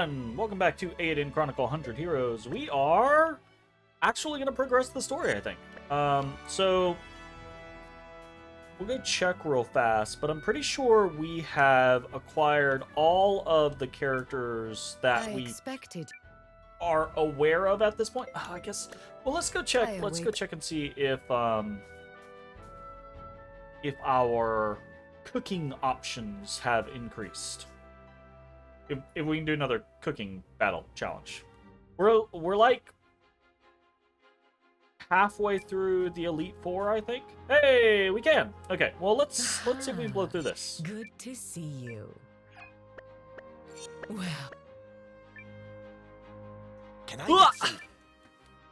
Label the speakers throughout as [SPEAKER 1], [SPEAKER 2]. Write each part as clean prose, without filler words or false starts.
[SPEAKER 1] everyone! Welcome back to Eiyuden Chronicle 100 Heroes. We are actually going to progress the story, I think. So we'll go check real fast, but I'm pretty sure we have acquired all of the characters that we are aware of at this point. I guess. Well, let's go check. Let's go check and see if our cooking options have increased. If we can do another cooking battle challenge. We're like halfway through the Elite Four, I think. Hey, we can. Okay, well let's see if we can blow through this.
[SPEAKER 2] Good to see you. Well,
[SPEAKER 3] can I get some?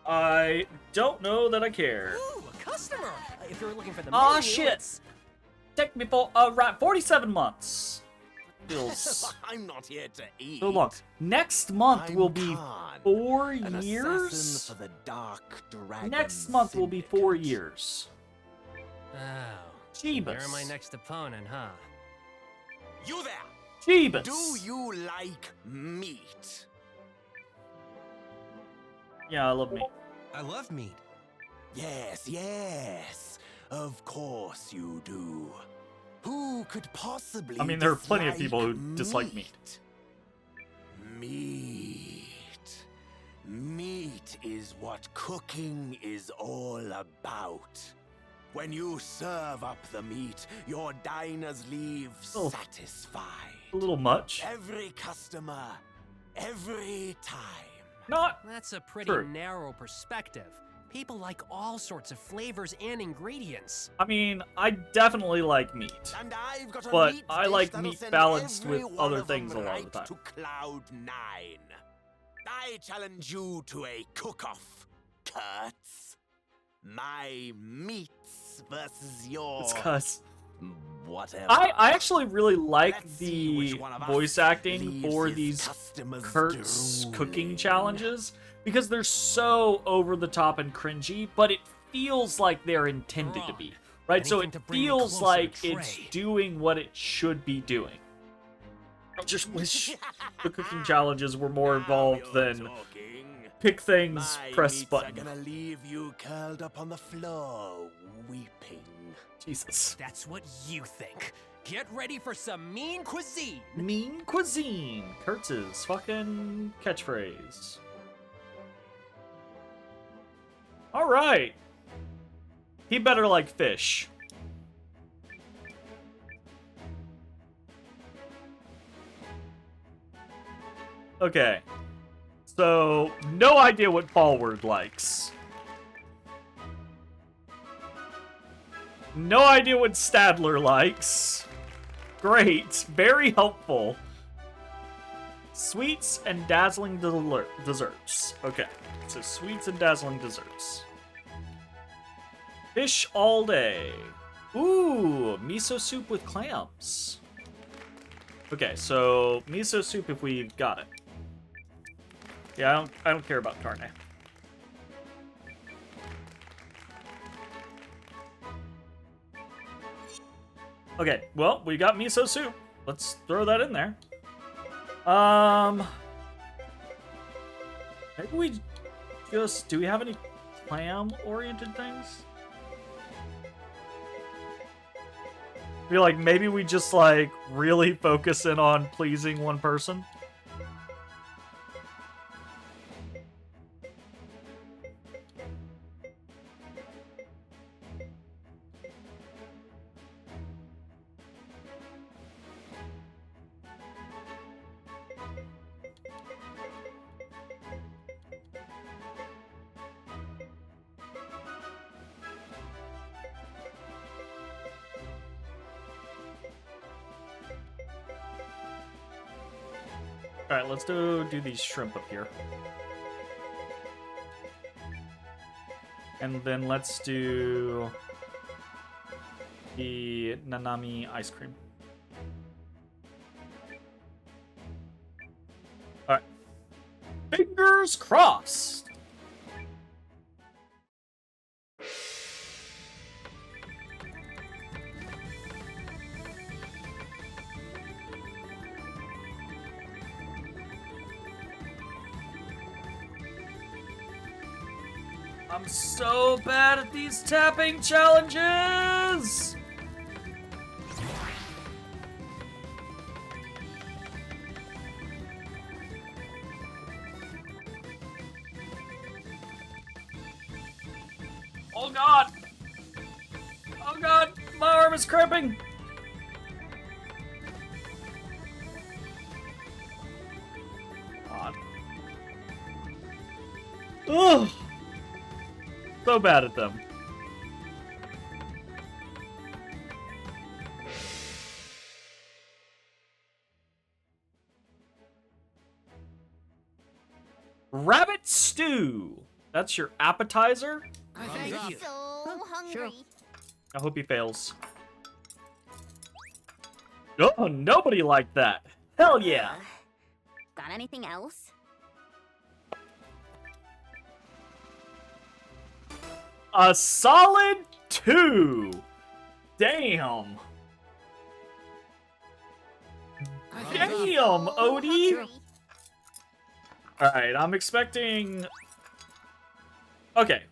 [SPEAKER 1] I don't know that I care.
[SPEAKER 3] Ooh, a customer! If you're looking for the
[SPEAKER 1] Aw,
[SPEAKER 3] menu,
[SPEAKER 1] shit!
[SPEAKER 3] it's-
[SPEAKER 1] Take me for right, 47 months. Feels
[SPEAKER 3] I'm not here to eat.
[SPEAKER 1] so long. Next month
[SPEAKER 3] I'm
[SPEAKER 1] will be
[SPEAKER 3] Khan,
[SPEAKER 1] 4
[SPEAKER 3] an
[SPEAKER 1] years.
[SPEAKER 3] assassin for the Dark Dragon
[SPEAKER 1] Next month will be 4
[SPEAKER 3] Syndicate.
[SPEAKER 1] years.
[SPEAKER 4] Oh.
[SPEAKER 1] Jeebus.
[SPEAKER 4] You're my next opponent, huh?
[SPEAKER 3] You there!
[SPEAKER 1] Jeebus.
[SPEAKER 3] Do you like meat?
[SPEAKER 1] Yeah, I love meat.
[SPEAKER 4] I love meat.
[SPEAKER 3] Yes, yes. Of course you do. Who could possibly
[SPEAKER 1] I mean, there are plenty of
[SPEAKER 3] dislike
[SPEAKER 1] people who dislike meat.
[SPEAKER 3] Meat. Meat is what cooking is all about. When you serve up the meat, your diners leave
[SPEAKER 1] Oh.
[SPEAKER 3] satisfied.
[SPEAKER 1] A little much.
[SPEAKER 3] Every customer, every time.
[SPEAKER 1] Not.
[SPEAKER 4] That's a pretty
[SPEAKER 1] True.
[SPEAKER 4] narrow perspective. People like all sorts of flavors and ingredients.
[SPEAKER 1] I mean, I definitely like meat.
[SPEAKER 3] And I've got a
[SPEAKER 1] But
[SPEAKER 3] meat
[SPEAKER 1] I
[SPEAKER 3] dish
[SPEAKER 1] like
[SPEAKER 3] that'll
[SPEAKER 1] meat
[SPEAKER 3] send
[SPEAKER 1] balanced
[SPEAKER 3] every
[SPEAKER 1] with
[SPEAKER 3] one
[SPEAKER 1] other
[SPEAKER 3] of them
[SPEAKER 1] things a lot of
[SPEAKER 3] right
[SPEAKER 1] the time.
[SPEAKER 3] to Cloud 9. I challenge you to a cook-off, Kurtz. My meats versus your
[SPEAKER 1] It's cuz
[SPEAKER 3] whatever.
[SPEAKER 1] I actually really like
[SPEAKER 3] Let's see which
[SPEAKER 1] the
[SPEAKER 3] one of us
[SPEAKER 1] voice acting
[SPEAKER 3] leaves
[SPEAKER 1] for
[SPEAKER 3] his
[SPEAKER 1] these
[SPEAKER 3] customers
[SPEAKER 1] Kurt's cooking
[SPEAKER 3] drooling.
[SPEAKER 1] challenges because they're so over the top and cringy, but it feels like they're intended to be, right? So
[SPEAKER 4] Anything
[SPEAKER 1] it
[SPEAKER 4] to bring me
[SPEAKER 1] feels
[SPEAKER 4] closer
[SPEAKER 1] like
[SPEAKER 4] to
[SPEAKER 1] it's
[SPEAKER 4] Trey.
[SPEAKER 1] doing what it should be doing. I just wish the cooking challenges were more
[SPEAKER 3] Now
[SPEAKER 1] involved
[SPEAKER 3] you're
[SPEAKER 1] than
[SPEAKER 3] talking.
[SPEAKER 1] pick things,
[SPEAKER 3] My
[SPEAKER 1] press
[SPEAKER 3] meats
[SPEAKER 1] button.
[SPEAKER 3] are gonna leave you curled up on the floor, weeping.
[SPEAKER 1] Jesus.
[SPEAKER 4] That's what you think. Get ready for some mean cuisine.
[SPEAKER 1] Mean cuisine. Kurtz's fucking catchphrase. All right. He better like fish. Okay. So, no idea what Ballward likes. No idea what Stadler likes. Great. Very helpful. Sweets and dazzling desserts. Okay. So sweets and dazzling desserts. Fish all day. Ooh, miso soup with clams. Okay, so miso soup if we got it. Yeah, I don't care about carne. Okay, well, we got miso soup. Let's throw that in there. Maybe we just... Do we have any clam-oriented things? I feel like maybe we just, like, really focus in on pleasing one person. Alright, let's do these shrimp up here. And then let's do the Nanami ice cream. Alright. Fingers crossed! I'm so bad at these tapping challenges! Oh god! Oh god! My arm is cramping! God. Ugh! So bad at them. Rabbit stew! That's your appetizer?
[SPEAKER 4] Thank you.
[SPEAKER 2] So hungry.
[SPEAKER 4] Sure.
[SPEAKER 1] I hope he fails. Oh, nobody liked that. Hell yeah.
[SPEAKER 2] Got anything else?
[SPEAKER 1] A solid 2. Damn. Damn, Odie.
[SPEAKER 2] hungry.
[SPEAKER 1] Alright, I'm expecting... Okay,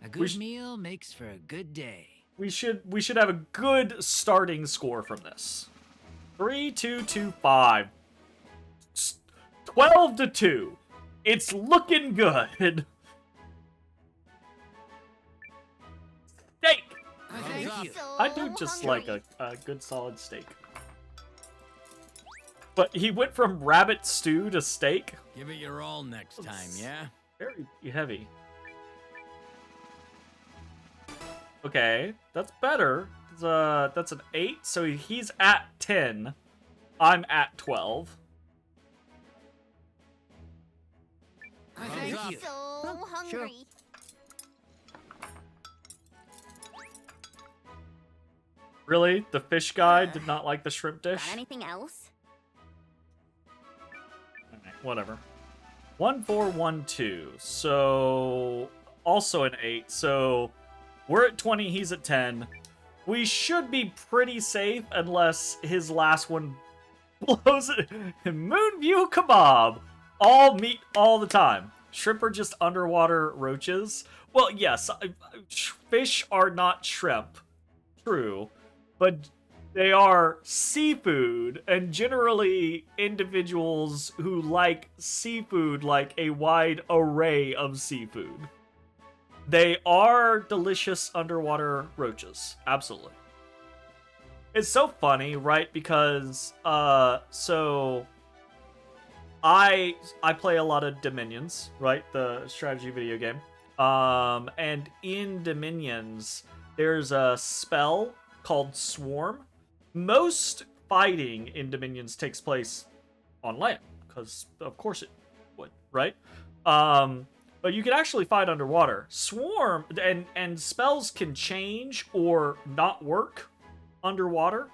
[SPEAKER 5] A
[SPEAKER 1] We
[SPEAKER 5] good
[SPEAKER 1] sh-
[SPEAKER 5] meal makes for a good day.
[SPEAKER 1] we should have a good starting score from this. 3, 2, 2, 5. 12 to 2. It's looking good. Steak.
[SPEAKER 5] Thank you.
[SPEAKER 2] So
[SPEAKER 1] I do just like
[SPEAKER 2] hungry.
[SPEAKER 1] a good solid steak. But he went from rabbit stew to steak.
[SPEAKER 5] Give it your all next time, yeah?
[SPEAKER 1] Very heavy. Okay, that's better. That's an 8, so he's at 10. I'm at 12.
[SPEAKER 5] Thank you.
[SPEAKER 2] So hungry.
[SPEAKER 1] Really? The fish guy did not like the shrimp dish?
[SPEAKER 2] Got anything else?
[SPEAKER 1] Okay, whatever. 1, 4, 1, 2. So also an 8. So we're at 20, he's at 10. We should be pretty safe unless his last one blows it. Moonview kebab. All meat all the time. Shrimp are just underwater roaches. Well, yes, fish are not shrimp. True. But they are seafood, and generally individuals who like seafood like a wide array of seafood. They are delicious underwater roaches. Absolutely. It's so funny, right? Because so I play a lot of Dominions, right? The strategy video game. And in Dominions, there's a spell called Swarm. Most fighting in Dominions takes place on land, because of course it would, right? But you can actually fight underwater. Swarm and spells can change or not work underwater,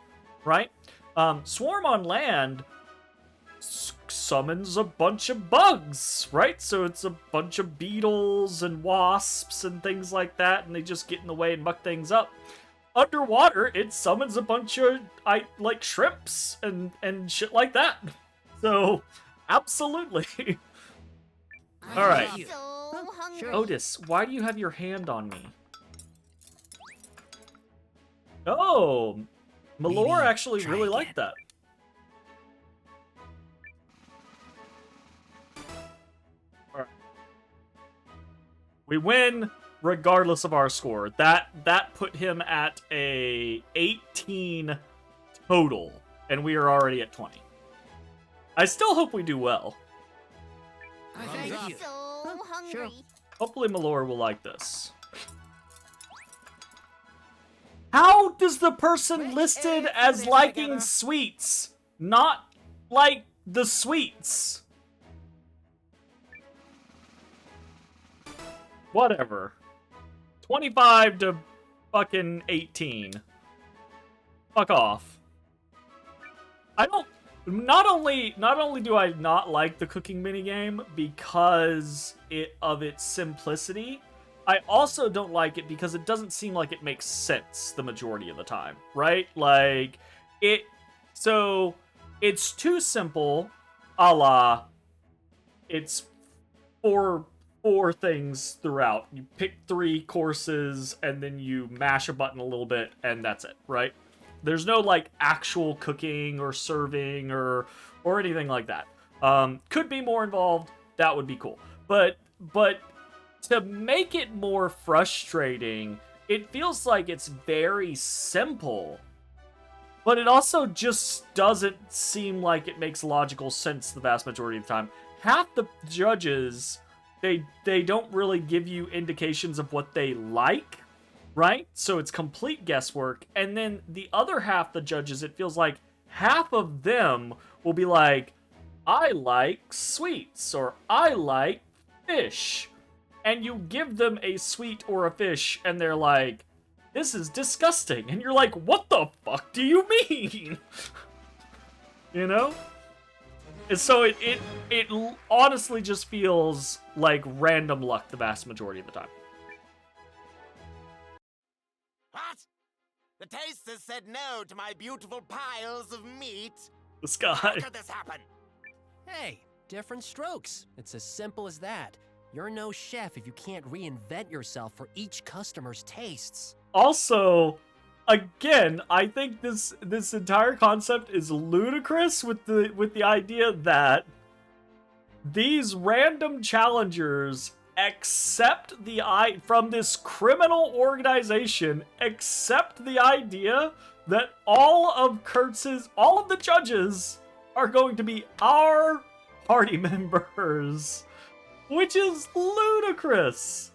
[SPEAKER 1] right? Swarm on land summons a bunch of bugs, right? So it's a bunch of beetles and wasps and things like that, and they just get in the way and muck things up. Underwater, it summons a bunch of like shrimps and shit like that. So, absolutely. All right.
[SPEAKER 5] Thank you.
[SPEAKER 2] So hungry.
[SPEAKER 5] Sure.
[SPEAKER 1] Otis, why do you have your hand on me? Oh, Malor
[SPEAKER 5] Maybe
[SPEAKER 1] actually
[SPEAKER 5] try
[SPEAKER 1] really
[SPEAKER 5] again.
[SPEAKER 1] liked that. All right. We win regardless of our score. That put him at a 18 total, and we are already at 20. I still hope we do well.
[SPEAKER 5] Thank you.
[SPEAKER 2] So hungry.
[SPEAKER 5] Sure.
[SPEAKER 1] Hopefully Malor will like this. How does the person listed as liking sweets not like the sweets? Whatever. 25 to fucking 18. Fuck off. I don't... Not only do I not like the cooking minigame because of its simplicity, I also don't like it because it doesn't seem like it makes sense the majority of the time, right? Like, so, it's too simple, a la, it's 4 4 things throughout. You pick 3 courses, and then you mash a button a little bit, and that's it, right? There's no, like, actual cooking or serving or anything like that. Could be more involved. That would be cool. But to make it more frustrating, it feels like it's very simple. But it also just doesn't seem like it makes logical sense the vast majority of the time. Half the judges, they don't really give you indications of what they like, right? So it's complete guesswork. And then the other half the judges, it feels like half of them will be like, I like sweets, or I like fish. And you give them a sweet or a fish, and they're like, this is disgusting. And you're like, what the fuck do you mean? You know? And so it honestly just feels like random luck the vast majority of the time.
[SPEAKER 3] What? The tasters said no to my beautiful piles of meat?
[SPEAKER 1] This
[SPEAKER 3] How
[SPEAKER 1] guy.
[SPEAKER 3] could this happen?
[SPEAKER 4] Hey, different strokes. It's as simple as that. You're no chef if you can't reinvent yourself for each customer's tastes.
[SPEAKER 1] Also, again, I think this entire concept is ludicrous with the idea that these random challengers accept from this criminal organization accept the idea that all of the judges are going to be our party members, which is ludicrous.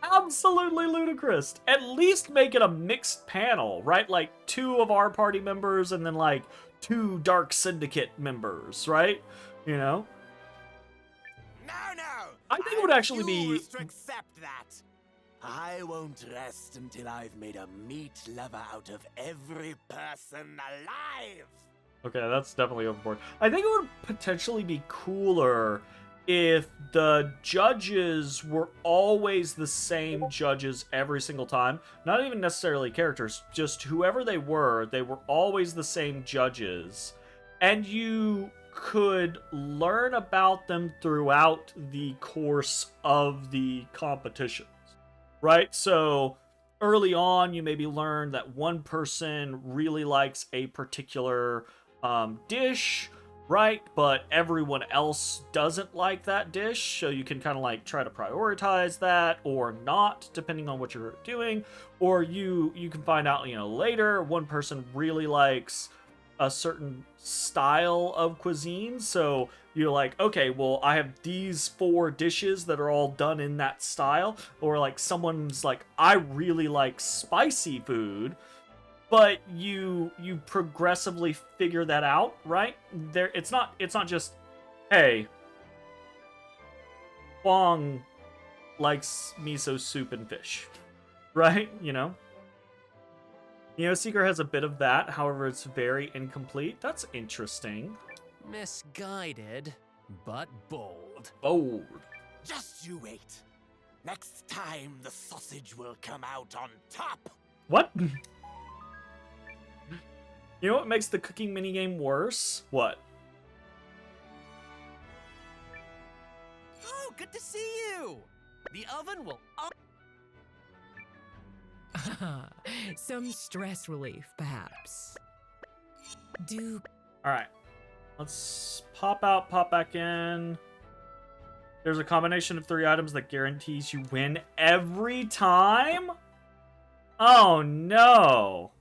[SPEAKER 1] Absolutely ludicrous. At least make it a mixed panel, right? Like 2 of our party members and then like 2 Dark Syndicate members, right? You know?
[SPEAKER 3] No!
[SPEAKER 1] I think it would actually be-
[SPEAKER 3] refuse to accept that. I won't rest until I've made a meat lover out of every person alive.
[SPEAKER 1] Okay, that's definitely overboard. I think it would potentially be cooler if the judges were always the same judges every single time. Not even necessarily characters, just whoever they were always the same judges. And you could learn about them throughout the course of the competitions, right? So early on, you maybe learn that one person really likes a particular dish, right? But everyone else doesn't like that dish, so you can kind of like try to prioritize that or not, depending on what you're doing. Or you can find out, later one person really likes a certain style of cuisine, so you're like, okay, well, I have these 4 dishes that are all done in that style. Or like someone's like, I really like spicy food. But you progressively figure that out, right? It's not just, hey, Huang likes miso soup and fish, right? Seeker has a bit of that, however, it's very incomplete. That's interesting.
[SPEAKER 4] Misguided, but bold.
[SPEAKER 1] Bold.
[SPEAKER 3] Just you wait. Next time, the sausage will come out on top.
[SPEAKER 1] What? You know what makes the cooking minigame worse? What?
[SPEAKER 4] Oh, good to see you! The oven will up.
[SPEAKER 6] Some stress relief, perhaps.
[SPEAKER 1] Alright. Let's pop out, pop back in. There's a combination of 3 items that guarantees you win every time? Oh no.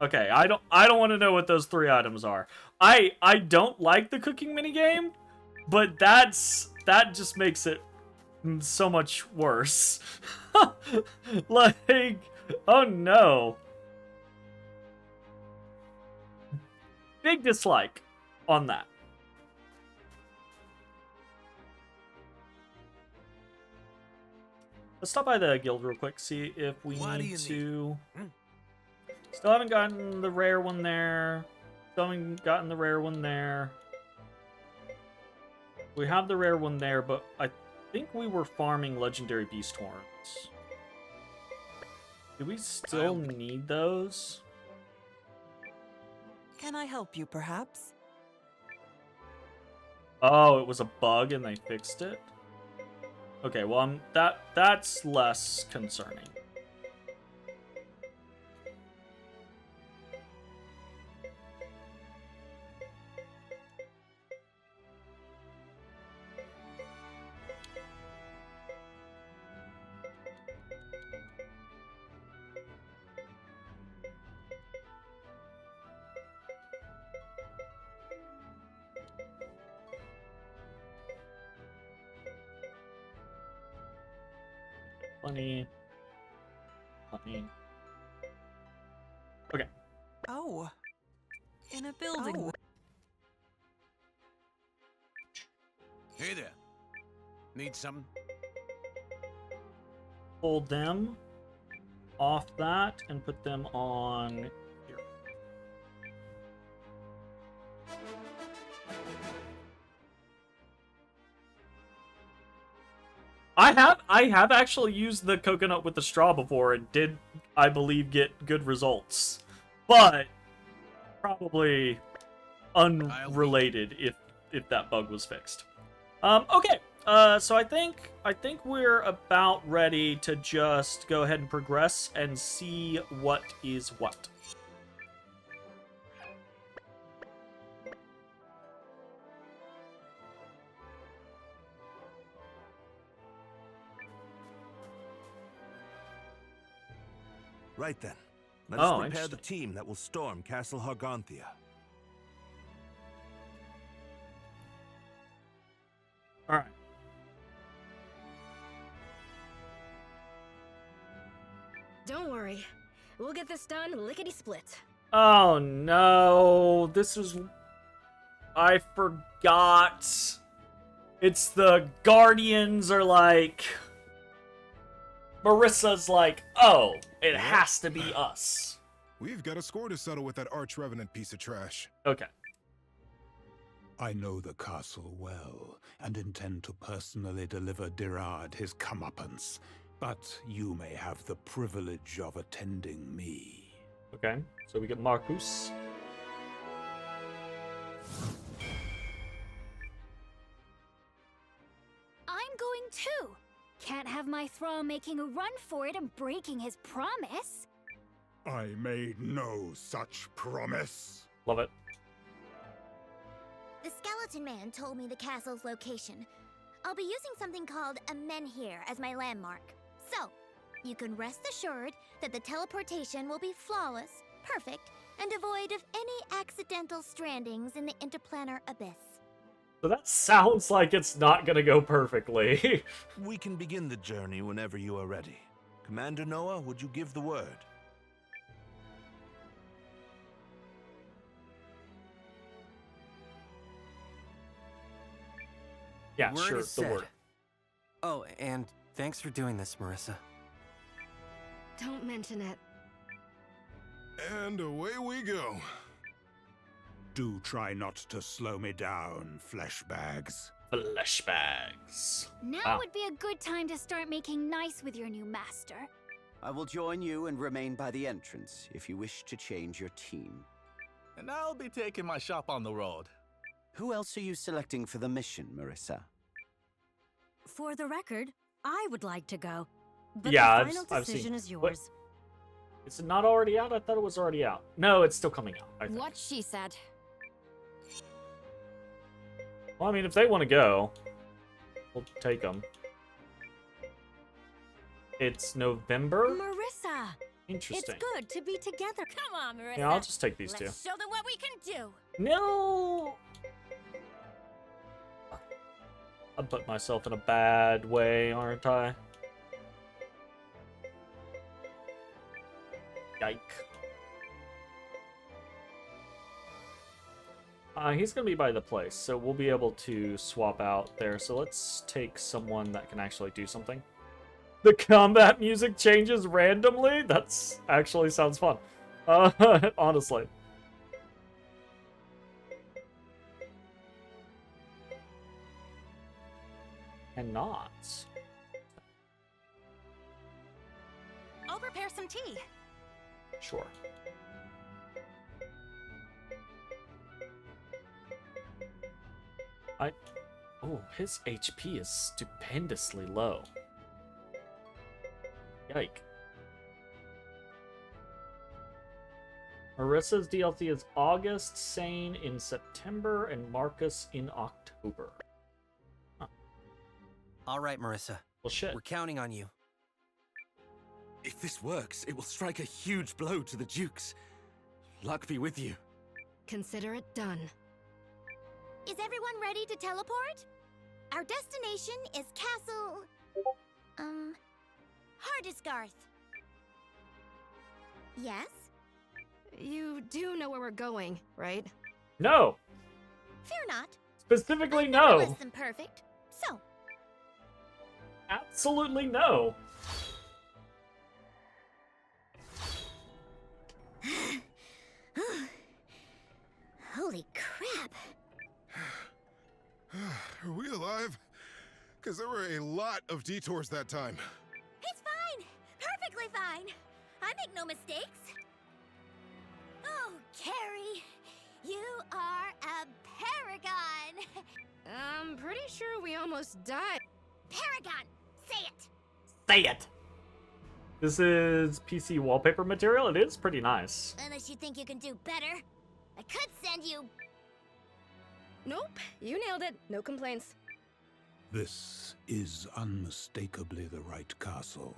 [SPEAKER 1] Okay, I don't want to know what those 3 items are. I don't like the cooking minigame, but that just makes it so much worse. Like, oh no. Big dislike on that. Let's stop by the guild real quick, see if we need to... Still haven't gotten the rare one there. Still haven't gotten the rare one there. We have the rare one there, but I think we were farming legendary beast horns. Do we still need those?
[SPEAKER 7] Can I help you, perhaps?
[SPEAKER 1] Oh, it was a bug and they fixed it? Okay, well, that's less concerning. Plenty. Okay.
[SPEAKER 7] Oh. In a building.
[SPEAKER 2] Oh.
[SPEAKER 5] Hey there. Need some?
[SPEAKER 1] Pull them off that and put them on here. I have actually used the coconut with the straw before and did, I believe, get good results. But probably unrelated if that bug was fixed. Okay. So I think we're about ready to just go ahead and progress and see what is what.
[SPEAKER 8] Right then. Let us prepare
[SPEAKER 1] interesting.
[SPEAKER 8] the team that will storm Castle Hargonthia.
[SPEAKER 1] All right.
[SPEAKER 9] Don't worry. We'll get this done lickety-split.
[SPEAKER 1] Oh no, this was... I forgot. It's the Guardians are like... Marissa's like, oh, it has to be us.
[SPEAKER 10] We've got a score to settle with that arch-revenant piece of trash.
[SPEAKER 1] Okay.
[SPEAKER 11] I know the castle well, and intend to personally deliver Dirard his comeuppance, but you may have the privilege of attending me.
[SPEAKER 1] Okay, so we get Marcus.
[SPEAKER 2] I'm going too. Can't have my thrall making a run for it and breaking his promise.
[SPEAKER 10] I made no such promise.
[SPEAKER 1] Love it.
[SPEAKER 2] The skeleton man told me the castle's location. I'll be using something called a menhir as my landmark. So, you can rest assured that the teleportation will be flawless, perfect, and devoid of any accidental strandings in the interplanar abyss.
[SPEAKER 1] So that sounds like it's not gonna go perfectly.
[SPEAKER 8] We can begin the journey whenever you are ready. Commander Noah, would you give the word?
[SPEAKER 1] Yeah,
[SPEAKER 4] Word
[SPEAKER 1] sure,
[SPEAKER 4] is
[SPEAKER 1] the
[SPEAKER 4] said.
[SPEAKER 1] word.
[SPEAKER 4] Oh, and thanks for doing this, Marissa.
[SPEAKER 9] Don't mention it.
[SPEAKER 10] And away we go.
[SPEAKER 11] Do try not to slow me down, fleshbags.
[SPEAKER 1] Fleshbags.
[SPEAKER 2] Now
[SPEAKER 1] Wow.
[SPEAKER 2] would be a good time to start making nice with your new master.
[SPEAKER 12] I will join you and remain by the entrance if you wish to change your team.
[SPEAKER 13] And I'll be taking my shop on the road.
[SPEAKER 12] Who else are you selecting for the mission, Marissa?
[SPEAKER 9] For the record, I would like to go. But
[SPEAKER 1] Yeah,
[SPEAKER 9] the final
[SPEAKER 1] I've
[SPEAKER 9] decision
[SPEAKER 1] seen.
[SPEAKER 9] is
[SPEAKER 1] What?
[SPEAKER 9] yours.
[SPEAKER 1] Is it not already out? I thought it was already out. No, it's still coming out, I think.
[SPEAKER 2] What she said.
[SPEAKER 1] Well, I mean, if they want to go, we'll take them. It's November?
[SPEAKER 2] Marissa!
[SPEAKER 1] Interesting.
[SPEAKER 2] It's good to be together. Come on, Marissa.
[SPEAKER 1] Yeah, I'll just take these
[SPEAKER 2] Let's
[SPEAKER 1] two.
[SPEAKER 2] show them what we can do.
[SPEAKER 1] No! I'm putting myself in a bad way, aren't I? Yike. He's gonna be by the place, so we'll be able to swap out there. So let's take someone that can actually do something. The combat music changes randomly? That's actually sounds fun. Honestly. And not.
[SPEAKER 2] I'll prepare some tea.
[SPEAKER 1] Sure. Oh, Oh, his HP is stupendously low. Yike. Marissa's DLC is August, Sane in September, and Marcus in October. Huh.
[SPEAKER 4] All right, Marissa.
[SPEAKER 1] Well, shit.
[SPEAKER 4] We're counting on you.
[SPEAKER 14] If this works, it will strike a huge blow to the Dukes. Luck be with you.
[SPEAKER 9] Consider it done.
[SPEAKER 2] Is everyone ready to teleport? Our destination is Castle... Hardisgarth. Yes?
[SPEAKER 15] You do know where we're going, right?
[SPEAKER 1] No!
[SPEAKER 2] Fear not.
[SPEAKER 1] Specifically,
[SPEAKER 2] I've
[SPEAKER 1] no!
[SPEAKER 2] never less than perfect. So...
[SPEAKER 1] Absolutely no!
[SPEAKER 2] Holy crap.
[SPEAKER 10] Are we alive? Because there were a lot of detours that time.
[SPEAKER 2] It's fine. Perfectly fine. I make no mistakes. Oh, Carrie, you are a paragon.
[SPEAKER 15] I'm pretty sure we almost died.
[SPEAKER 2] Paragon, say it.
[SPEAKER 1] Say it! This is PC wallpaper material. It is pretty nice.
[SPEAKER 2] Unless you think you can do better. I could send you...
[SPEAKER 15] Nope, you nailed it. No complaints.
[SPEAKER 11] This is unmistakably the right castle.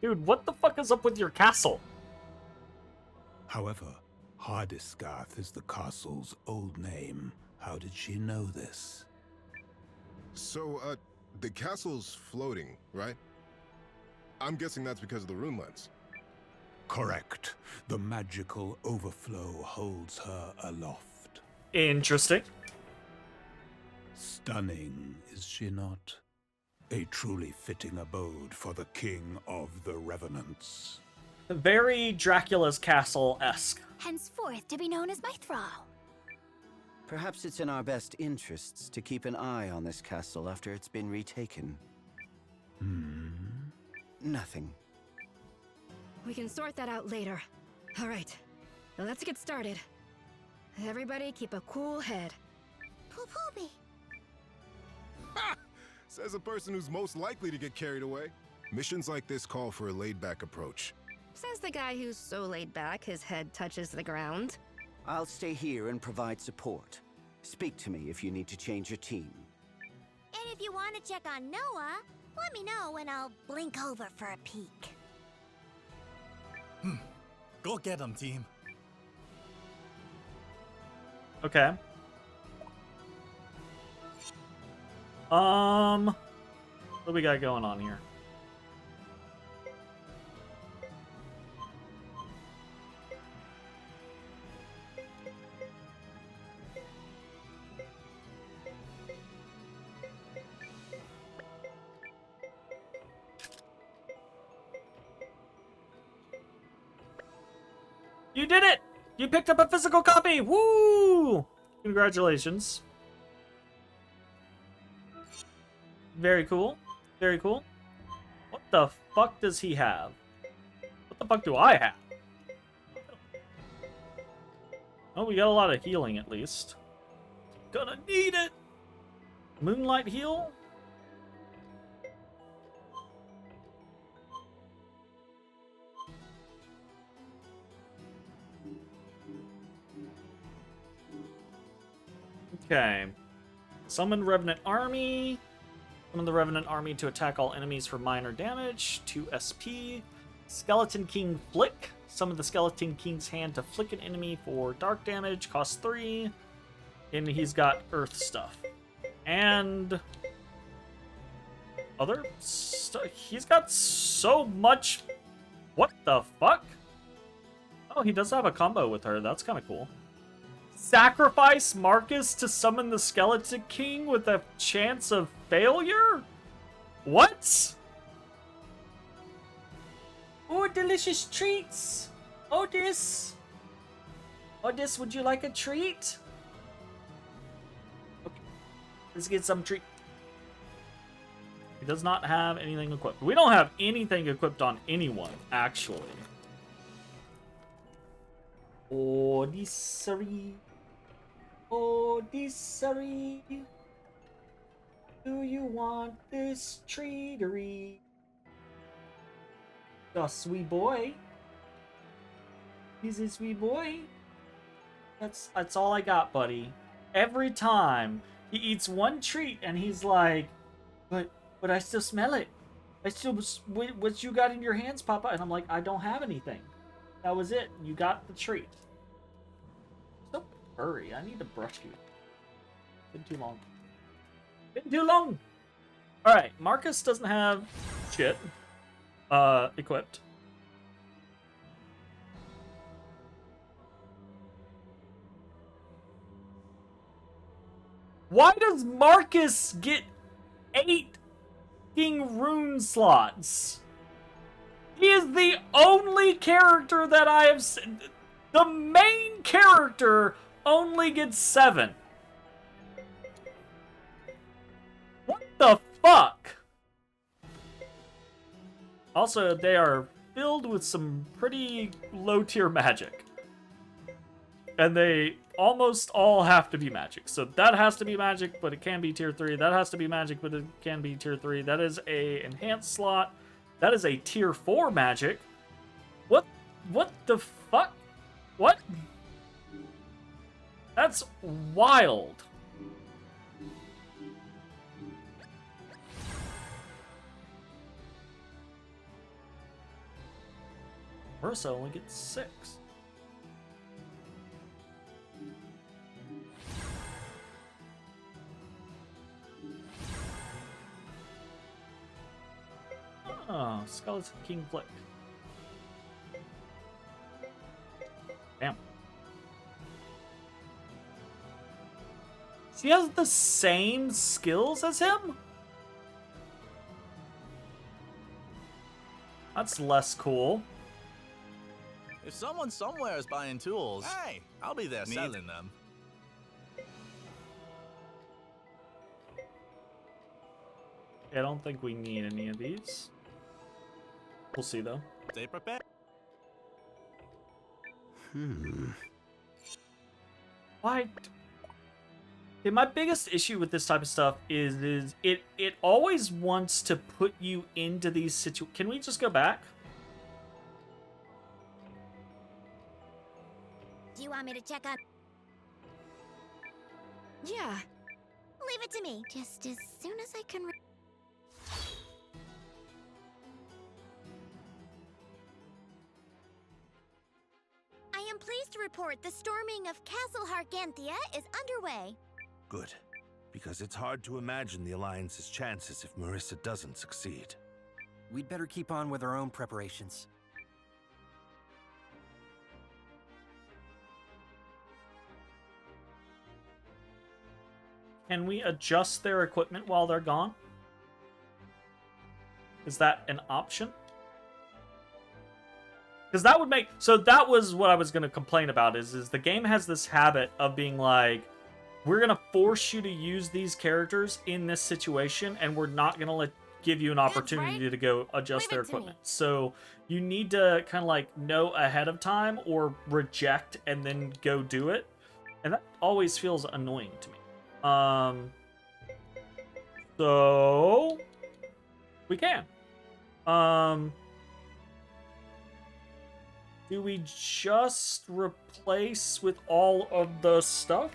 [SPEAKER 1] Dude, what the fuck is up with your castle?
[SPEAKER 11] However, Hardisgarth is the castle's old name. How did she know this?
[SPEAKER 10] So, the castle's floating, right? I'm guessing that's because of the rune lens.
[SPEAKER 11] Correct. The magical overflow holds her aloft.
[SPEAKER 1] Interesting.
[SPEAKER 11] Stunning, is she not? A truly fitting abode for the king of the Revenants.
[SPEAKER 1] Very Dracula's Castle-esque.
[SPEAKER 2] Henceforth to be known as my thrall.
[SPEAKER 12] Perhaps it's in our best interests to keep an eye on this castle after it's been retaken. Nothing.
[SPEAKER 15] We can sort that out later. All right, now let's get started. Everybody keep a cool head.
[SPEAKER 2] Poo-poo-be.
[SPEAKER 10] Ha! Says a person who's most likely to get carried away. Missions like this call for a laid-back approach.
[SPEAKER 15] Says the guy who's so laid back his head touches the ground.
[SPEAKER 12] I'll stay here and provide support. Speak to me if you need to change your team.
[SPEAKER 2] And if you want to check on Noah, let me know and I'll blink over for a peek.
[SPEAKER 13] Go get him, team.
[SPEAKER 1] Okay. What do we got going on here? You did it! You picked up a physical copy! Woo! Congratulations. Very cool. Very cool. What the fuck does he have? What the fuck do I have? Oh, we got a lot of healing at least. Gonna need it! Moonlight heal? Okay. Summon Revenant Army. Summon the Revenant Army to attack all enemies for minor damage. 2 SP. Skeleton King Flick. Summon the Skeleton King's hand to flick an enemy for dark damage. Costs 3. And he's got Earth stuff. And... other stuff. He's got so much... What the fuck? Oh, he does have a combo with her. That's kind of cool. Sacrifice Marcus to summon the Skeleton King with a chance of failure? What? Oh, delicious treats! Otis! Otis, would you like a treat? Okay, let's get some treat. He does not have anything equipped. We don't have anything equipped on anyone, actually. Odyssery. Odyssery. Do you want this treatery? A sweet boy. He's a sweet boy. That's all I got, buddy. Every time he eats one treat and he's like, but I still smell it. I still, what you got in your hands, Papa? And I'm like, I don't have anything. That was it. You got the treat. So hurry. I need to brush you. Been too long. Been too long. All right, Marcus doesn't have shit equipped. Why does Marcus get 8 king rune slots? He is the only character that I have seen. The main character only gets 7. What the fuck? Also, they are filled with some pretty low tier magic. And they almost all have to be magic. So that has to be magic, but it can be tier 3. That has to be magic, but it can be tier 3. That is a enhanced slot. That is a tier 4 magic. What the fuck? What? That's wild. Marissa only gets 6. Oh, Skeleton King Flick. Damn. She has the same skills as him? That's less cool.
[SPEAKER 13] If someone somewhere is buying tools, hey, I'll be there selling them.
[SPEAKER 1] I don't think we need any of these. We'll see, though.
[SPEAKER 13] Stay prepared.
[SPEAKER 1] Why? Okay, my biggest issue with this type of stuff is it always wants to put you into these situations. Can we just go back?
[SPEAKER 2] Do you want me to check on?
[SPEAKER 15] Yeah.
[SPEAKER 2] Leave it to me. Just as soon as I can. I am pleased to report the storming of Castle Harganthia is underway.
[SPEAKER 8] Good, because it's hard to imagine the Alliance's chances if Marissa doesn't succeed.
[SPEAKER 4] We'd better keep on with our own preparations.
[SPEAKER 1] Can we adjust their equipment while they're gone? Is that an option? Because that would make... So that was what I was going to complain about, is the game has this habit of being like, we're going to force you to use these characters in this situation, and we're not going to give you an opportunity to go adjust their equipment. So you need to kind of like know ahead of time or reject and then go do it. And that always feels annoying to me. So we can. Do we just replace with all of the stuff?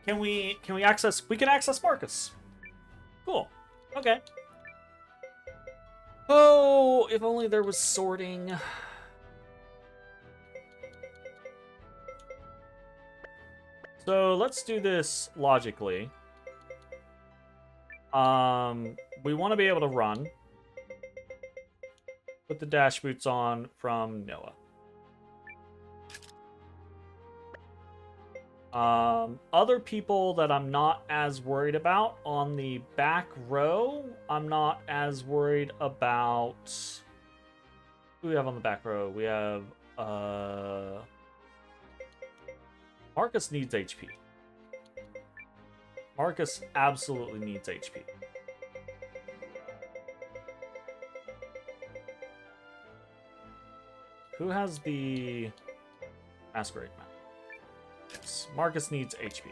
[SPEAKER 1] Can we access? We can access Marcus. Cool. Okay. Oh, if only there was sorting. So let's do this logically. We want to be able to run. Put the dash boots on from Noah. Other people that I'm not as worried about on the back row, I'm not as worried about. Who do we have on the back row? We have Marcus needs HP. Marcus absolutely needs HP. Who has the Masquerade map? Yes, Marcus needs HP.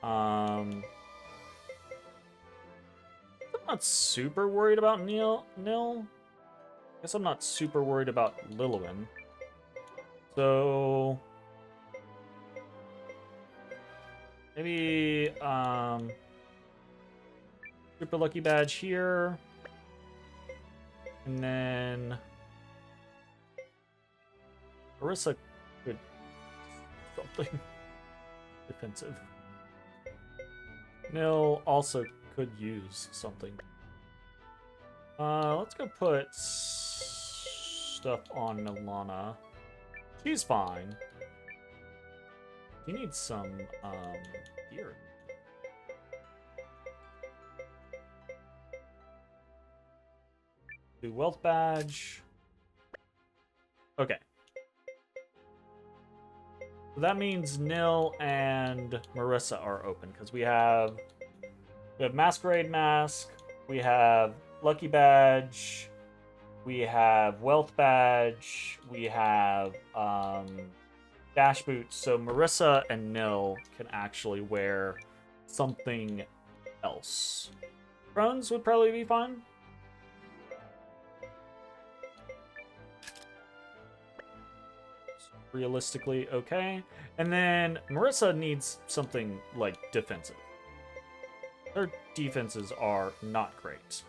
[SPEAKER 1] I'm not super worried about Nil. Guess I'm not super worried about Lilwin. So maybe super lucky badge here. And then Marissa could something defensive. Nil also could use something. Let's go put stuff on Milana. She's fine. She needs some gear. Do wealth badge. Okay. So that means Nil and Marissa are open because we have Masquerade Mask, we have Lucky Badge, we have Wealth Badge, we have Dash Boots. So Marissa and Nil can actually wear something else. Crones would probably be fine. Realistically, okay. And then Marissa needs something like defensive. Their defenses are not great.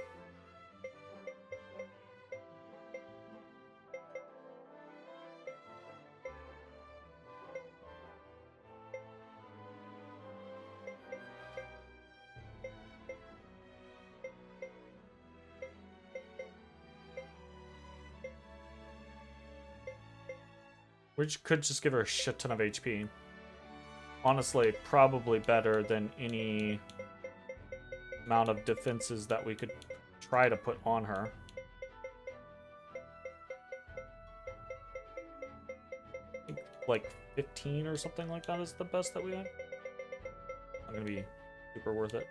[SPEAKER 1] Which could just give her a shit ton of HP. Honestly, probably better than any amount of defenses that we could try to put on her. I think like 15 or something like that is the best that we have. Not gonna be super worth it.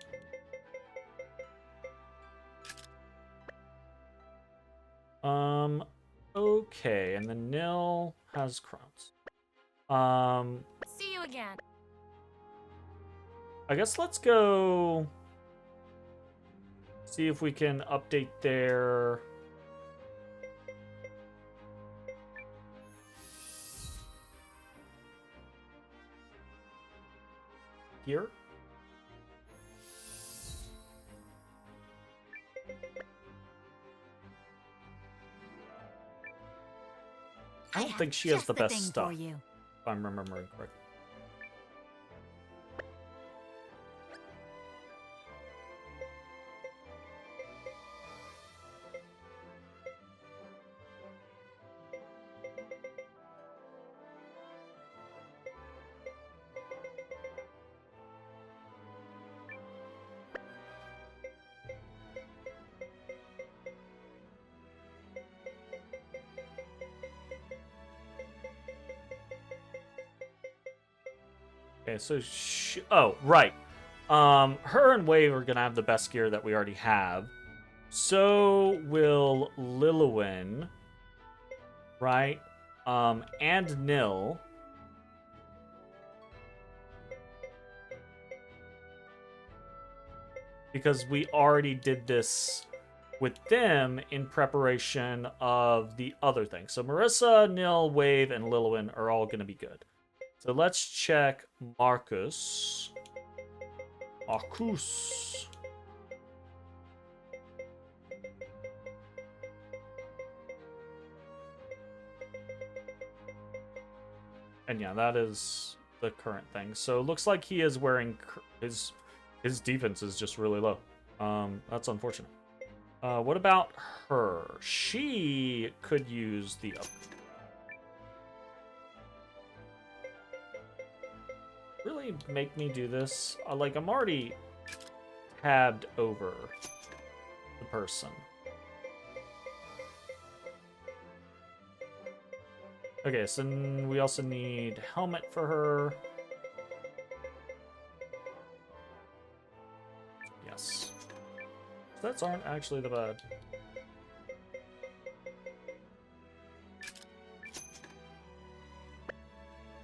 [SPEAKER 1] Okay, and then Nil has crowns.
[SPEAKER 15] See you again.
[SPEAKER 1] I guess let's go see if we can update their gear. I don't think she has the best stuff, if I'm remembering correctly. Okay, so oh, right. Her and Wave are gonna have the best gear that we already have. So will Lilwin, right? And Nil. Because we already did this with them in preparation of the other thing. So Marissa, Nil, Wave, and Lilwin are all gonna be good. So let's check Marcus. And yeah, that is the current thing. So it looks like he is wearing his defense is just really low. That's unfortunate. What about her? She could use the upgrade. Really make me do this? Like, I'm already tabbed over the person. Okay, so we also need helmet for her. Yes. Stats aren't actually the bad.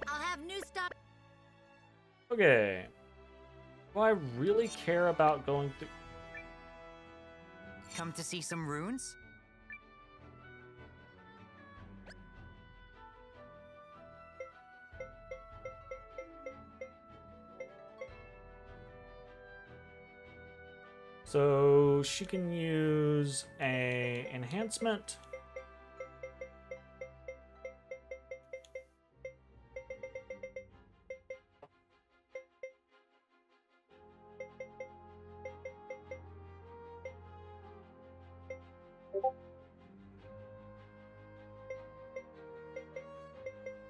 [SPEAKER 2] I'll have new stuff.
[SPEAKER 1] Okay. Do I really care about going through?
[SPEAKER 16] Come to see some runes?
[SPEAKER 1] So she can use a enhancement.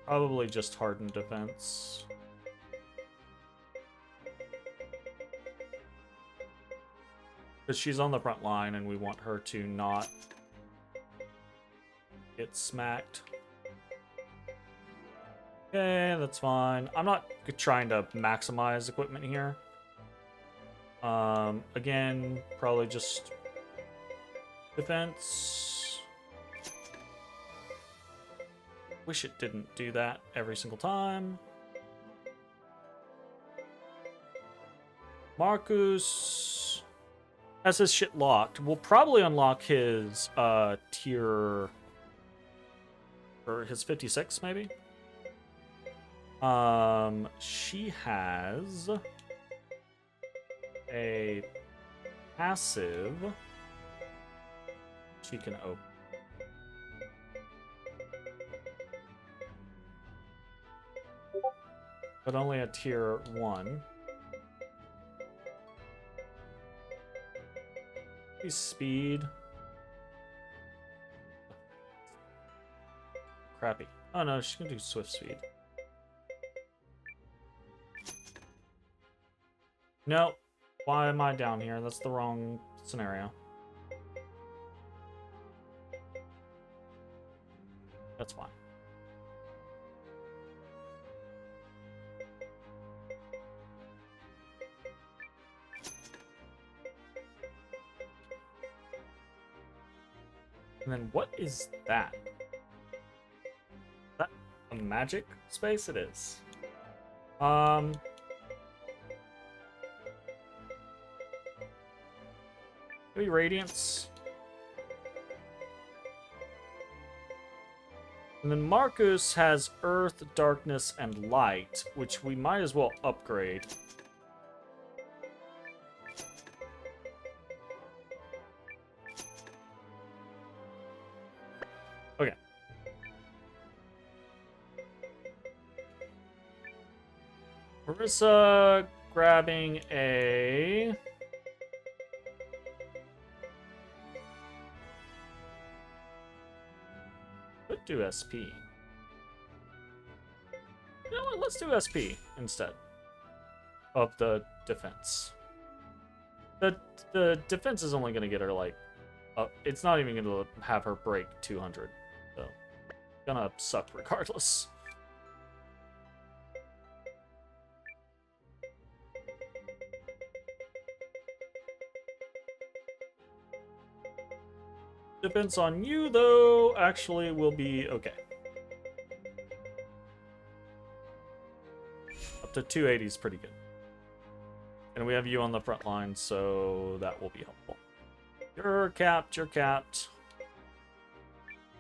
[SPEAKER 1] Probably just hardened defense. Because she's on the front line and we want her to not get smacked. Okay, that's fine. I'm not trying to maximize equipment here. Again, probably just defense. Wish it didn't do that every single time. Marcus has his shit locked. We'll probably unlock his tier or his 56 maybe. She has a passive she can open. But only a tier 1. Maybe speed. Crappy. Oh no, she can do swift speed. No. Why am I down here? That's the wrong scenario. That's fine. And then what is that? Is that a magic space? It is. Maybe Radiance. And then Marcus has Earth, Darkness, and Light, which we might as well upgrade. Okay. Marissa grabbing a... Could do SP. You know what? Let's do SP instead of the defense. The defense is only going to get her like... it's not even going to have her break 200. So, gonna suck regardless. Defense on you, though, actually will be okay. Up to 280 is pretty good. And we have you on the front line, so that will be helpful. You're capped, you're capped.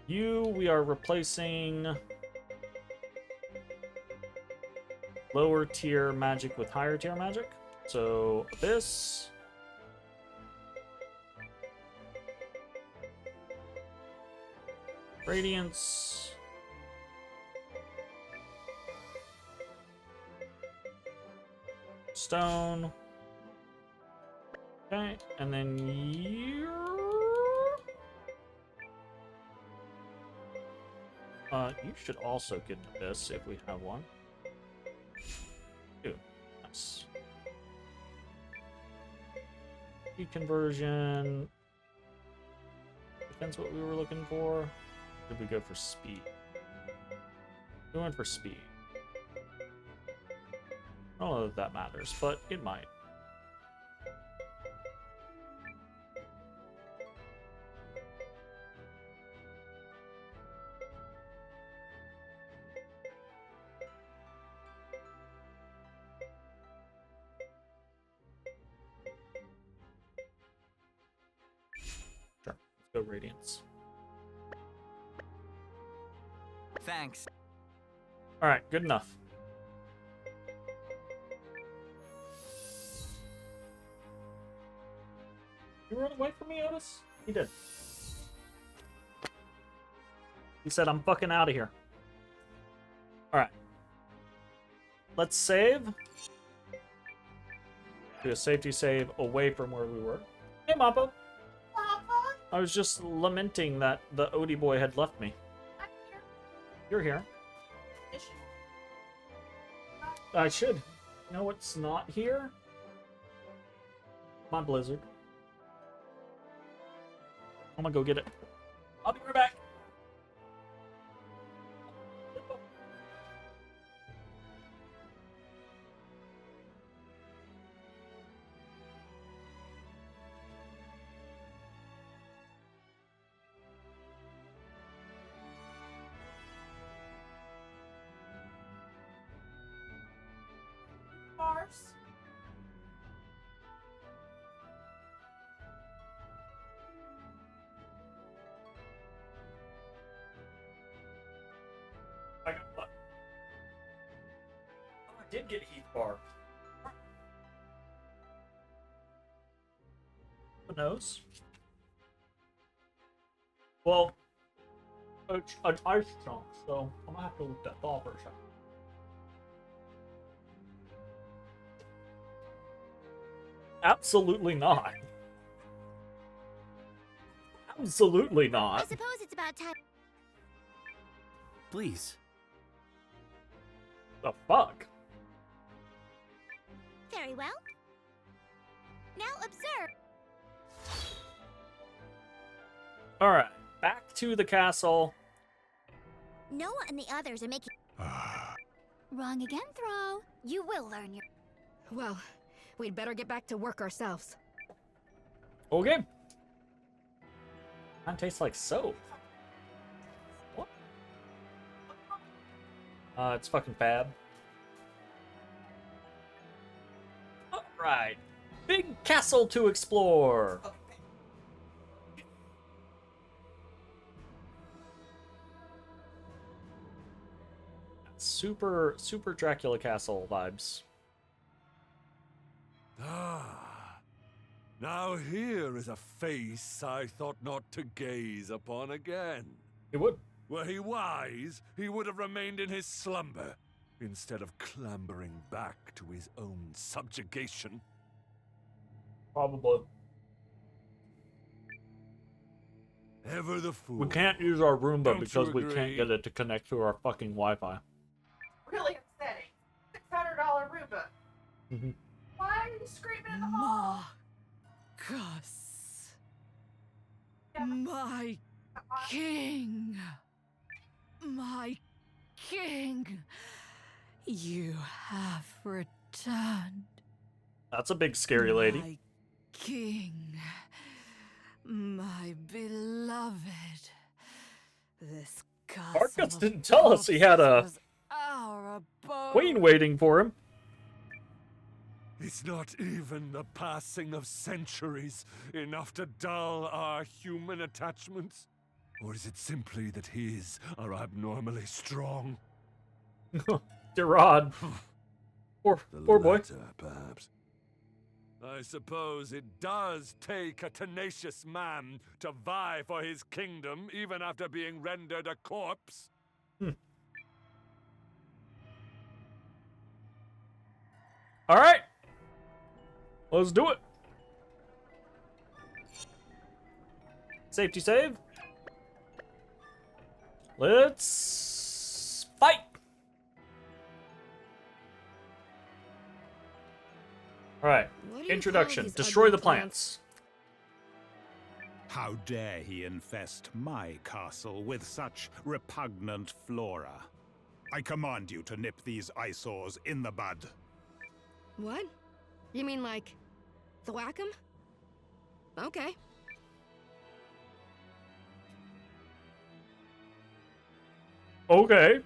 [SPEAKER 1] You, we are replacing lower tier magic with higher tier magic. So, Abyss. Radiance. Stone. Okay, and then you. You should also get an Abyss if we have one. Ooh, nice. Conversion. Depends what we were looking for. Did we go for speed? We went for speed. I don't know that that matters, but it might. Go Radiance.
[SPEAKER 16] Thanks.
[SPEAKER 1] Alright, good enough. You run away from me, Otis? He did. He said, I'm fucking out of here. Alright. Let's save. Do a safety save away from where we were. Hey, Mappa. I was just lamenting that the Odie boy had left me.
[SPEAKER 17] I'm here.
[SPEAKER 1] You're here.
[SPEAKER 17] Mission.
[SPEAKER 1] I should. You know what's not here? My Blizzard. I'm gonna go get it. I'll be right back.
[SPEAKER 17] Mars.
[SPEAKER 1] I got what? Oh, I did get Heath Bar. Who knows? Well, it's an ice chunk, so I'm gonna have to look that off for a second. Absolutely not. Absolutely
[SPEAKER 2] I
[SPEAKER 1] not.
[SPEAKER 2] suppose it's about time.
[SPEAKER 12] Please.
[SPEAKER 1] The fuck?
[SPEAKER 2] Very well. Now observe.
[SPEAKER 1] Alright, back to the castle.
[SPEAKER 2] Noah and the others are making. Wrong again, Throw. You will learn your.
[SPEAKER 15] Well, we'd better get back to work ourselves.
[SPEAKER 1] Okay. Mine tastes like soap. What? It's fucking fab. Alright. Big castle to explore. Super Dracula Castle vibes.
[SPEAKER 18] Ah, now here is a face I thought not to gaze upon again.
[SPEAKER 1] He would.
[SPEAKER 18] Were he wise, he would have remained in his slumber, instead of clambering back to his own subjugation.
[SPEAKER 1] Probably.
[SPEAKER 18] Ever the fool.
[SPEAKER 1] We can't use our Roomba
[SPEAKER 18] Don't
[SPEAKER 1] because
[SPEAKER 18] you
[SPEAKER 1] we can't
[SPEAKER 18] agree?
[SPEAKER 1] get it to connect to our fucking Wi-Fi.
[SPEAKER 17] Really upsetting. $600 Roomba.
[SPEAKER 1] Mhm.
[SPEAKER 17] Why are you screaming in the hall?
[SPEAKER 6] Marcus. My king. My king. You have returned.
[SPEAKER 1] That's a big scary lady.
[SPEAKER 6] My king. My beloved. This castle
[SPEAKER 1] Marcus
[SPEAKER 6] of
[SPEAKER 1] didn't tell us he had a
[SPEAKER 6] was our abode.
[SPEAKER 1] queen waiting for him.
[SPEAKER 18] Is not even the passing of centuries enough to dull our human attachments? Or is it simply that his are abnormally strong?
[SPEAKER 1] Gerard. Poor boy.
[SPEAKER 18] Latter, perhaps. I suppose it does take a tenacious man to vie for his kingdom, even after being rendered a corpse.
[SPEAKER 1] Alright. Let's do it. Safety save. Let's fight. Alright.
[SPEAKER 9] What do you
[SPEAKER 1] Introduction.
[SPEAKER 9] call these
[SPEAKER 1] Destroy
[SPEAKER 9] ugly
[SPEAKER 1] the plants.
[SPEAKER 11] How dare he infest my castle with such repugnant flora? I command you to nip these eyesores in the bud.
[SPEAKER 15] What? You mean like thwack 'em? Okay.
[SPEAKER 1] Okay.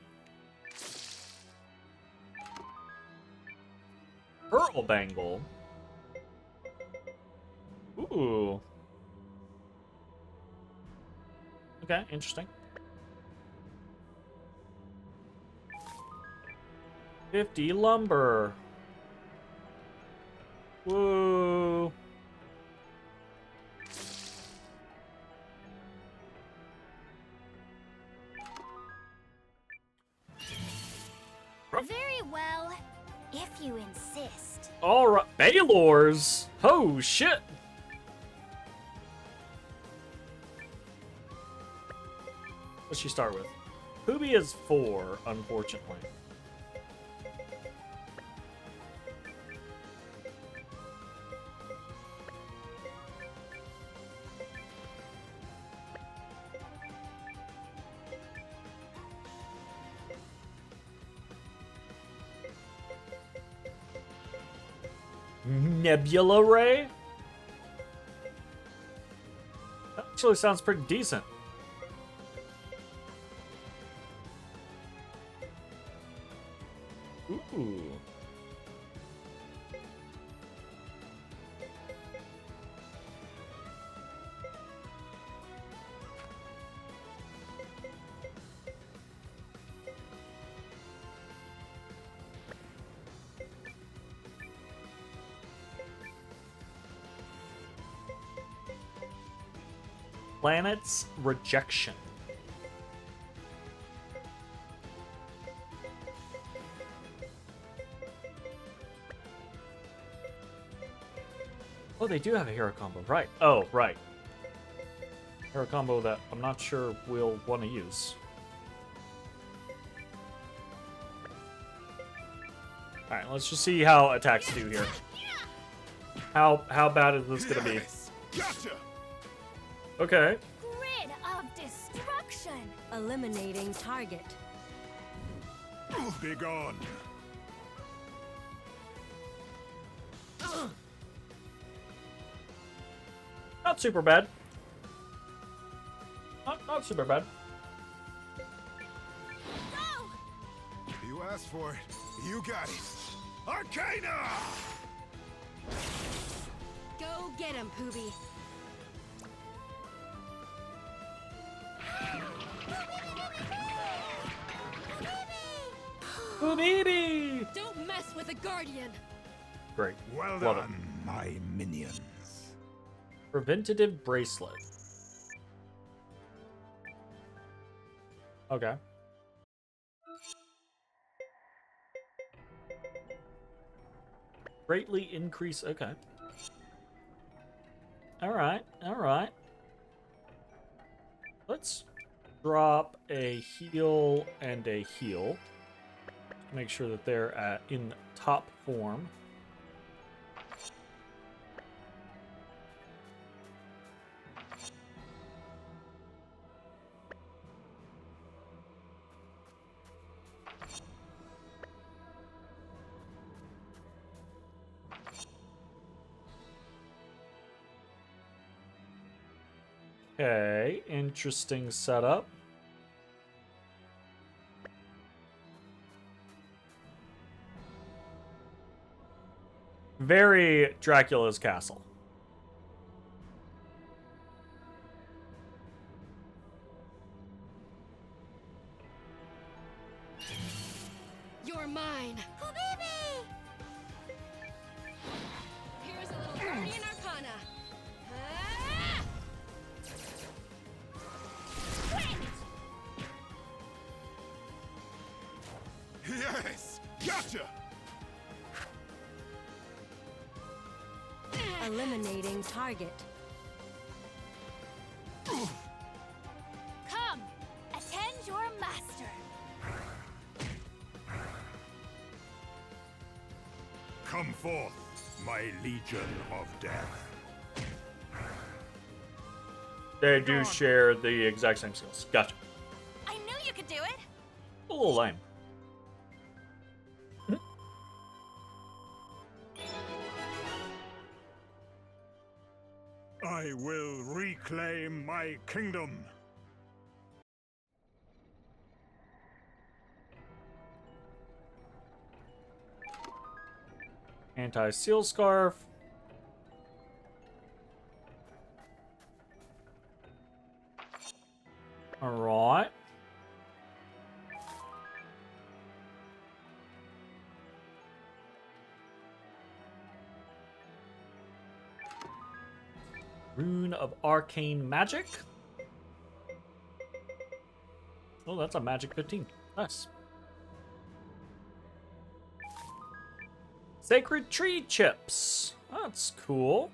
[SPEAKER 1] Pearl bangle. Okay, interesting. 50 lumber. Woo.
[SPEAKER 2] Very well, if you insist.
[SPEAKER 1] All right, Baylor's. Oh shit. What's she start with? Poobie is 4, unfortunately. Nebula Ray? That actually sounds pretty decent. Ooh. Planet's rejection. Oh, they do have a hero combo, right? Oh, right. Hero combo that I'm not sure we'll want to use. Alright, let's just see how attacks do here. How bad is this gonna be?
[SPEAKER 10] Gotcha.
[SPEAKER 1] Okay.
[SPEAKER 2] Grid of destruction.
[SPEAKER 9] Eliminating target.
[SPEAKER 10] Be gone.
[SPEAKER 1] Not super bad. Not super bad.
[SPEAKER 10] You asked for it. You got it. Arcana!
[SPEAKER 15] Go get him, Poobie.
[SPEAKER 1] Poobie!
[SPEAKER 15] Don't mess with a guardian.
[SPEAKER 1] Great.
[SPEAKER 11] Well
[SPEAKER 1] Love
[SPEAKER 11] done, my minions.
[SPEAKER 1] Preventative bracelet. Okay. Greatly increase. Okay. Alright, alright. Let's drop a heal and a heal. Make sure that they're in top form. Okay, interesting setup. Very Dracula's castle.
[SPEAKER 15] You're mine. Here's a little guardian arcana. Ah!
[SPEAKER 10] Yes! Gotcha!
[SPEAKER 9] Eliminating target.
[SPEAKER 2] Come, attend your master.
[SPEAKER 11] Come forth, my legion of death.
[SPEAKER 1] They do share the exact same skills. Gotcha.
[SPEAKER 2] I knew you could do it.
[SPEAKER 1] A little lame.
[SPEAKER 11] I will reclaim my kingdom.
[SPEAKER 1] Anti-seal scarf. All right. Rune of Arcane Magic. Oh, that's a magic 15. Nice. Sacred Tree Chips. That's cool.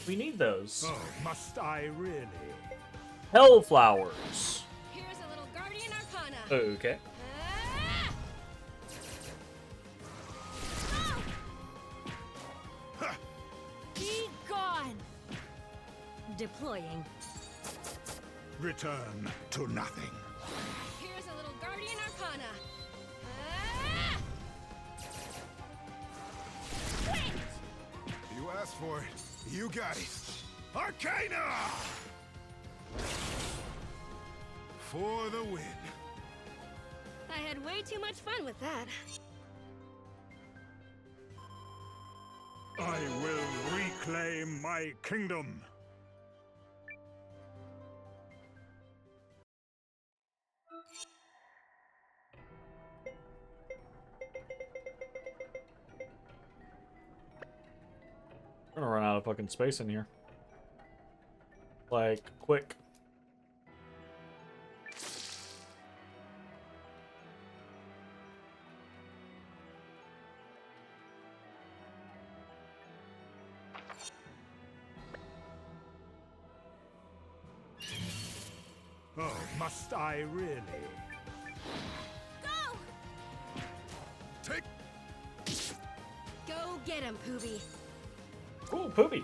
[SPEAKER 1] We need those.
[SPEAKER 11] Oh, must I really?
[SPEAKER 1] Hellflowers.
[SPEAKER 15] Here's a little Guardian Arcana.
[SPEAKER 1] Okay.
[SPEAKER 15] Be gone.
[SPEAKER 9] Deploying.
[SPEAKER 11] Return to nothing.
[SPEAKER 15] Here's a little Guardian Arcana.
[SPEAKER 10] You asked for it. You got it. Arcana! For the win.
[SPEAKER 15] I had way too much fun with that.
[SPEAKER 11] I will reclaim my kingdom.
[SPEAKER 1] We're gonna run out of fucking space in here. Like, quick.
[SPEAKER 11] Oh, must I really?
[SPEAKER 15] Go!
[SPEAKER 10] Take.
[SPEAKER 15] Go get him, Poobie.
[SPEAKER 1] Ooh, Poopy.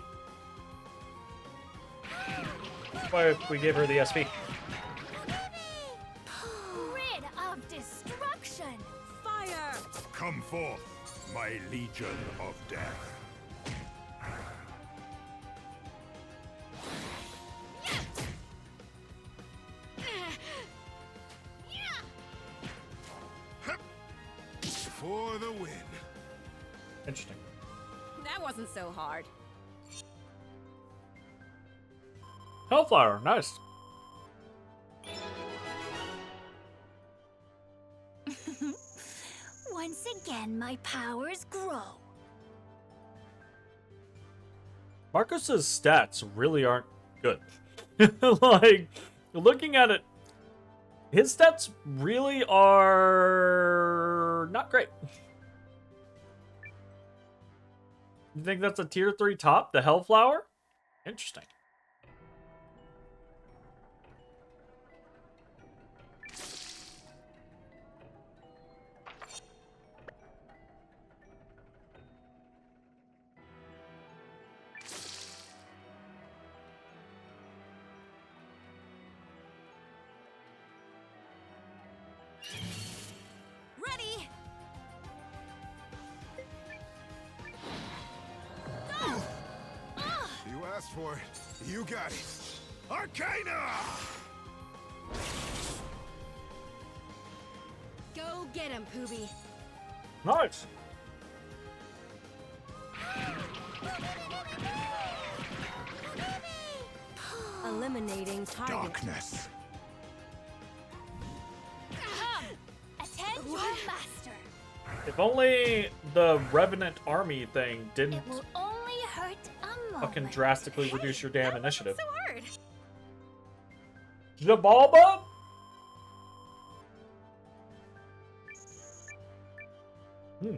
[SPEAKER 1] Why if we give her the SP?
[SPEAKER 2] Rid of destruction!
[SPEAKER 6] Fire!
[SPEAKER 11] Come forth, my legion of death.
[SPEAKER 10] For the win.
[SPEAKER 1] Interesting.
[SPEAKER 6] That wasn't so hard.
[SPEAKER 1] Hellflower, nice.
[SPEAKER 2] Once again, my powers grow.
[SPEAKER 1] Marcus's stats really aren't good. Like, looking at it, his stats really are not great. You think that's a tier 3 top, the Hellflower? Interesting.
[SPEAKER 2] Ready!
[SPEAKER 10] You asked for it. You got it. Arcana!
[SPEAKER 15] Go get him, Poobie.
[SPEAKER 1] Nice.
[SPEAKER 9] Eliminating target.
[SPEAKER 11] Darkness.
[SPEAKER 2] Attend your master.
[SPEAKER 1] If only the Revenant army thing didn't
[SPEAKER 2] It will only hurt a moment.
[SPEAKER 1] fucking drastically reduce your damn initiative.
[SPEAKER 15] So hard.
[SPEAKER 1] Jabalba? Hmm.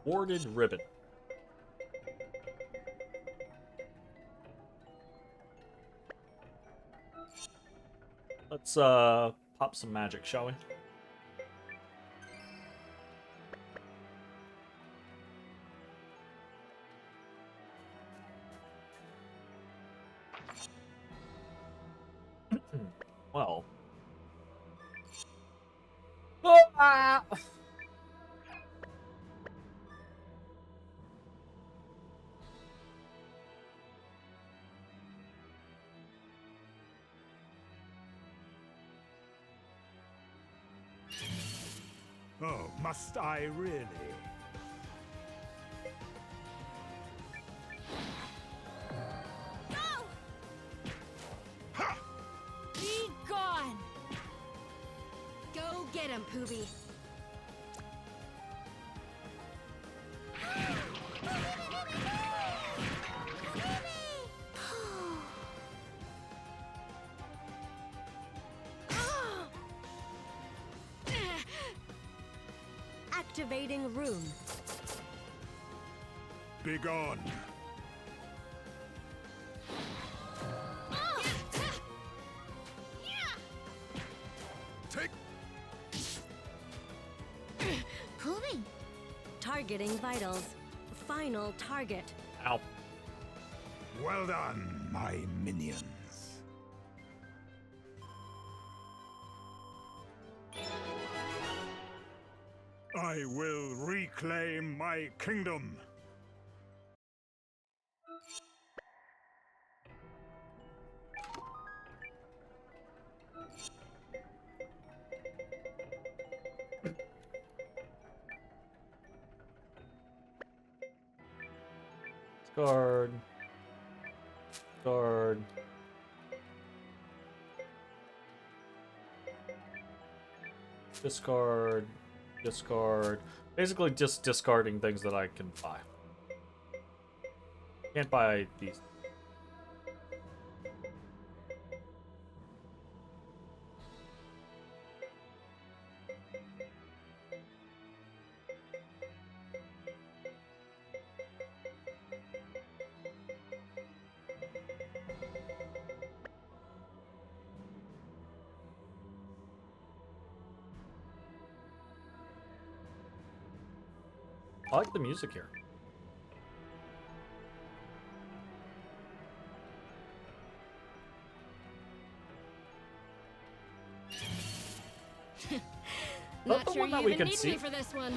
[SPEAKER 1] Warded ribbon. Let's pop some magic, shall we? Well. Ah!
[SPEAKER 11] Oh, must I really?
[SPEAKER 15] him, Poobie.
[SPEAKER 9] Activating room.
[SPEAKER 11] Begone.
[SPEAKER 10] Take.
[SPEAKER 2] Poobie.
[SPEAKER 9] Targeting vitals. Final target.
[SPEAKER 1] Ow.
[SPEAKER 11] Well done, my minions. I will reclaim my kingdom.
[SPEAKER 1] Discard. Discard. Discard. Discard. Basically just discarding things that I can buy. Can't buy these. I like the music here.
[SPEAKER 15] Not
[SPEAKER 1] the
[SPEAKER 15] sure
[SPEAKER 1] one that
[SPEAKER 15] you
[SPEAKER 1] we
[SPEAKER 15] even
[SPEAKER 1] can
[SPEAKER 15] need
[SPEAKER 1] see.
[SPEAKER 15] me for this one.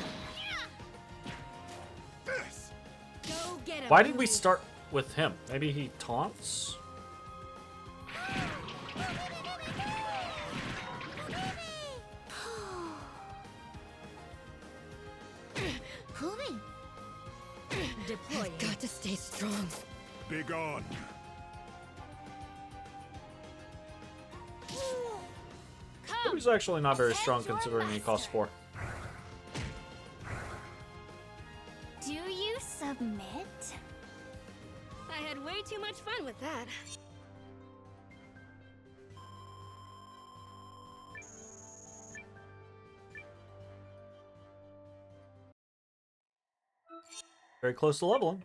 [SPEAKER 15] Go get him.
[SPEAKER 1] Why did we
[SPEAKER 15] Poobie.
[SPEAKER 1] start with him? Maybe he taunts?
[SPEAKER 2] Poobie.
[SPEAKER 9] Deploying.
[SPEAKER 15] I've got to stay strong.
[SPEAKER 11] Begone.
[SPEAKER 1] He's actually not very strong considering he costs 4.
[SPEAKER 2] Do you submit?
[SPEAKER 15] I had way too much fun with that.
[SPEAKER 1] Very close to leveling.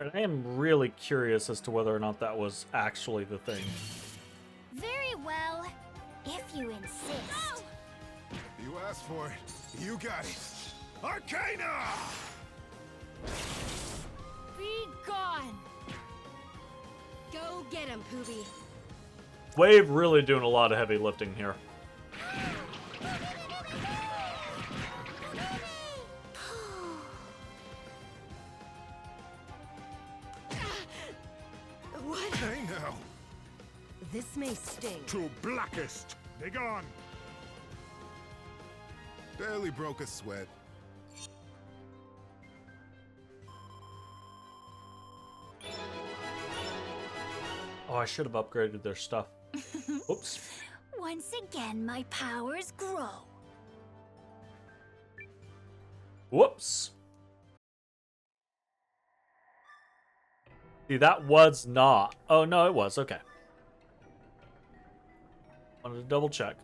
[SPEAKER 1] And I am really curious as to whether or not that was actually the thing.
[SPEAKER 2] Very well, if you insist.
[SPEAKER 10] You asked for it. You got it. Arcana!
[SPEAKER 15] Be gone. Go get him, Poobie.
[SPEAKER 1] Wave really doing a lot of heavy lifting here.
[SPEAKER 15] What?
[SPEAKER 10] Hey now.
[SPEAKER 9] This may sting.
[SPEAKER 11] To blackest. Begone.
[SPEAKER 10] Barely broke a sweat.
[SPEAKER 1] Oh, I should have upgraded their stuff. Oops.
[SPEAKER 2] Once again, my powers grow.
[SPEAKER 1] Whoops. See, that was not. Oh, no, it was. Okay. Wanted to double check.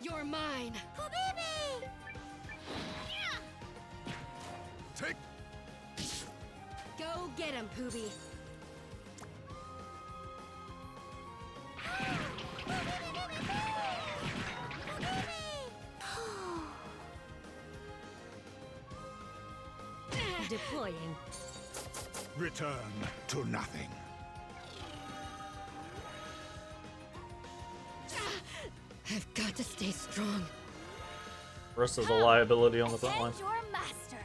[SPEAKER 15] You're mine.
[SPEAKER 2] Poobie!
[SPEAKER 10] Take.
[SPEAKER 15] Go get him, Poobie.
[SPEAKER 9] Deploying.
[SPEAKER 11] Return to nothing.
[SPEAKER 15] I've got to stay strong.
[SPEAKER 1] Rest is a liability on the front line.
[SPEAKER 2] Send your master.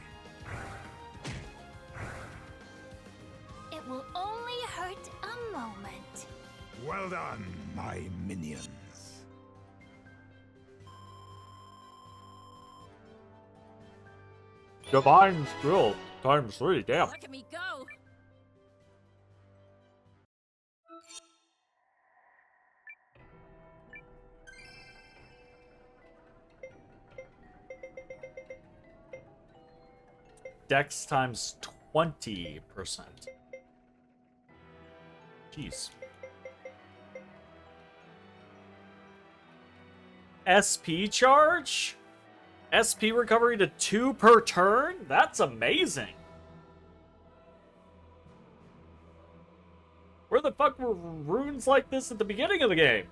[SPEAKER 2] It will only hurt a moment.
[SPEAKER 11] Well done, my minions.
[SPEAKER 1] Divine skill times 3. Damn.
[SPEAKER 6] Look at me go!
[SPEAKER 1] Dex times 20%. Jeez. SP charge? SP recovery to 2 per turn? That's amazing. Where the fuck were runes like this at the beginning of the game?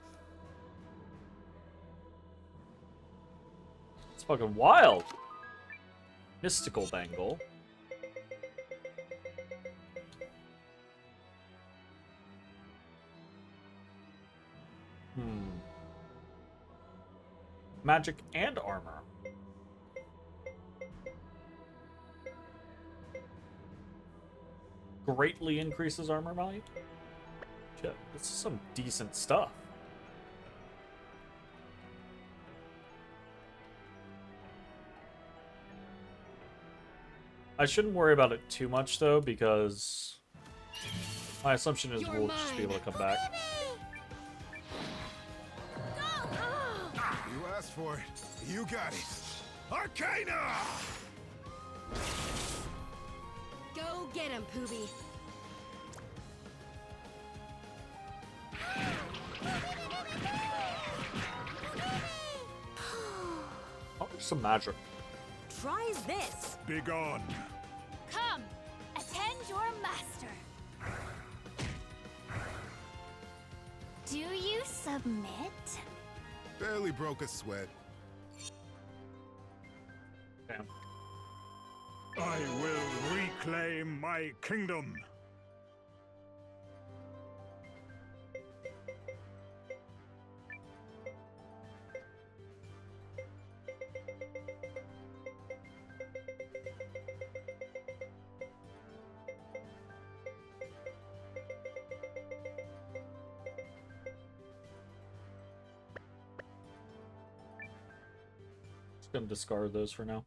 [SPEAKER 1] It's fucking wild. Mystical Bangle. Magic and armor. Greatly increases armor value. Shit, this is some decent stuff. I shouldn't worry about it too much though, because my assumption is we'll just be able to come back.
[SPEAKER 10] You asked for it. You got it. Arcana!
[SPEAKER 15] Go get him, Pooby.
[SPEAKER 1] Oh, there's some magic.
[SPEAKER 9] Try this.
[SPEAKER 11] Begone.
[SPEAKER 2] Come, attend your master. Do you submit?
[SPEAKER 10] Barely broke a sweat.
[SPEAKER 1] Damn.
[SPEAKER 11] I will reclaim my kingdom.
[SPEAKER 1] Just gonna discard those for now.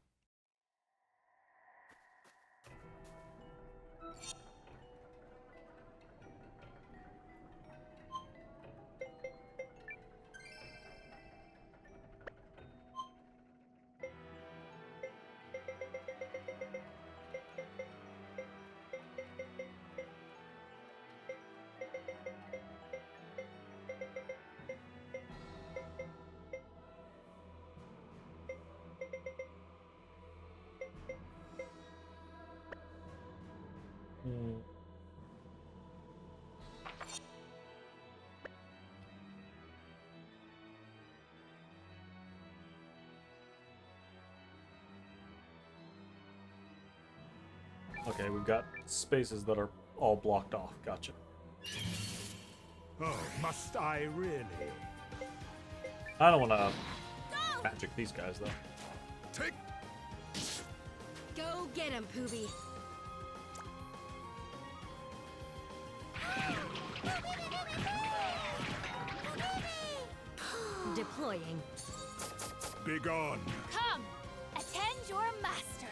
[SPEAKER 1] Okay, we've got spaces that are all blocked off. Gotcha.
[SPEAKER 11] Oh, must I really?
[SPEAKER 1] I don't want to magic these guys, though.
[SPEAKER 10] Take.
[SPEAKER 15] Go get him, Pooby.
[SPEAKER 9] Deploying.
[SPEAKER 11] Begone.
[SPEAKER 2] Come, attend your master.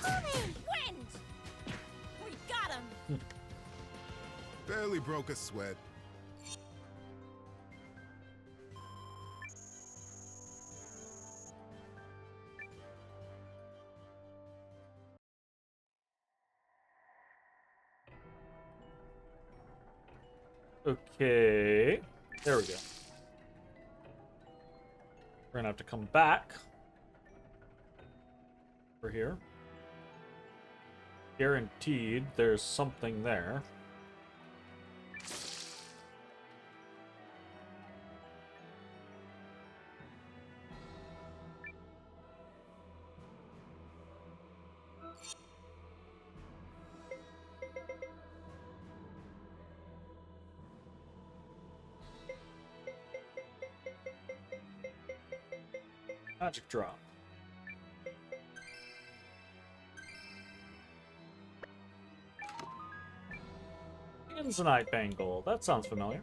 [SPEAKER 6] Wind! We got him!
[SPEAKER 10] Barely broke a sweat.
[SPEAKER 1] Okay. There we go. We're gonna have to come back. Over here. Guaranteed there's something there. Magic drop. Crimsonite bangle. That sounds familiar.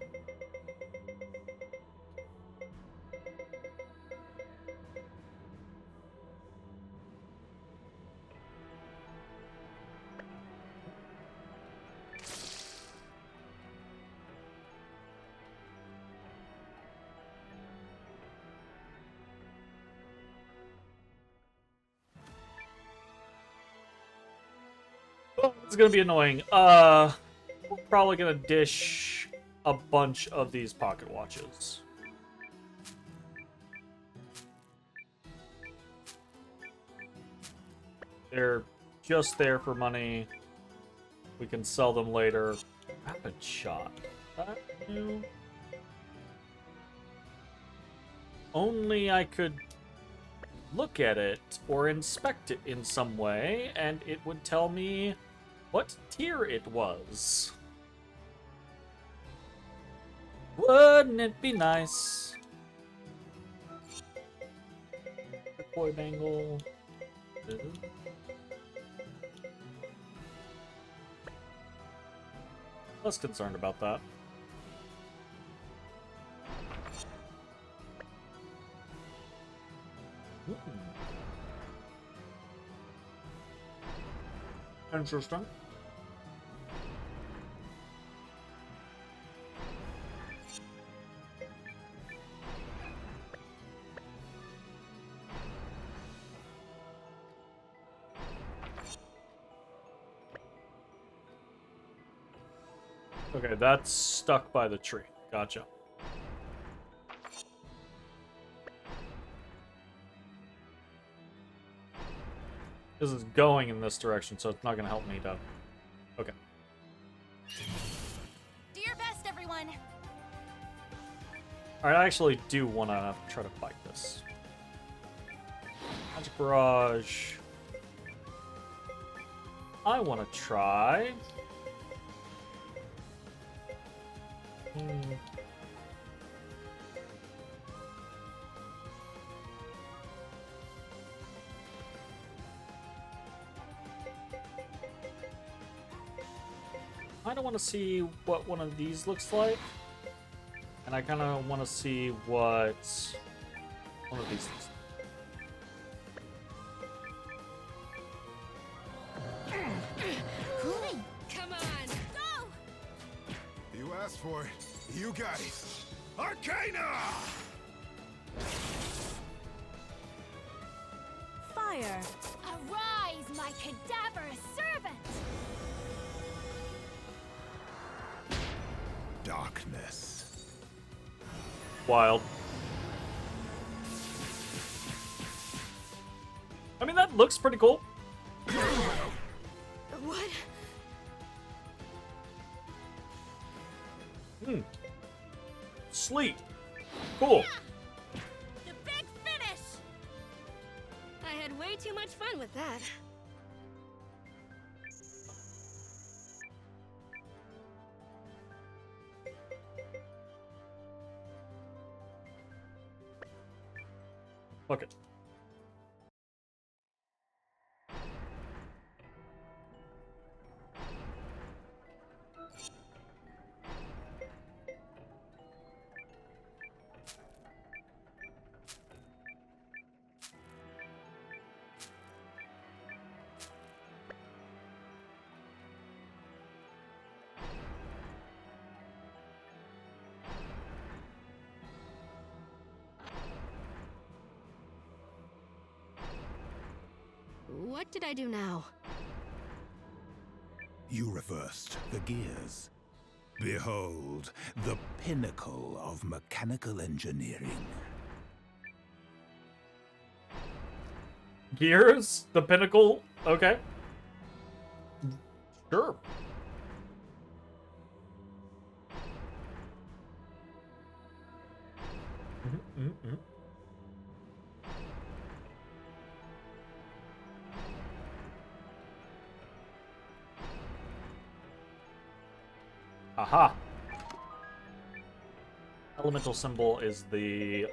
[SPEAKER 1] Oh, it's gonna be annoying. We're probably gonna dish a bunch of these pocket watches. They're just there for money. We can sell them later. Rapid shot. That new? Only I could look at it or inspect it in some way, and it would tell me what tier it was. Wouldn't it be nice? Boy bangle. Less concerned about that. Interesting. Okay, that's stuck by the tree. Gotcha. This is going in this direction, so it's not going to help me to... Okay.
[SPEAKER 6] Do your best, everyone.
[SPEAKER 1] Alright, I actually do want to try to fight this. Magic Barrage. I want to try... I don't want to see what one of these looks like, and I kind of want to see what one of these looks like.
[SPEAKER 6] Come on, go!
[SPEAKER 10] You asked for it. You got it. Arcana!
[SPEAKER 9] Fire!
[SPEAKER 6] Arise, my cadaverous servant!
[SPEAKER 10] Darkness.
[SPEAKER 1] Wild. I mean, that looks pretty cool.
[SPEAKER 15] What?
[SPEAKER 1] Sleep. Cool.
[SPEAKER 6] The big finish!
[SPEAKER 15] I had way too much fun with that.
[SPEAKER 1] Look it.
[SPEAKER 15] What did I do now?
[SPEAKER 11] You reversed the gears. Behold, the pinnacle of mechanical engineering.
[SPEAKER 1] Gears? The pinnacle? Okay. Sure. Aha. Elemental symbol is the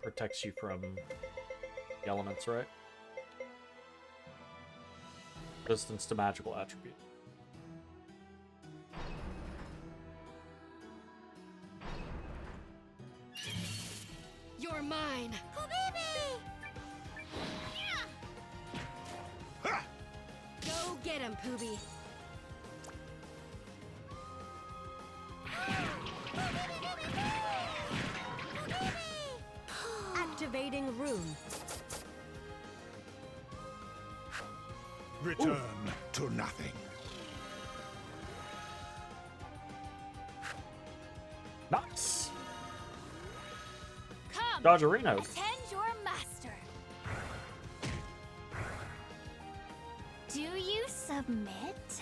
[SPEAKER 1] protects you from the elements, right? Resistance to magical attribute.
[SPEAKER 15] mine. Go get him, Poobie.
[SPEAKER 9] Activating room.
[SPEAKER 11] Return to nothing.
[SPEAKER 1] Nice.
[SPEAKER 6] Come,
[SPEAKER 1] Dodgerino.
[SPEAKER 6] attend your master. Do you submit?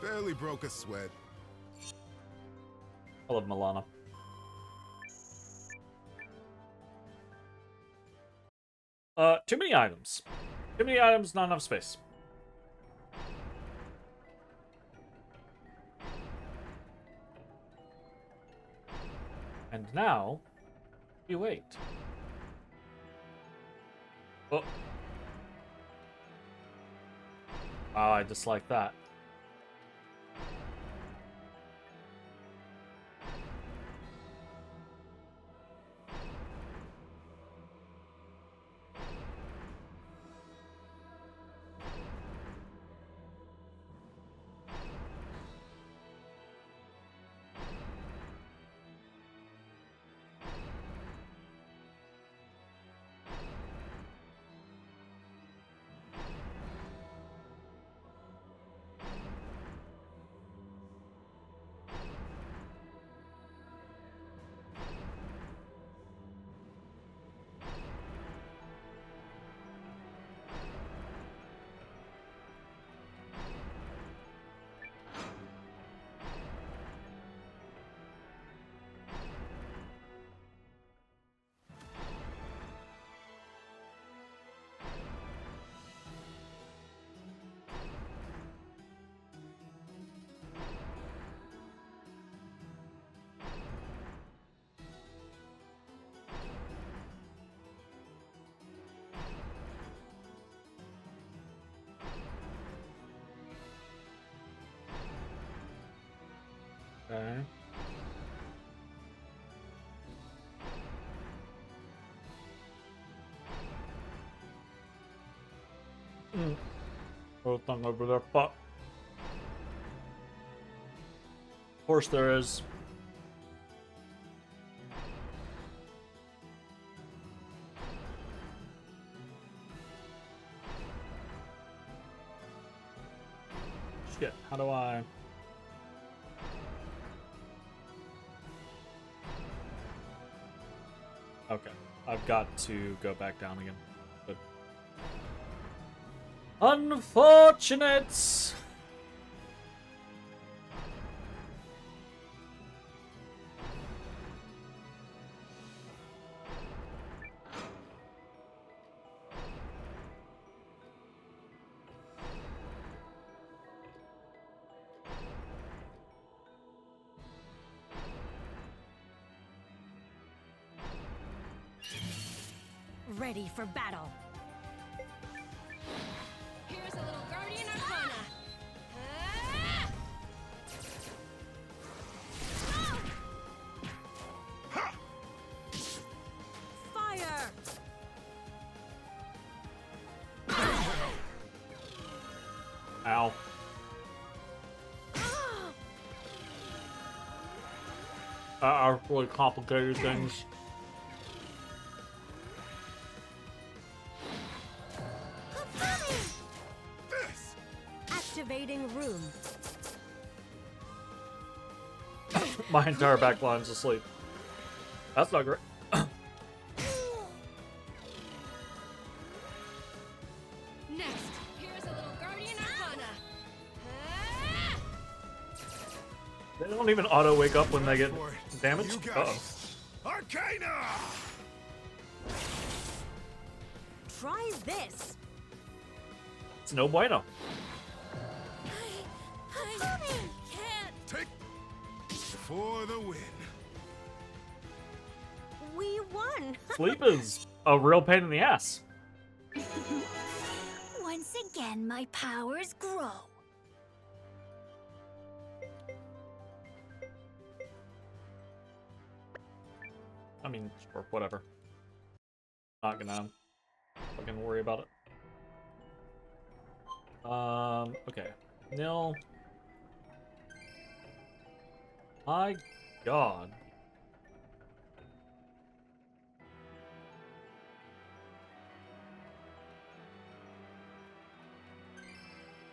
[SPEAKER 10] Barely broke a sweat.
[SPEAKER 1] I love Milana. Too many items. Too many items, not enough space. And now, you wait. Oh. Ah, I dislike that. Okay. Little thing over there, but of course there is. Shit, how do I? Okay, I've got to go back down again. But unfortunate.
[SPEAKER 9] Ready for battle.
[SPEAKER 15] Here's a little Guardian Arcana.
[SPEAKER 9] Fire!
[SPEAKER 1] Ow. Are really complicated things.
[SPEAKER 9] Activating room.
[SPEAKER 1] My entire back line's asleep. That's not great.
[SPEAKER 15] Next, here's a little Guardian Arcana.
[SPEAKER 1] They don't even auto wake up when they get damaged. Uh-oh.
[SPEAKER 18] Arcana!
[SPEAKER 9] Try this.
[SPEAKER 1] It's no bueno.
[SPEAKER 6] I can't.
[SPEAKER 10] Take for the win.
[SPEAKER 9] We won.
[SPEAKER 1] Sleep is a real pain in the ass.
[SPEAKER 6] Once again, my powers grow.
[SPEAKER 1] I mean, sure, whatever. Not gonna fucking worry about it. Okay. Nil. My god.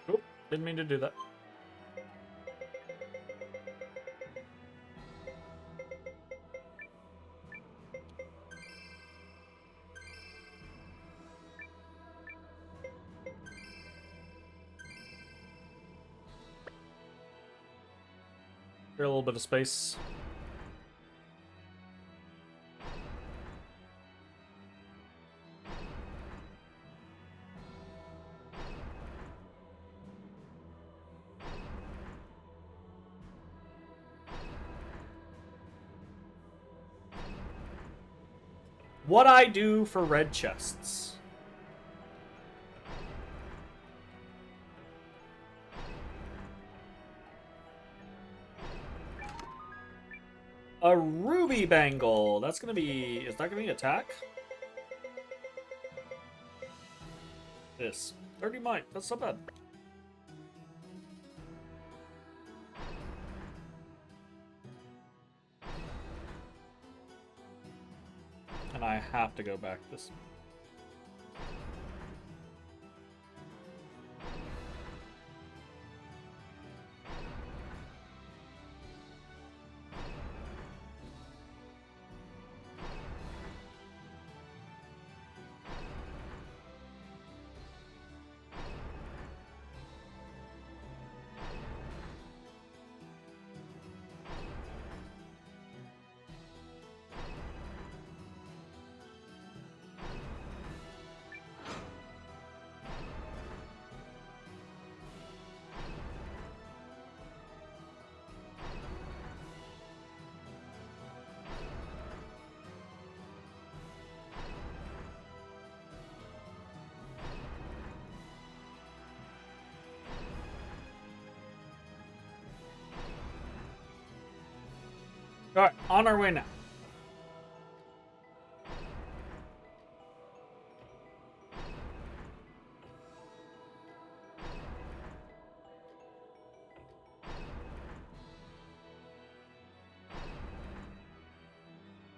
[SPEAKER 1] Oop, didn't mean to do that. A little bit of space. What I do for red chests. A ruby bangle. That's gonna be. Is that gonna be attack? This 30 might. That's not bad. And I have to go back this. Alright, on our way now.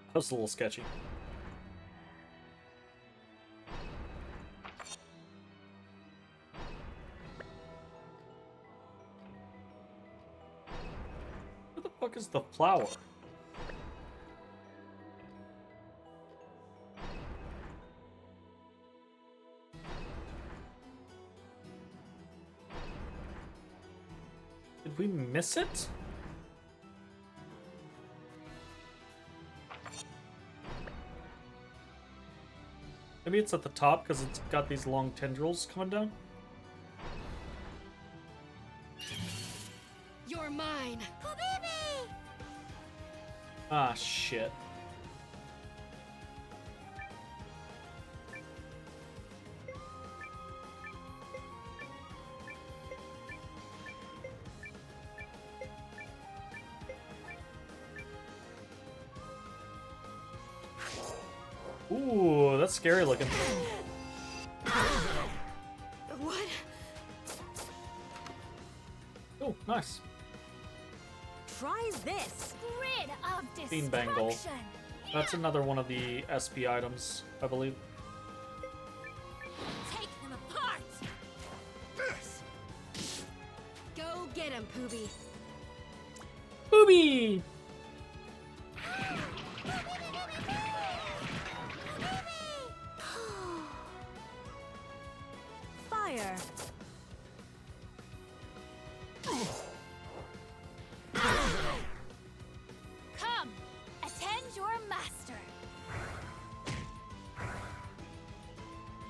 [SPEAKER 1] That was a little sketchy. Where the fuck is the flower? Did we miss it? Maybe it's at the top because it's got these long tendrils coming down.
[SPEAKER 15] You're mine.
[SPEAKER 1] Ah, shit. Ooh, that's scary looking.
[SPEAKER 15] What?
[SPEAKER 1] Oh, nice.
[SPEAKER 6] Try this. Grid of
[SPEAKER 1] Bean bangle.
[SPEAKER 6] destruction.
[SPEAKER 1] That's another one of the SP items, I believe.
[SPEAKER 6] Take them apart.
[SPEAKER 15] Go get him, Pooby.
[SPEAKER 1] Booby!
[SPEAKER 6] Fire. Come, attend your master.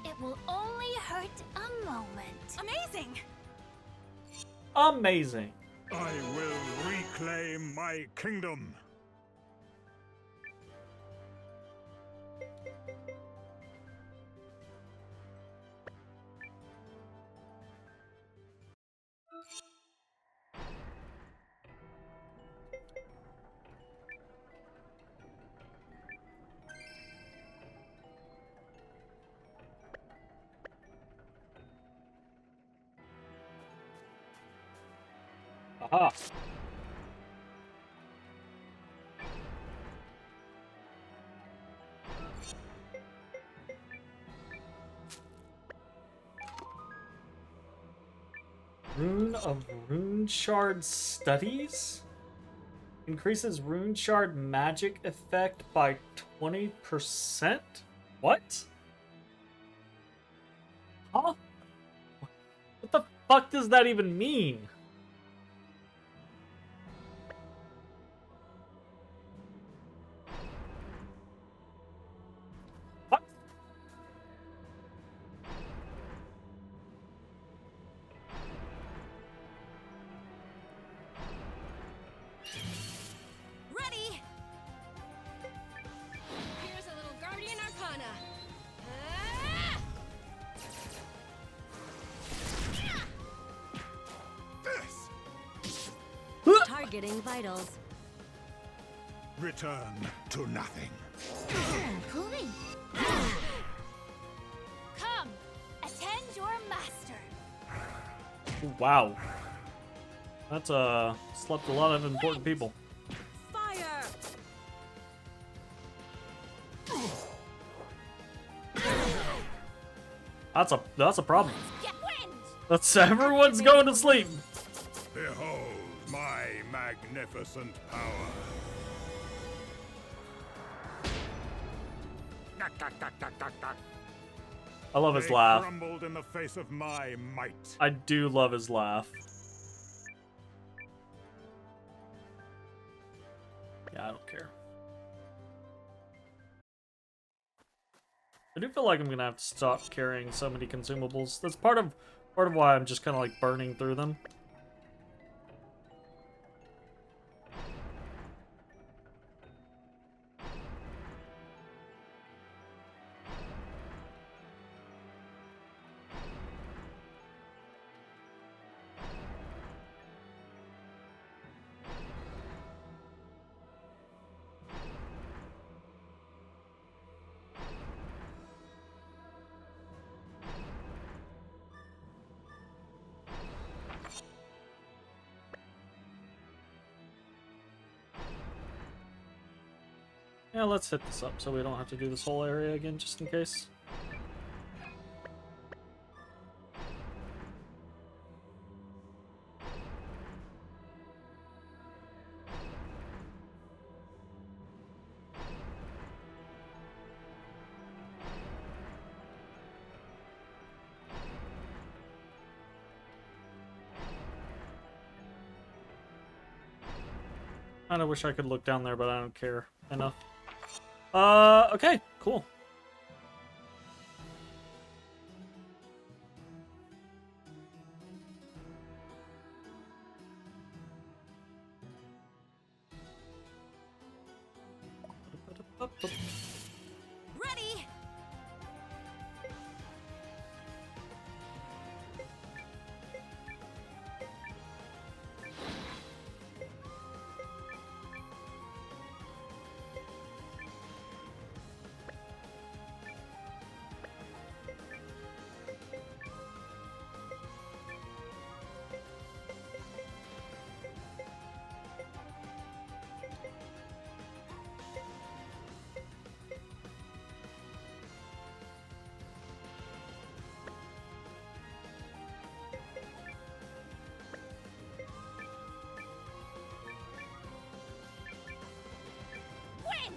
[SPEAKER 6] It will only hurt a moment. Amazing.
[SPEAKER 1] Amazing.
[SPEAKER 18] I will reclaim my kingdom.
[SPEAKER 1] Aha. Rune of Rune Shard Studies? Increases Rune Shard magic effect by 20%? What? Huh? What the fuck does that even mean?
[SPEAKER 15] Ready! Here's a little Guardian Arcana. Targeting vitals.
[SPEAKER 11] Return to nothing.
[SPEAKER 2] Pooey.
[SPEAKER 6] Come, attend your master.
[SPEAKER 1] Wow. That's slept a lot of important people.
[SPEAKER 15] Fire!
[SPEAKER 1] That's a problem.
[SPEAKER 6] Get wind!
[SPEAKER 1] That's everyone's going to sleep.
[SPEAKER 11] Behold my magnificent power.
[SPEAKER 1] I love his
[SPEAKER 11] They
[SPEAKER 1] laugh.
[SPEAKER 11] crumbled in the face of my might.
[SPEAKER 1] I do love his laugh. Yeah, I don't care. I do feel like I'm gonna have to stop carrying so many consumables. That's part of why I'm just kind of like burning through them. Yeah, let's hit this up so we don't have to do this whole area again, just in case. I kinda wish I could look down there, but I don't care enough. Okay, cool.
[SPEAKER 15] Ready!
[SPEAKER 6] Wind!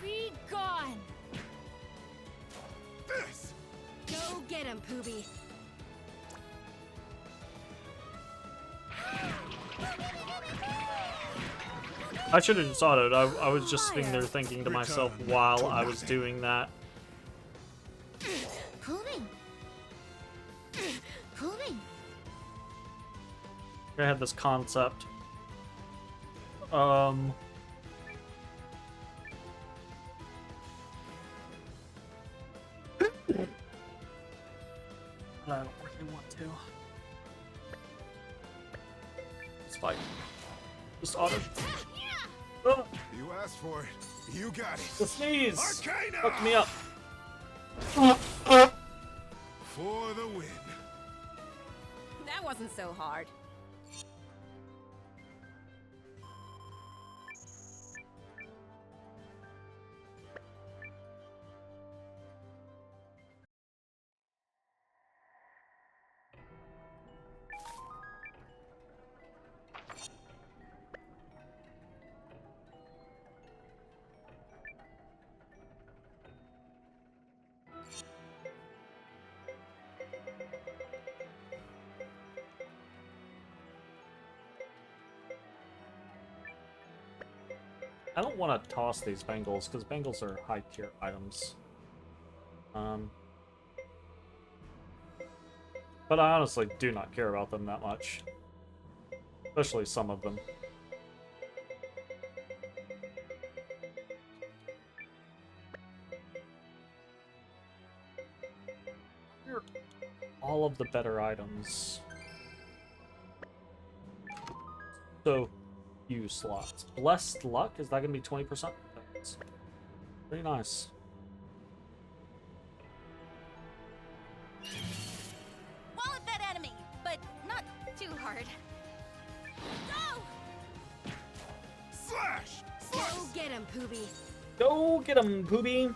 [SPEAKER 6] Be gone!
[SPEAKER 3] This!
[SPEAKER 15] Go get him, Pooby.
[SPEAKER 1] I should have just autoed. I was just sitting there thinking to myself while I was doing that.
[SPEAKER 2] Pooey. Pooey.
[SPEAKER 1] I had this concept. I don't really want to. It's fine. Just auto. Oh,
[SPEAKER 10] You asked for it. You got it.
[SPEAKER 1] the sneeze!
[SPEAKER 10] Arcana!
[SPEAKER 1] Fucked me up.
[SPEAKER 10] For the win.
[SPEAKER 15] That wasn't so hard.
[SPEAKER 1] I don't want to toss these bangles, because bangles are high-tier items. But I honestly do not care about them that much. Especially some of them. Here are all of the better items. So, few slots. Blessed Luck, is that going to be 20%? That's pretty nice.
[SPEAKER 6] Wallet that enemy, but not too hard. Go!
[SPEAKER 3] Slash!
[SPEAKER 15] Go get him, Pooby.
[SPEAKER 1] Go get him, Pooby!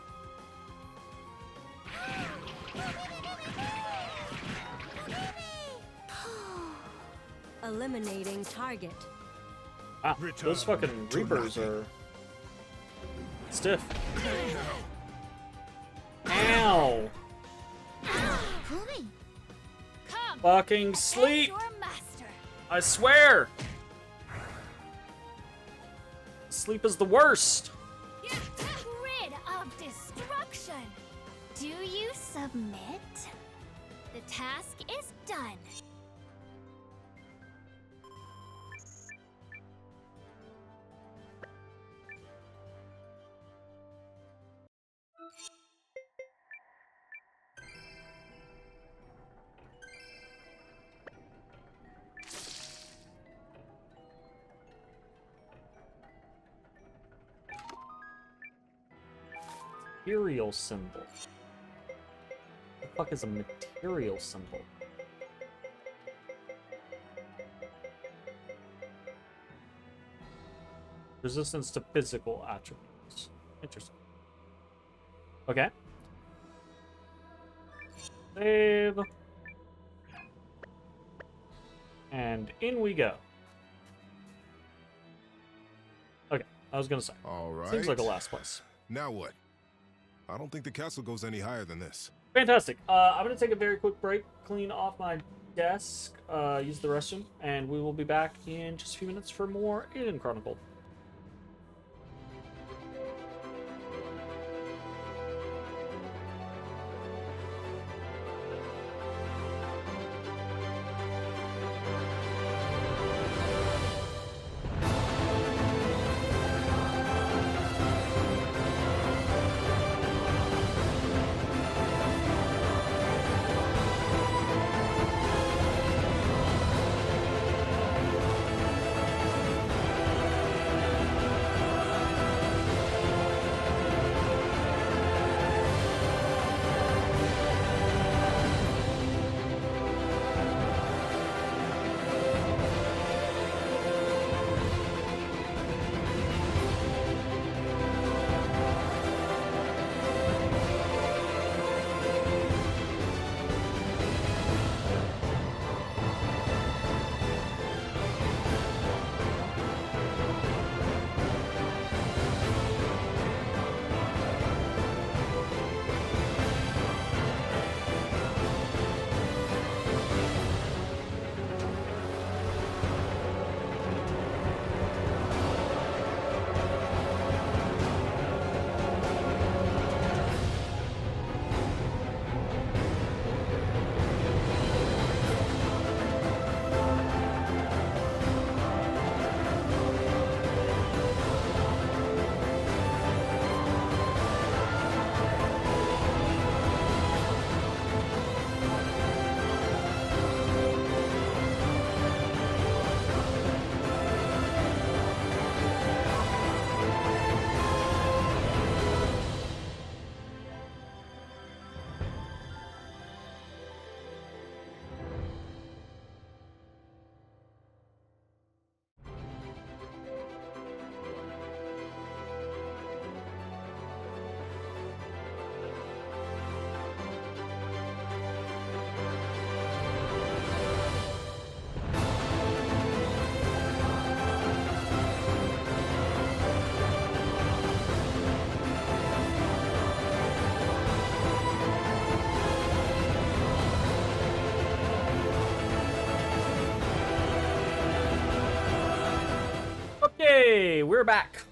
[SPEAKER 9] Eliminating target.
[SPEAKER 1] Ah, those fucking Reapers are stiff. Ow!
[SPEAKER 6] Pooby! Come!
[SPEAKER 1] Fucking sleep!
[SPEAKER 6] Your master.
[SPEAKER 1] I swear! Sleep is the worst!
[SPEAKER 6] Grid of destruction! Do you submit? The task is done.
[SPEAKER 1] Material symbol. What the fuck is a material symbol? Resistance to physical attributes. Interesting. Okay. Save. And in we go. Okay, I was gonna say.
[SPEAKER 10] All right.
[SPEAKER 1] Seems like a last place.
[SPEAKER 10] Now what? I don't think the castle goes any higher than this.
[SPEAKER 1] Fantastic. I'm going to take a very quick break, clean off my desk, use the restroom, and we will be back in just a few minutes for more Eiyuden Chronicle. Okay, we're back.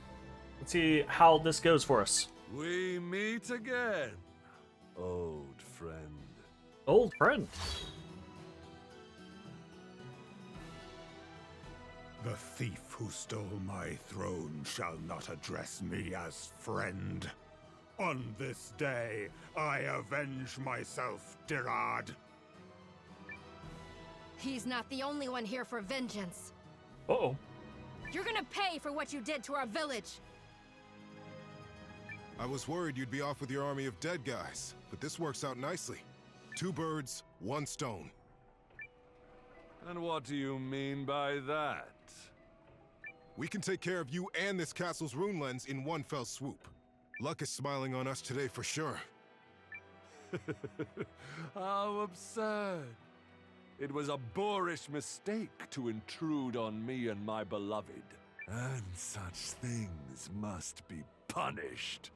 [SPEAKER 1] Let's see how this goes for us.
[SPEAKER 18] We meet again, old friend.
[SPEAKER 1] Old friend.
[SPEAKER 11] The thief who stole my throne shall not address me as friend. On this day, I avenge myself, Dirad.
[SPEAKER 15] He's not the only one here for vengeance.
[SPEAKER 1] Uh-oh.
[SPEAKER 15] You're gonna pay for what you did to our village.
[SPEAKER 10] I was worried you'd be off with your army of dead guys, but this works out nicely. 2 birds, 1 stone.
[SPEAKER 18] And what do you mean by that?
[SPEAKER 10] We can take care of you and this castle's rune lens in one fell swoop. Luck is smiling on us today for sure.
[SPEAKER 18] How absurd. It was a boorish mistake to intrude on me and my beloved. And such things must be punished.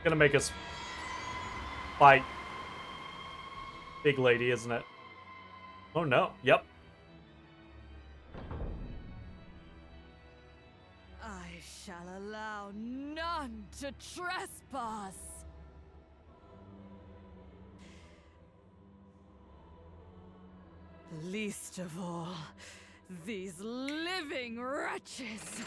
[SPEAKER 1] Gonna make us fight big lady, isn't it? Oh no. Yep.
[SPEAKER 6] I shall allow none to trespass. Least of all, these living wretches.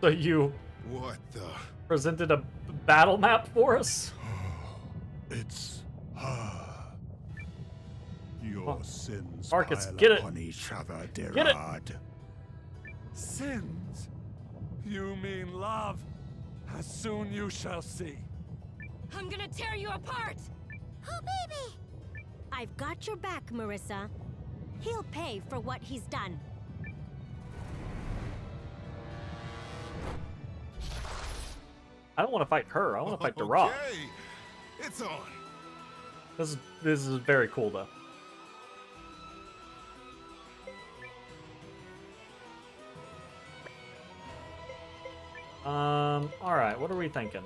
[SPEAKER 1] So you
[SPEAKER 10] What the?
[SPEAKER 1] presented a battle map for us?
[SPEAKER 11] It's her. Your sins
[SPEAKER 1] Marcus,
[SPEAKER 11] pile
[SPEAKER 1] get it.
[SPEAKER 11] upon each other,
[SPEAKER 1] Get it.
[SPEAKER 11] Dirad.
[SPEAKER 18] Sins? You mean love? As soon you shall see.
[SPEAKER 15] I'm gonna tear you apart!
[SPEAKER 9] Oh, baby! I've got your back, Marissa. He'll pay for what he's done.
[SPEAKER 1] I don't want to fight her. I want to fight the rock.
[SPEAKER 10] Okay, it's on.
[SPEAKER 1] This is very cool though. All right. What are we thinking?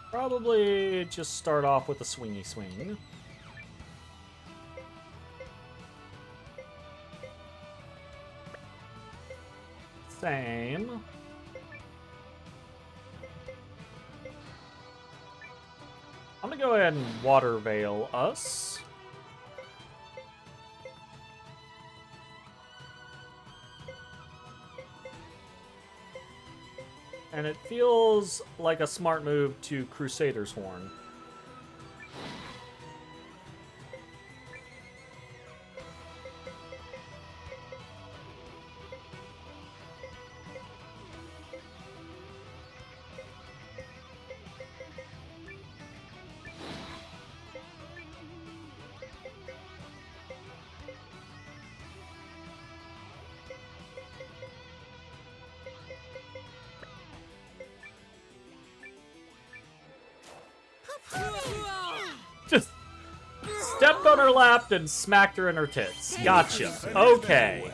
[SPEAKER 1] Probably just start off with a swingy swing. Same. I'm gonna go ahead and water veil us. And it feels like a smart move to Crusader's Horn. Just stepped on her lap and smacked her in her tits. Gotcha. Okay.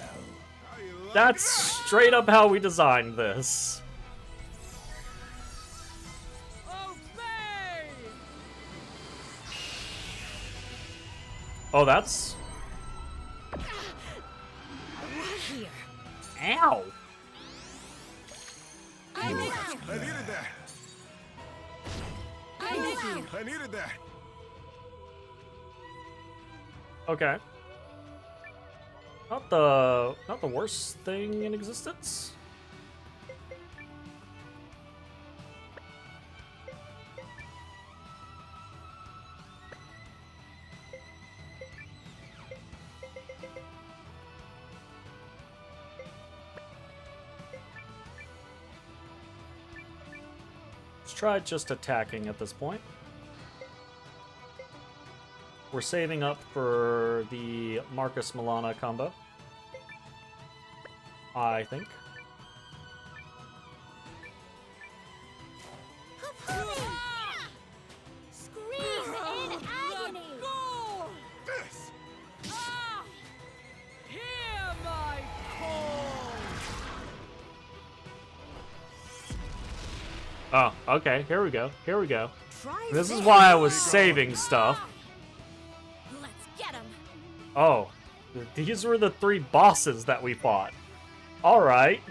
[SPEAKER 1] That's straight up how we designed this. Oh, that's...
[SPEAKER 9] Here.
[SPEAKER 1] Ow!
[SPEAKER 10] I needed that. I needed that.
[SPEAKER 1] Okay. Not the worst thing in existence. Let's try just attacking at this point. We're saving up for the Marcus Milana combo, I think.
[SPEAKER 2] Scream in agony!
[SPEAKER 1] Oh, okay. Here we go. Here we go.
[SPEAKER 9] Try
[SPEAKER 1] This is why I was saving stuff.
[SPEAKER 6] Let's get him.
[SPEAKER 1] Oh, these were the 3 bosses that we fought. Alright.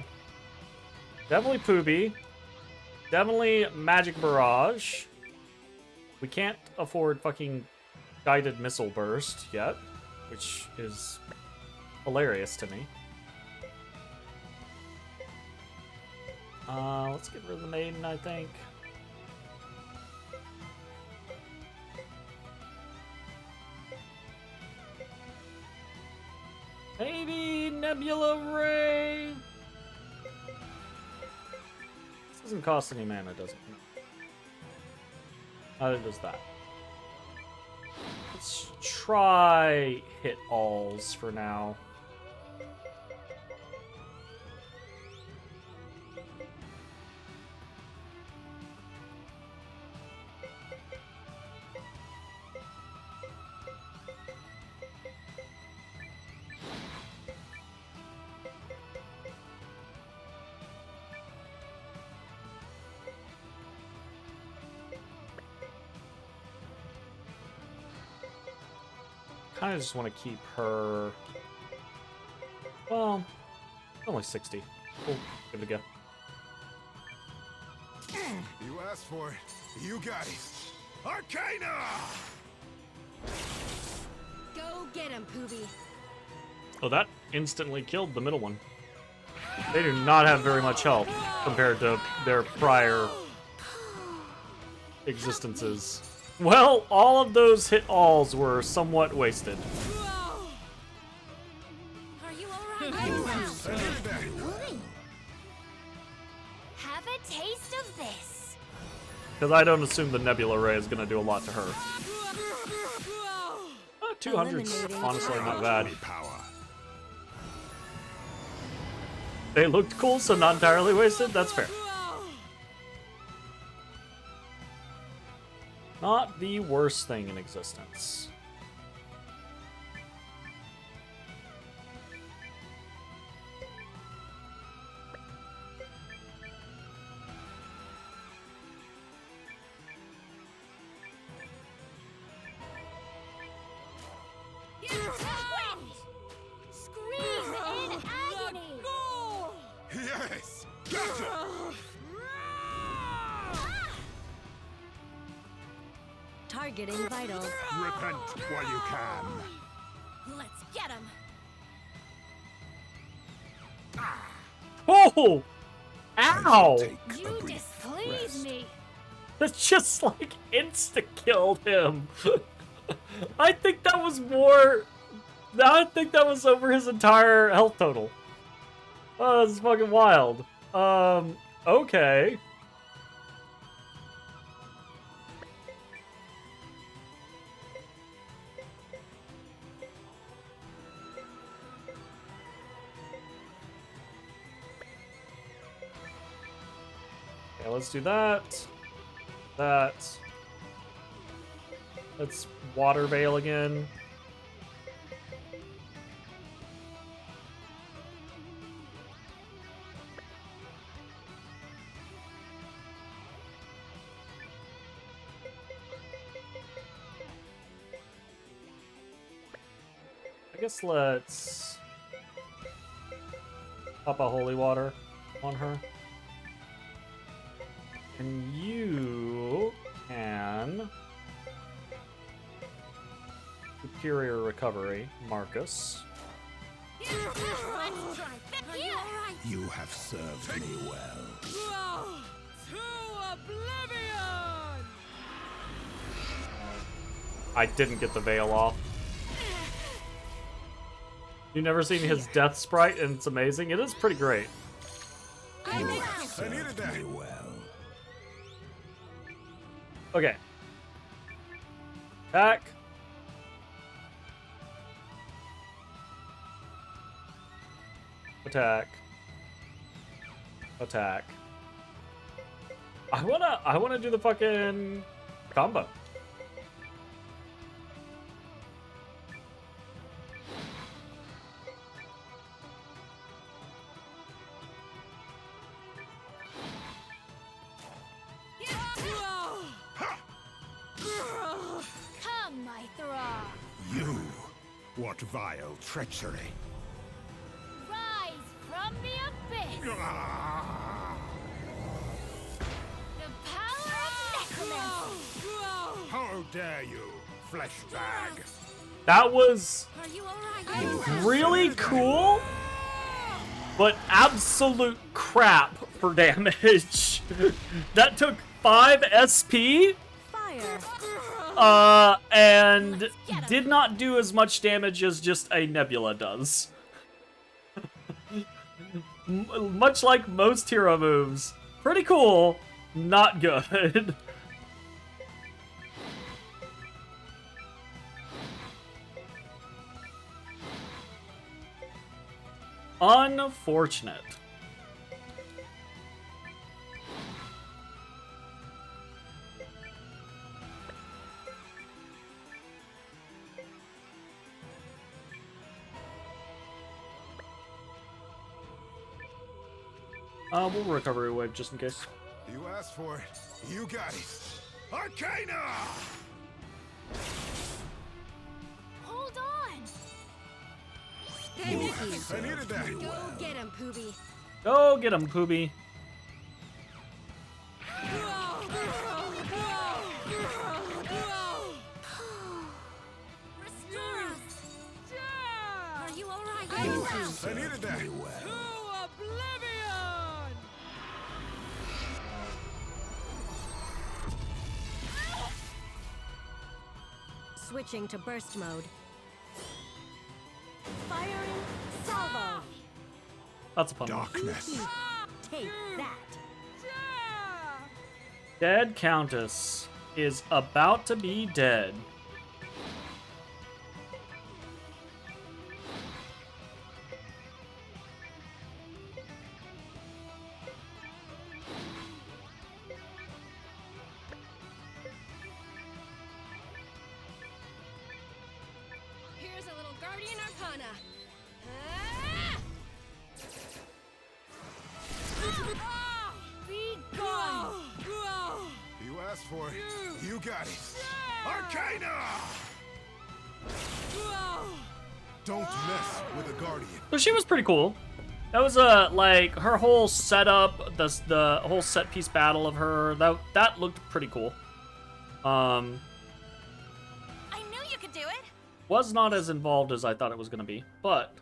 [SPEAKER 1] Definitely Poobie. Definitely Magic Barrage. We can't afford fucking Guided Missile Burst yet, which is hilarious to me. Let's get rid of the Maiden, I think. Maybe Nebula Ray. This doesn't cost any mana, does it? No. Neither does that. Let's try hit alls for now. I just want to keep her. Well, only 60. Cool. Give it a go.
[SPEAKER 10] You asked for it. You got it. Arcana!
[SPEAKER 15] Go get him, Poobie.
[SPEAKER 1] Oh, that instantly killed the middle one. They do not have very much health compared to their prior existences. Well, all of those hit alls were somewhat wasted.
[SPEAKER 6] Are you alright? Have a taste of this.
[SPEAKER 1] Because I don't assume the Nebula Ray is going to do a lot to her. 200's honestly not bad. They looked cool, so not entirely wasted. That's fair. Not the worst thing in existence.
[SPEAKER 6] Scream in agony.
[SPEAKER 10] Yes! Gotcha!
[SPEAKER 9] Targeting vitals.
[SPEAKER 18] Repent while you can.
[SPEAKER 6] Let's get him.
[SPEAKER 1] Oh! Ow!
[SPEAKER 6] You displease me.
[SPEAKER 1] That just like insta-killed him. I think that was more... I think that was over his entire health total. Oh, this is fucking wild. Okay. Okay, let's do that. That. Let's water veil again. I guess let's pop a holy water on her. And you can superior recovery, Marcus.
[SPEAKER 18] You have served me well.
[SPEAKER 17] To oblivion!
[SPEAKER 1] I didn't get the veil off. You've never seen his death sprite, and it's amazing. It is pretty great.
[SPEAKER 10] I needed that.
[SPEAKER 1] Okay. Attack. Attack. Attack. I wanna do the fucking combo.
[SPEAKER 11] What vile treachery!
[SPEAKER 9] Rise from the abyss! The power of necromancy!
[SPEAKER 11] How dare you, flesh bag!
[SPEAKER 1] That was
[SPEAKER 9] Are you alright?
[SPEAKER 1] really cool, but absolute crap for damage. That took 5 SP, and did not do as much damage as just a Nebula does. Much like most hero moves. Pretty cool, not good. Unfortunate. We'll recovery wave just in case.
[SPEAKER 10] You asked for it. You got it. Arcana!
[SPEAKER 9] Hold on!
[SPEAKER 11] You
[SPEAKER 10] I needed that.
[SPEAKER 9] Go get him, Poobie.
[SPEAKER 1] Go get him, Poobie.
[SPEAKER 9] Restore us! Are you alright?
[SPEAKER 10] I needed that.
[SPEAKER 17] To oblivion!
[SPEAKER 9] Switching to burst mode. Firing salvo.
[SPEAKER 1] That's a fun one.
[SPEAKER 11] Darkness.
[SPEAKER 9] Take that.
[SPEAKER 1] Dead Countess is about to be dead.
[SPEAKER 15] Here's a little Guardian Arcana.
[SPEAKER 9] Be gone!
[SPEAKER 10] You asked for it. You got it. Arcana! Don't mess with a guardian.
[SPEAKER 1] So she was pretty cool. That was like her whole setup, the whole set piece battle of her. That looked pretty cool.
[SPEAKER 6] I knew you could do it.
[SPEAKER 1] Was not as involved as I thought it was gonna be, but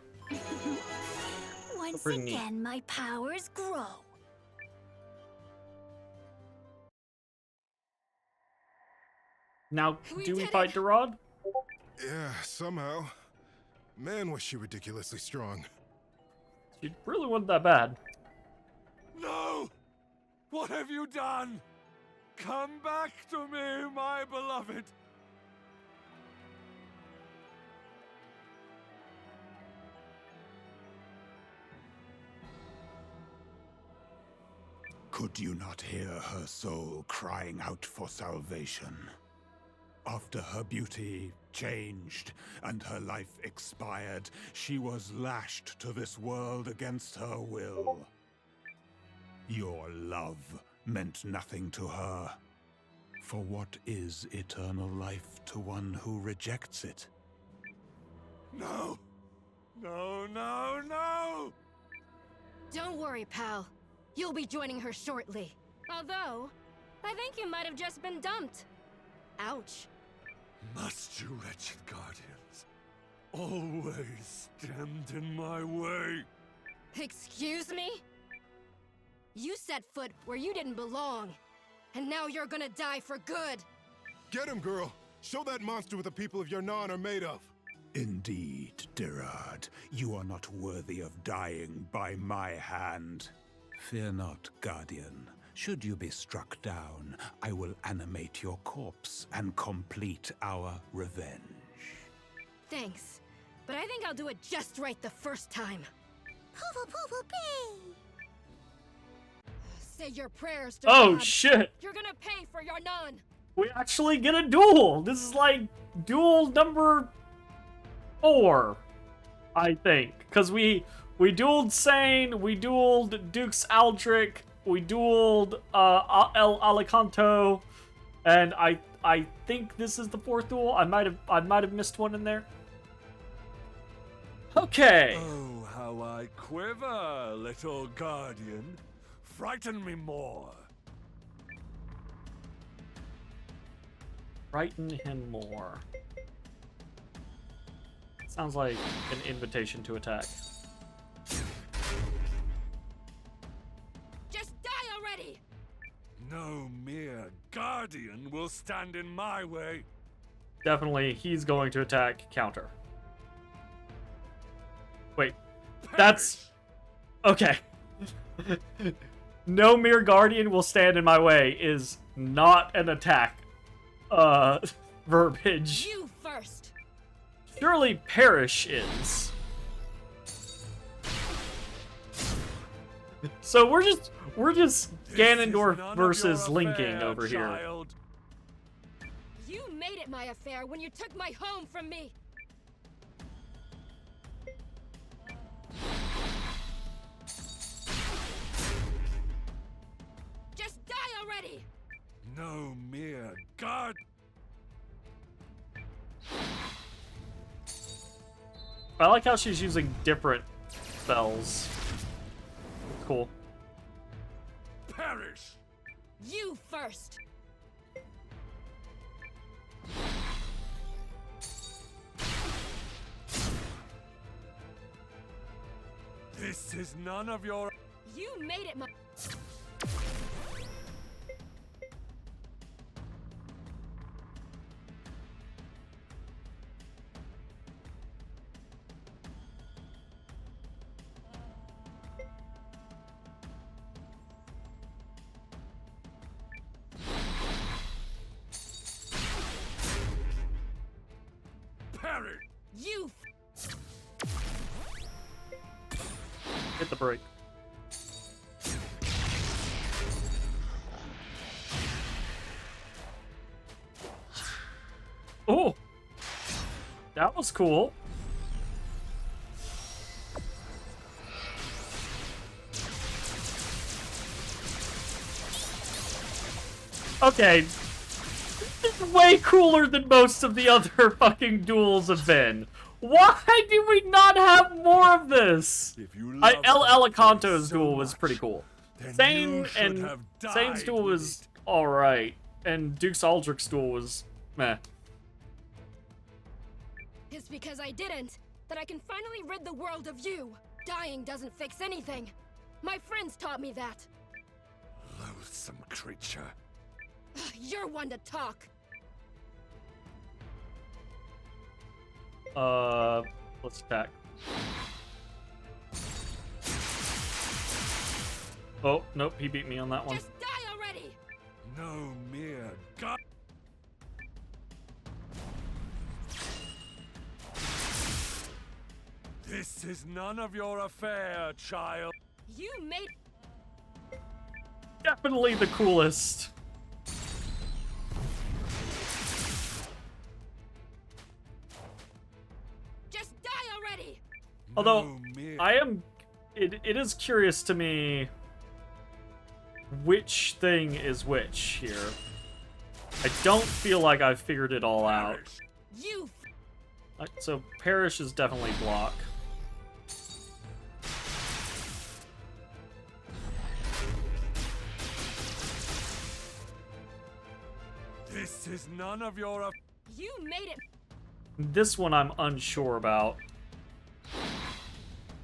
[SPEAKER 2] Once
[SPEAKER 1] pretty neat.
[SPEAKER 2] again, my powers grow.
[SPEAKER 1] now
[SPEAKER 15] We
[SPEAKER 1] do we
[SPEAKER 15] did
[SPEAKER 1] fight
[SPEAKER 15] it.
[SPEAKER 1] Durod?
[SPEAKER 10] Yeah, somehow. Man, was she ridiculously strong.
[SPEAKER 1] She really wasn't that bad.
[SPEAKER 18] No! What have you done? Come back to me, my beloved!
[SPEAKER 11] Could you not hear her soul crying out for salvation? After her beauty changed and her life expired, she was lashed to this world against her will. Your love meant nothing to her. For what is eternal life to one who rejects it?
[SPEAKER 18] No! No, no, no!
[SPEAKER 15] Don't worry, pal. You'll be joining her shortly. Although, I think you might have just been dumped. Ouch.
[SPEAKER 18] Must you wretched guardians always stand in my way?
[SPEAKER 15] Excuse me? You set foot where you didn't belong. And now you're gonna die for good.
[SPEAKER 10] Get him, girl. Show that monster what the people of Yarnan are made of.
[SPEAKER 11] Indeed, Dirard, you are not worthy of dying by my hand. Fear not, Guardian. Should you be struck down, I will animate your corpse and complete our revenge.
[SPEAKER 15] Thanks. But I think I'll do it just right the first time. Say your prayers to
[SPEAKER 1] Oh
[SPEAKER 15] God.
[SPEAKER 1] shit!
[SPEAKER 15] You're gonna pay for your nun.
[SPEAKER 1] We actually get a duel. This is like duel number 4, I think, because we dueled Sane, we dueled Dukes Aldrich, we dueled El Alicanto, and I think this is the 4th duel. I might have missed one in there. Okay.
[SPEAKER 18] Oh, how I quiver, little guardian. Frighten me more.
[SPEAKER 1] Frighten him more. Sounds like an invitation to attack.
[SPEAKER 15] Just die already!
[SPEAKER 18] No mere guardian will stand in my way.
[SPEAKER 1] Definitely, he's going to attack counter. Wait, that's... Okay. No mere guardian will stand in my way is not an attack. Verbiage.
[SPEAKER 15] You first.
[SPEAKER 1] Surely perish is. So we're just Ganondorf versus Linking over here.
[SPEAKER 15] You made it my affair when you took my home from me. Just die already.
[SPEAKER 18] No mere guard.
[SPEAKER 1] I like how she's using different spells. It's cool.
[SPEAKER 18] Perish.
[SPEAKER 15] You first.
[SPEAKER 18] This is none of your...
[SPEAKER 15] You made it my...
[SPEAKER 18] Perish.
[SPEAKER 15] You...
[SPEAKER 1] Hit the break. Oh! That was cool. Okay. This is way cooler than most of the other fucking duels have been. Why do we not have more of this? El Alicanto's duel was pretty cool. Sane and Sane's duel was alright. And Duke's Aldrich's duel was meh.
[SPEAKER 15] It's because I didn't that I can finally rid the world of you. Dying doesn't fix anything. My friends taught me that.
[SPEAKER 18] Loathsome creature.
[SPEAKER 15] You're one to talk.
[SPEAKER 1] Let's attack. Oh, nope, he beat me on that one.
[SPEAKER 15] Just die already.
[SPEAKER 18] No mere god. This is none of your affair, child.
[SPEAKER 15] You made...
[SPEAKER 1] Definitely the coolest.
[SPEAKER 15] Just die already.
[SPEAKER 1] Although, it is curious to me which thing is which here. I don't feel like I've figured it all out.
[SPEAKER 15] You...
[SPEAKER 1] So, Perish is definitely block.
[SPEAKER 18] This is none of your...
[SPEAKER 15] You made it...
[SPEAKER 1] This one I'm unsure about.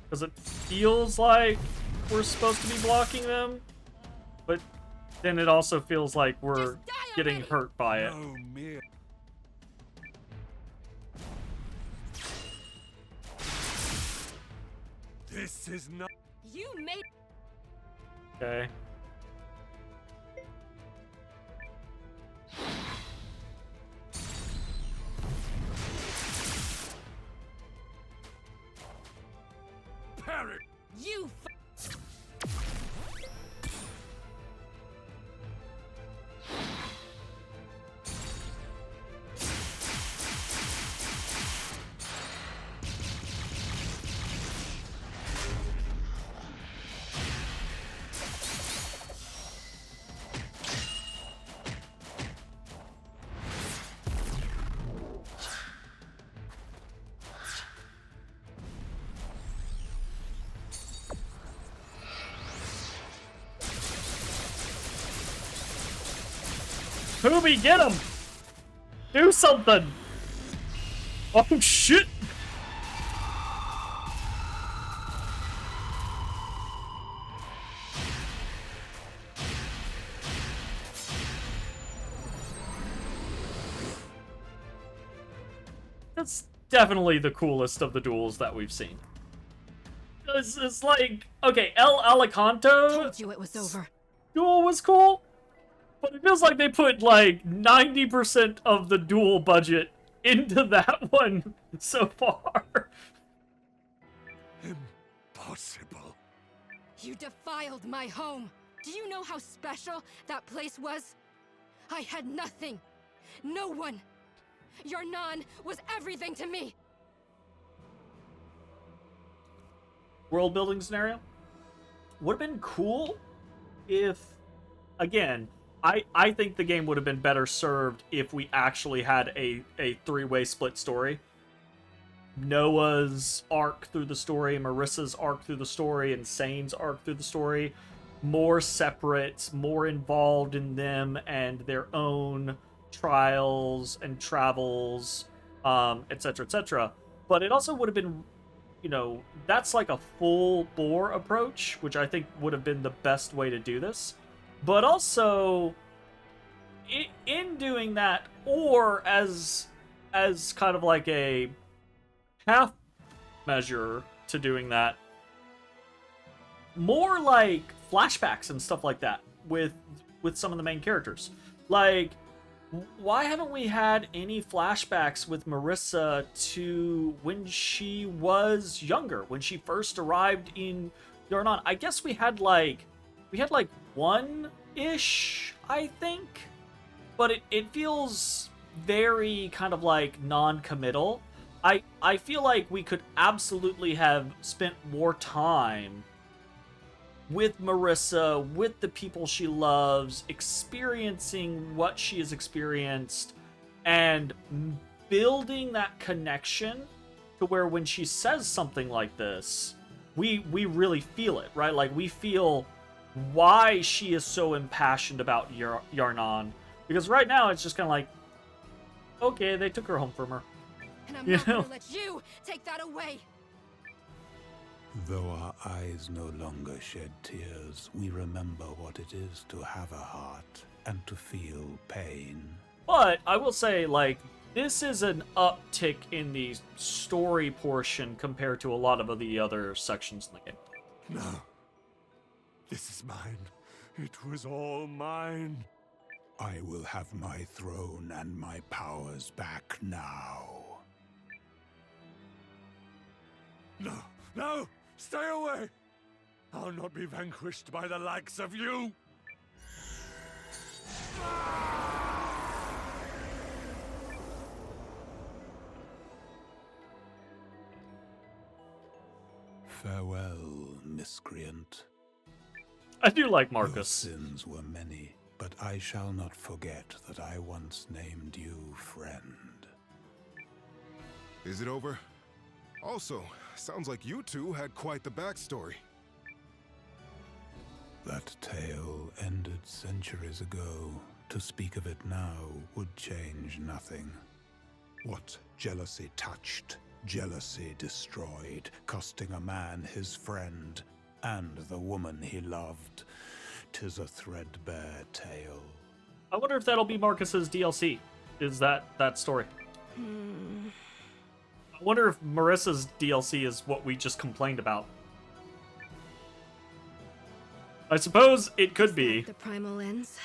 [SPEAKER 1] Because it feels like we're supposed to be blocking them, but then it also feels like we're getting hurt by it.
[SPEAKER 18] No mere... This is not...
[SPEAKER 15] You made...
[SPEAKER 1] Okay.
[SPEAKER 18] Perish.
[SPEAKER 15] You...
[SPEAKER 1] Poobie, get him! Do something! Oh, shit! That's definitely the coolest of the duels that we've seen. It's like, okay, El Alicanto
[SPEAKER 15] Told you it was over.
[SPEAKER 1] duel was cool, but it feels like they put like 90% of the duel budget into that one so far.
[SPEAKER 18] Impossible.
[SPEAKER 15] You defiled my home. Do you know how special that place was? I had nothing. No one. Yarnan was everything to me.
[SPEAKER 1] World building scenario would have been cool if, again, I think the game would have been better served if we actually had a three-way split story. Noah's arc through the story, Marissa's arc through the story, and Sane's arc through the story, more separate, more involved in them and their own trials and travels, etc., etc. But it also would have been, you know, that's like a full bore approach, which I think would have been the best way to do this. But also, in doing that, or as kind of like a half measure to doing that, more like flashbacks and stuff like that with some of the main characters. Like, why haven't we had any flashbacks with Marissa to when she was younger, when she first arrived in Yarnan? I guess we had like one-ish, I think, but it feels very kind of like non-committal. I feel like we could absolutely have spent more time with Marissa, with the people she loves, experiencing what she has experienced, and building that connection to where when she says something like this, we really feel it, right? Like, we feel why she is so impassioned about Yarnan. Because right now, it's just kind of like, okay, they took her home from her.
[SPEAKER 15] And I'm not gonna let you take that away.
[SPEAKER 11] Though our eyes no longer shed tears, we remember what it is to have a heart and to feel pain.
[SPEAKER 1] But I will say, like, this is an uptick in the story portion compared to a lot of the other sections in the game.
[SPEAKER 18] No. This is mine. It was all mine.
[SPEAKER 11] I will have my throne and my powers back now.
[SPEAKER 18] No, no! Stay away! I'll not be vanquished by the likes of you!
[SPEAKER 11] Farewell, miscreant.
[SPEAKER 1] I do like Marcus.
[SPEAKER 11] Your sins were many, but I shall not forget that I once named you friend.
[SPEAKER 10] Is it over? Also, sounds like you two had quite the backstory.
[SPEAKER 11] That tale ended centuries ago. To speak of it now would change nothing. What jealousy touched, jealousy destroyed, costing a man his friend and the woman he loved. 'Tis a threadbare tale.
[SPEAKER 1] I wonder if that'll be Marcus's DLC. Is that story? I wonder if Marissa's DLC is what we just complained about. I suppose it could be.
[SPEAKER 15] The primal ends.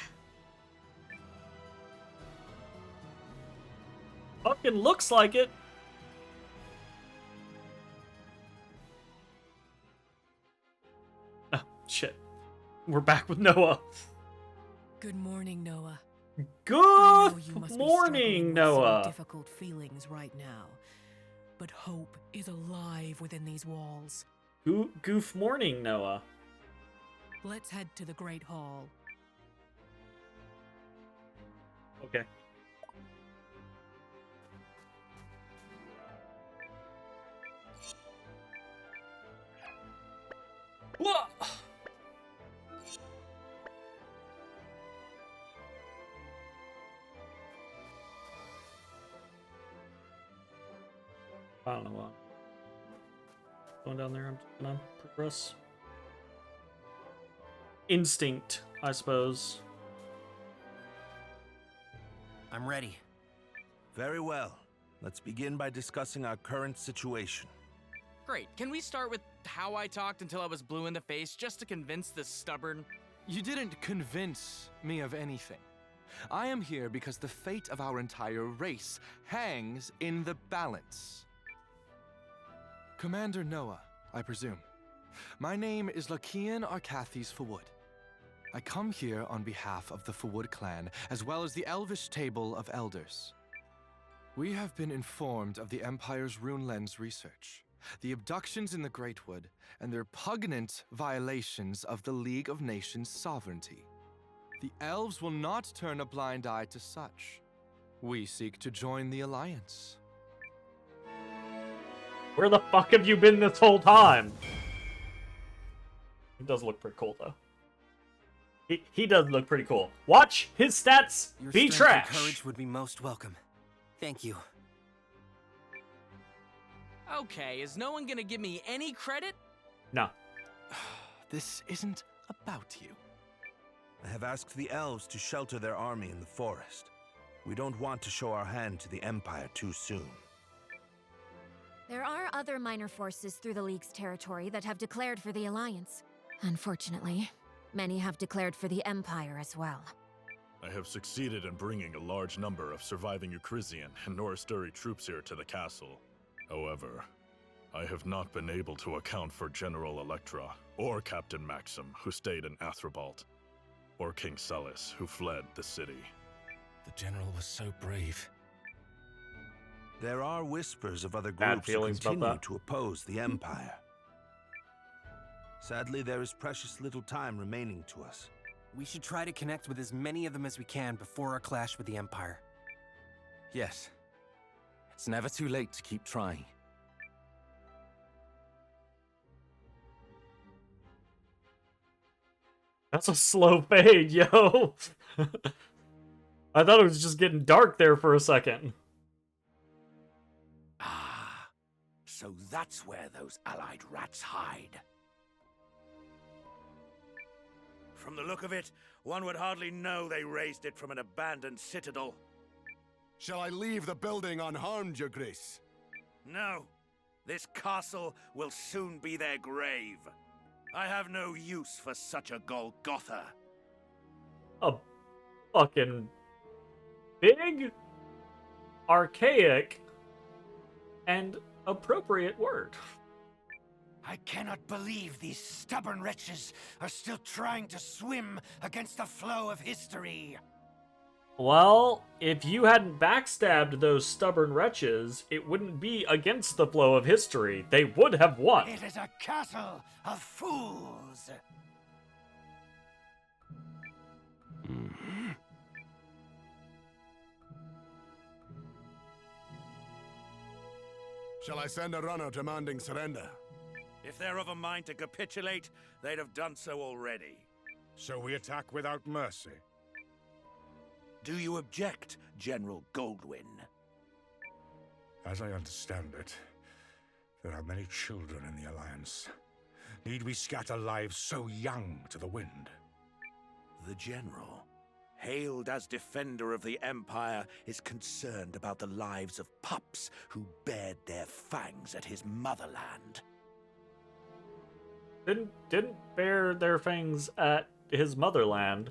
[SPEAKER 1] Fucking looks like it. Oh, shit. We're back with Noah.
[SPEAKER 19] Good morning, Noah.
[SPEAKER 1] Good morning, Noah.
[SPEAKER 19] Difficult feelings right now, but hope is alive within these walls.
[SPEAKER 1] Goof morning, Noah.
[SPEAKER 19] Let's head to the Great Hall.
[SPEAKER 1] Okay. Whoa! I don't know. Going down there, I'm just gonna progress. Instinct, I suppose.
[SPEAKER 4] I'm ready.
[SPEAKER 8] Very well. Let's begin by discussing our current situation.
[SPEAKER 20] Great. Can we start with how I talked until I was blue in the face just to convince this stubborn...
[SPEAKER 21] You didn't convince me of anything. I am here because the fate of our entire race hangs in the balance. Commander Noah, I presume. My name is Lakian Arcathis Fawud. I come here on behalf of the Fawud clan, as well as the Elvish Table of Elders. We have been informed of the Empire's Rune Lens research, the abductions in the Greatwood, and their repugnant violations of the League of Nations sovereignty. The elves will not turn a blind eye to such. We seek to join the Alliance.
[SPEAKER 1] Where the fuck have you been this whole time? He does look pretty cool, though. He does look pretty cool. Watch his stats be trash.
[SPEAKER 4] Your courage would be most welcome. Thank you.
[SPEAKER 20] Okay, is no one gonna give me any credit?
[SPEAKER 1] No.
[SPEAKER 21] This isn't about you.
[SPEAKER 8] I have asked the elves to shelter their army in the forest. We don't want to show our hand to the Empire too soon.
[SPEAKER 2] There are other minor forces through the League's territory that have declared for the Alliance. Unfortunately, many have declared for the Empire as well.
[SPEAKER 22] I have succeeded in bringing a large number of surviving Eucrisian and Norasturi troops here to the castle. However, I have not been able to account for General Electra, or Captain Maxim, who stayed in Athribalt, or King Celis, who fled the city.
[SPEAKER 14] The General was so brave.
[SPEAKER 8] There are whispers of other groups who continue to oppose the Empire. Sadly, there is precious little time remaining to us.
[SPEAKER 4] We should try to connect with as many of them as we can before our clash with the Empire.
[SPEAKER 14] Yes. It's never too late to keep trying.
[SPEAKER 1] That's a slow fade, yo. I thought it was just getting dark there for a second.
[SPEAKER 3] Ah, so that's where those allied rats hide. From the look of it, one would hardly know they raised it from an abandoned citadel.
[SPEAKER 10] Shall I leave the building unharmed, Your Grace?
[SPEAKER 3] No. This castle will soon be their grave. I have no use for such a Golgotha.
[SPEAKER 1] A fucking big, archaic, and appropriate word.
[SPEAKER 3] I cannot believe these stubborn wretches are still trying to swim against the flow of history.
[SPEAKER 1] Well, if you hadn't backstabbed those stubborn wretches, it wouldn't be against the flow of history. They would have won.
[SPEAKER 3] It is a castle of fools.
[SPEAKER 10] Shall I send a runner demanding surrender?
[SPEAKER 3] If they're of a mind to capitulate, they'd have done so already.
[SPEAKER 18] So we attack without mercy?
[SPEAKER 3] Do you object, General Goldwyn?
[SPEAKER 18] As I understand it, there are many children in the Alliance. Need we scatter lives so young to the wind?
[SPEAKER 3] The General, hailed as defender of the Empire, is concerned about the lives of pups who bared their fangs at his motherland.
[SPEAKER 1] Didn't bear their fangs at his motherland.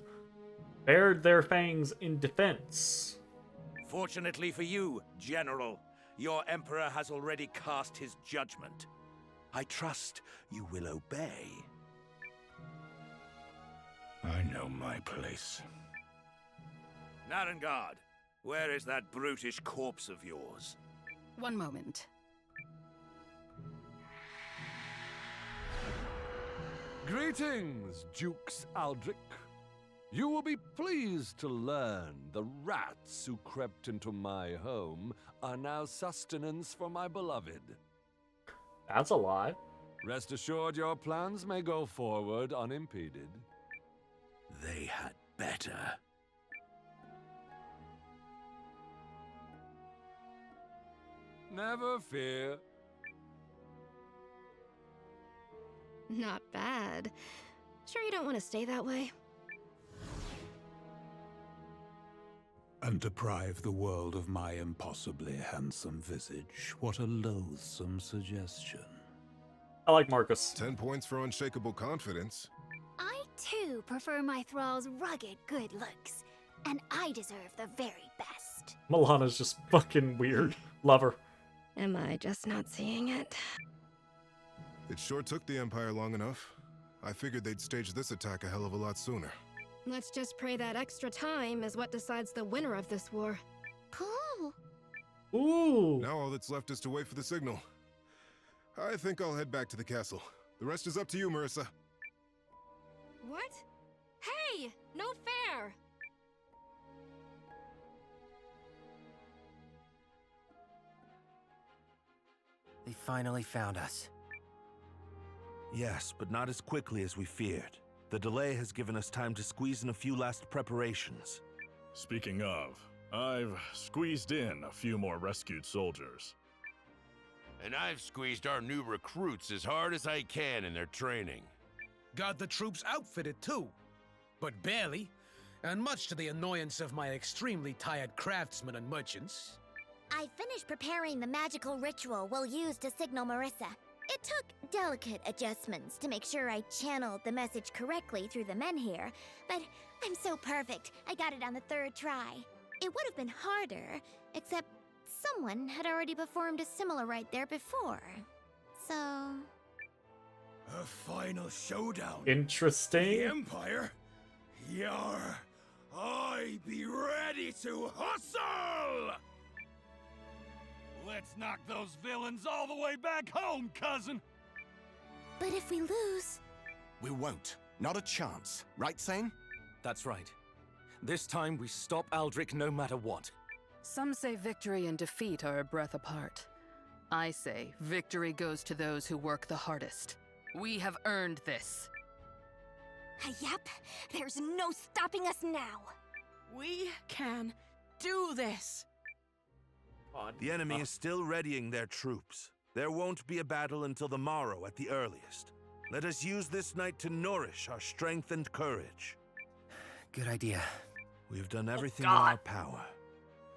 [SPEAKER 1] Bared their fangs in defense.
[SPEAKER 3] Fortunately for you, General, your Emperor has already cast his judgment. I trust you will obey.
[SPEAKER 18] I know my place.
[SPEAKER 3] Narengard, where is that brutish corpse of yours?
[SPEAKER 6] One moment.
[SPEAKER 18] Greetings, Dukes Aldrich. You will be pleased to learn the rats who crept into my home are now sustenance for my beloved.
[SPEAKER 1] That's a lie.
[SPEAKER 18] Rest assured your plans may go forward unimpeded.
[SPEAKER 3] They had better.
[SPEAKER 18] Never fear.
[SPEAKER 15] Not bad. Sure you don't want to stay that way?
[SPEAKER 11] And deprive the world of my impossibly handsome visage. What a loathsome suggestion.
[SPEAKER 1] I like Marcus.
[SPEAKER 10] 10 points for unshakable confidence.
[SPEAKER 2] I, too, prefer my thrall's rugged good looks. And I deserve the very best.
[SPEAKER 1] Milana's just fucking weird. Love her.
[SPEAKER 15] Am I just not seeing it?
[SPEAKER 10] It sure took the Empire long enough. I figured they'd stage this attack a hell of a lot sooner.
[SPEAKER 15] Let's just pray that extra time is what decides the winner of this war.
[SPEAKER 2] Cool.
[SPEAKER 1] Ooh.
[SPEAKER 10] Now all that's left is to wait for the signal. I think I'll head back to the castle. The rest is up to you, Marissa.
[SPEAKER 15] What? Hey! No fair!
[SPEAKER 4] They finally found us.
[SPEAKER 8] Yes, but not as quickly as we feared. The delay has given us time to squeeze in a few last preparations.
[SPEAKER 22] Speaking of, I've squeezed in a few more rescued soldiers.
[SPEAKER 5] And I've squeezed our new recruits as hard as I can in their training.
[SPEAKER 7] Got the troops outfitted too, but barely, and much to the annoyance of my extremely tired craftsmen and merchants.
[SPEAKER 2] I finished preparing the magical ritual we'll use to signal Marissa. It took delicate adjustments to make sure I channeled the message correctly through the men here, but I'm so perfect, I got it on the 3rd try. It would have been harder, except someone had already performed a similar rite there before. So...
[SPEAKER 18] A final showdown.
[SPEAKER 1] Interesting.
[SPEAKER 18] The Empire? Yar! I be ready to hustle! Let's knock those villains all the way back home, cousin!
[SPEAKER 2] But if we lose...
[SPEAKER 23] We won't. Not a chance. Right, Sane?
[SPEAKER 14] That's right. This time we stop Aldrich no matter what.
[SPEAKER 24] Some say victory and defeat are a breath apart. I say victory goes to those who work the hardest. We have earned this.
[SPEAKER 6] Yep, there's no stopping us now.
[SPEAKER 19] We can do this.
[SPEAKER 8] The enemy is still readying their troops. There won't be a battle until the morrow at the earliest. Let us use this night to nourish our strength and courage.
[SPEAKER 4] Good idea.
[SPEAKER 8] We have done everything in our power.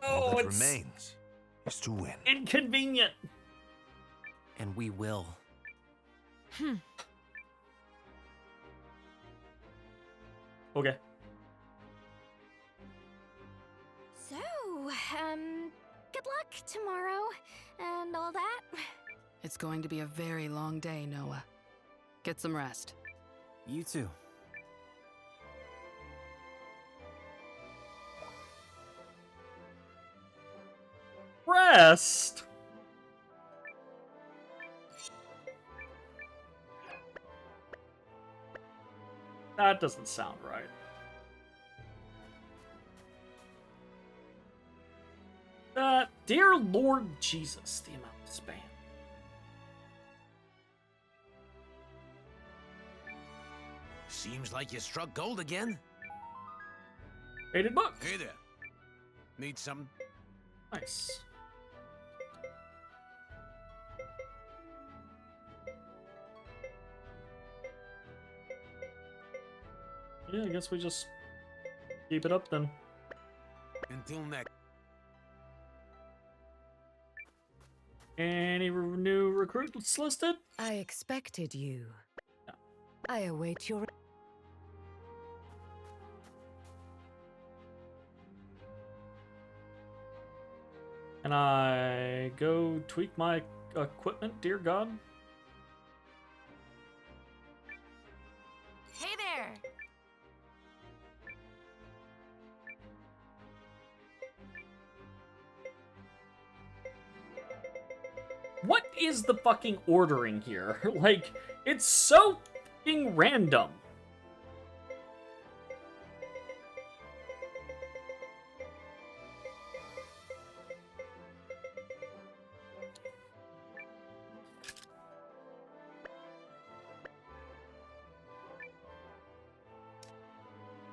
[SPEAKER 8] All that remains is to win.
[SPEAKER 1] Inconvenient.
[SPEAKER 4] And we will.
[SPEAKER 1] Okay.
[SPEAKER 2] So, good luck tomorrow, and all that.
[SPEAKER 24] It's going to be a very long day, Noah. Get some rest.
[SPEAKER 4] You too.
[SPEAKER 1] Rest? That doesn't sound right. Dear Lord Jesus, the amount of spam.
[SPEAKER 7] Seems like you struck gold again.
[SPEAKER 1] Faded book.
[SPEAKER 7] Hey there. Need some?
[SPEAKER 1] Nice. Yeah, I guess we just keep it up then.
[SPEAKER 7] Until next.
[SPEAKER 1] Any new recruits listed?
[SPEAKER 19] I expected you. I await your...
[SPEAKER 1] Can I go tweak my equipment, dear God?
[SPEAKER 6] Hey there!
[SPEAKER 1] What is the fucking ordering here? Like, it's so fucking random.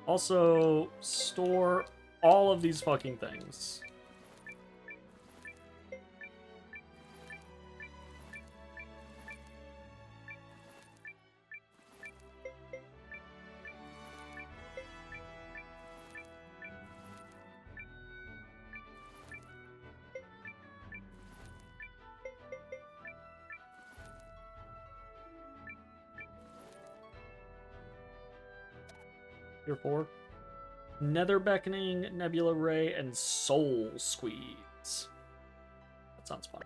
[SPEAKER 1] Also, store all of these fucking things. Here 4. Nether Beckoning, Nebula Ray, and Soul Squeeze. That sounds fun.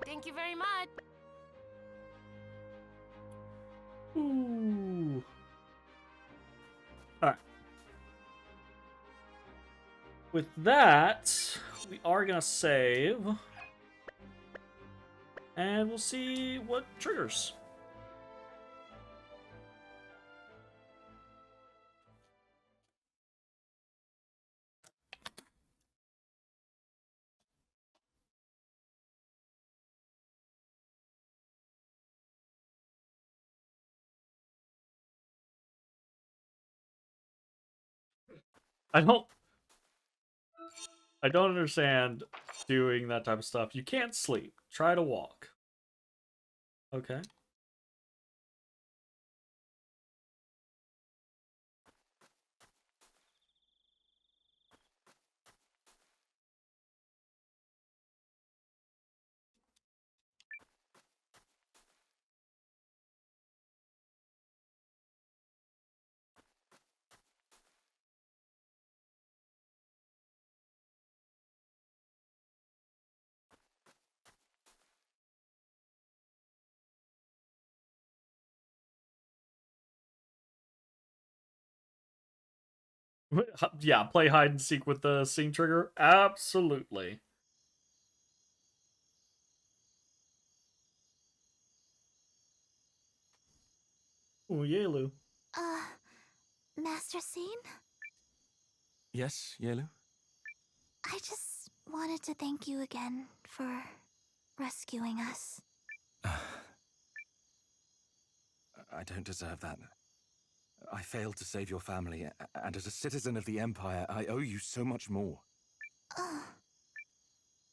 [SPEAKER 6] Thank you very much.
[SPEAKER 1] Ooh. Alright. With that, we are going to save. And we'll see what triggers. I don't understand doing that type of stuff. You can't sleep. Try to walk. Okay. Yeah, play hide and seek with the scene trigger. Absolutely. Oh, Yelu.
[SPEAKER 2] Master Scene?
[SPEAKER 14] Yes, Yelu?
[SPEAKER 2] I just wanted to thank you again for rescuing us.
[SPEAKER 14] I don't deserve that. I failed to save your family, and as a citizen of the Empire, I owe you so much more.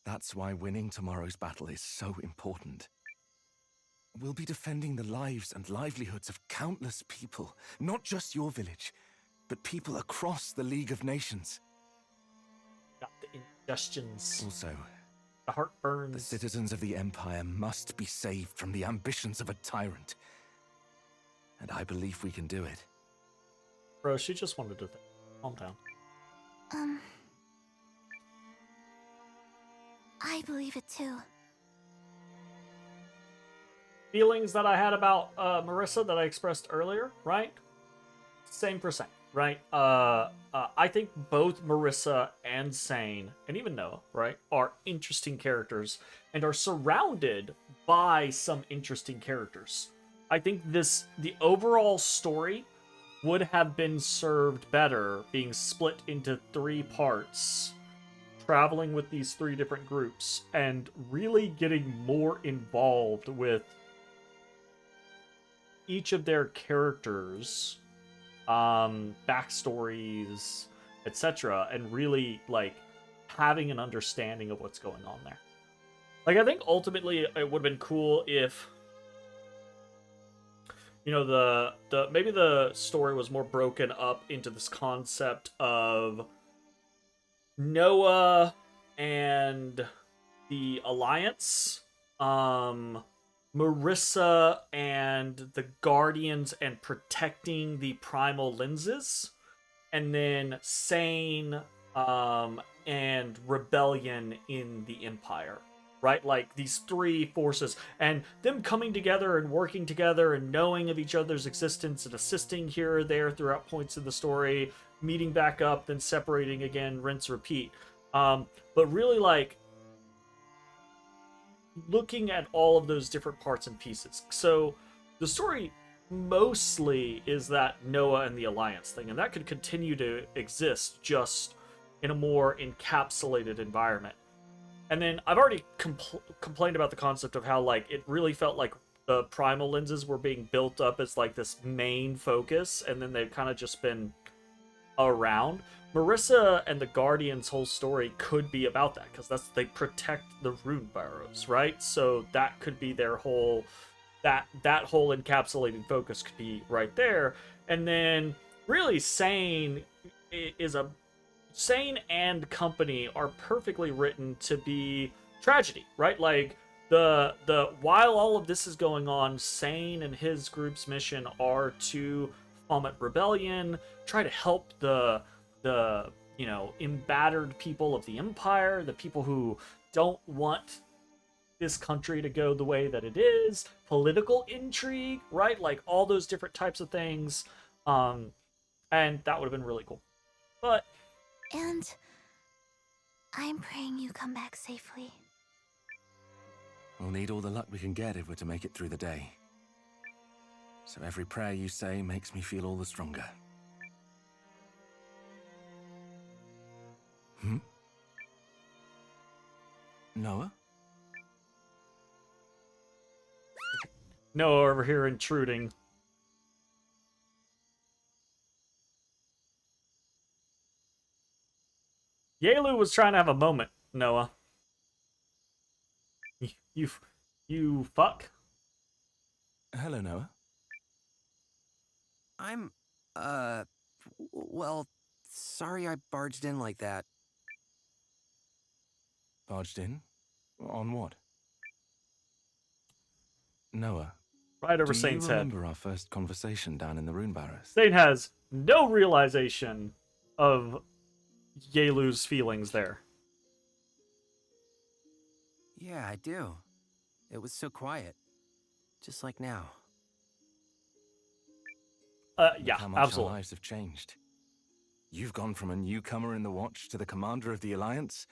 [SPEAKER 14] That's why winning tomorrow's battle is so important. We'll be defending the lives and livelihoods of countless people, not just your village, but people across the League of Nations.
[SPEAKER 1] Got the indigestions.
[SPEAKER 14] Also,
[SPEAKER 1] the heartburns.
[SPEAKER 14] The citizens of the Empire must be saved from the ambitions of a tyrant. And I believe we can do it.
[SPEAKER 1] Bro, she just wanted to calm down.
[SPEAKER 2] I believe it too.
[SPEAKER 1] Feelings that I had about Marissa that I expressed earlier, right? Same percent, right? I think both Marissa and Sane, and even Noah, right, are interesting characters and are surrounded by some interesting characters. I think the overall story would have been served better being split into 3 parts, traveling with these 3 different groups, and really getting more involved with each of their characters, backstories, etc., and really like having an understanding of what's going on there. Like, I think ultimately it would have been cool if, you know, the maybe the story was more broken up into this concept of Noah and the Alliance, Marissa and the Guardians and protecting the primal lenses, and then Sane and Rebellion in the Empire, right? Like these 3 forces and them coming together and working together and knowing of each other's existence and assisting here or there throughout points of the story, meeting back up, then separating again, rinse, repeat. But really like looking at all of those different parts and pieces. So the story mostly is that Noah and the Alliance thing, and that could continue to exist just in a more encapsulated environment. And then I've already complained about the concept of how like it really felt like the primal lenses were being built up as like this main focus, and then they've kind of just been around. Marissa and the Guardians' whole story could be about that, because they protect the rune barrows, right? So that could be their whole that whole encapsulated focus could be right there. And then really Sane is a Sane and company are perfectly written to be tragedy, right? Like the while all of this is going on, Sane and his group's mission are to foment rebellion, try to help the embattered people of the Empire, the people who don't want this country to go the way that it is, political intrigue, right? Like all those different types of things. And that would have been really cool. But
[SPEAKER 2] And I'm praying you come back safely.
[SPEAKER 14] We'll need all the luck we can get if we're to make it through the day. So every prayer you say makes me feel all the stronger. Noah?
[SPEAKER 1] Noah over here intruding. Yalu was trying to have a moment, Noah. You fuck?
[SPEAKER 14] Hello, Noah.
[SPEAKER 12] I'm, well, sorry I barged in like that.
[SPEAKER 14] Barged in? On what? Noah.
[SPEAKER 1] Right over
[SPEAKER 14] do
[SPEAKER 1] Saint's
[SPEAKER 14] you
[SPEAKER 1] head.
[SPEAKER 14] remember our first conversation down in the Rune Barrows?
[SPEAKER 1] Saint has no realization of Yalu's feelings there.
[SPEAKER 12] Yeah, I do. It was so quiet. Just like now.
[SPEAKER 1] Yeah,
[SPEAKER 14] how much
[SPEAKER 1] absolutely.
[SPEAKER 14] our lives have changed. You've gone from a newcomer in the Watch to the commander of the Alliance,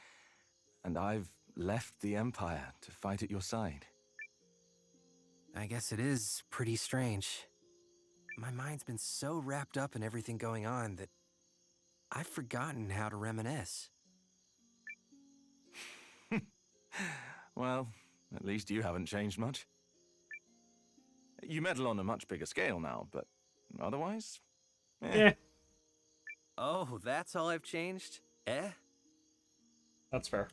[SPEAKER 14] and I've left the Empire to fight at your side.
[SPEAKER 12] I guess it is pretty strange. My mind's been so wrapped up in everything going on that I've forgotten how to reminisce.
[SPEAKER 14] Well, at least you haven't changed much. You meddle on a much bigger scale now, but otherwise,
[SPEAKER 1] Yeah.
[SPEAKER 12] Oh, that's all I've changed?
[SPEAKER 1] That's fair.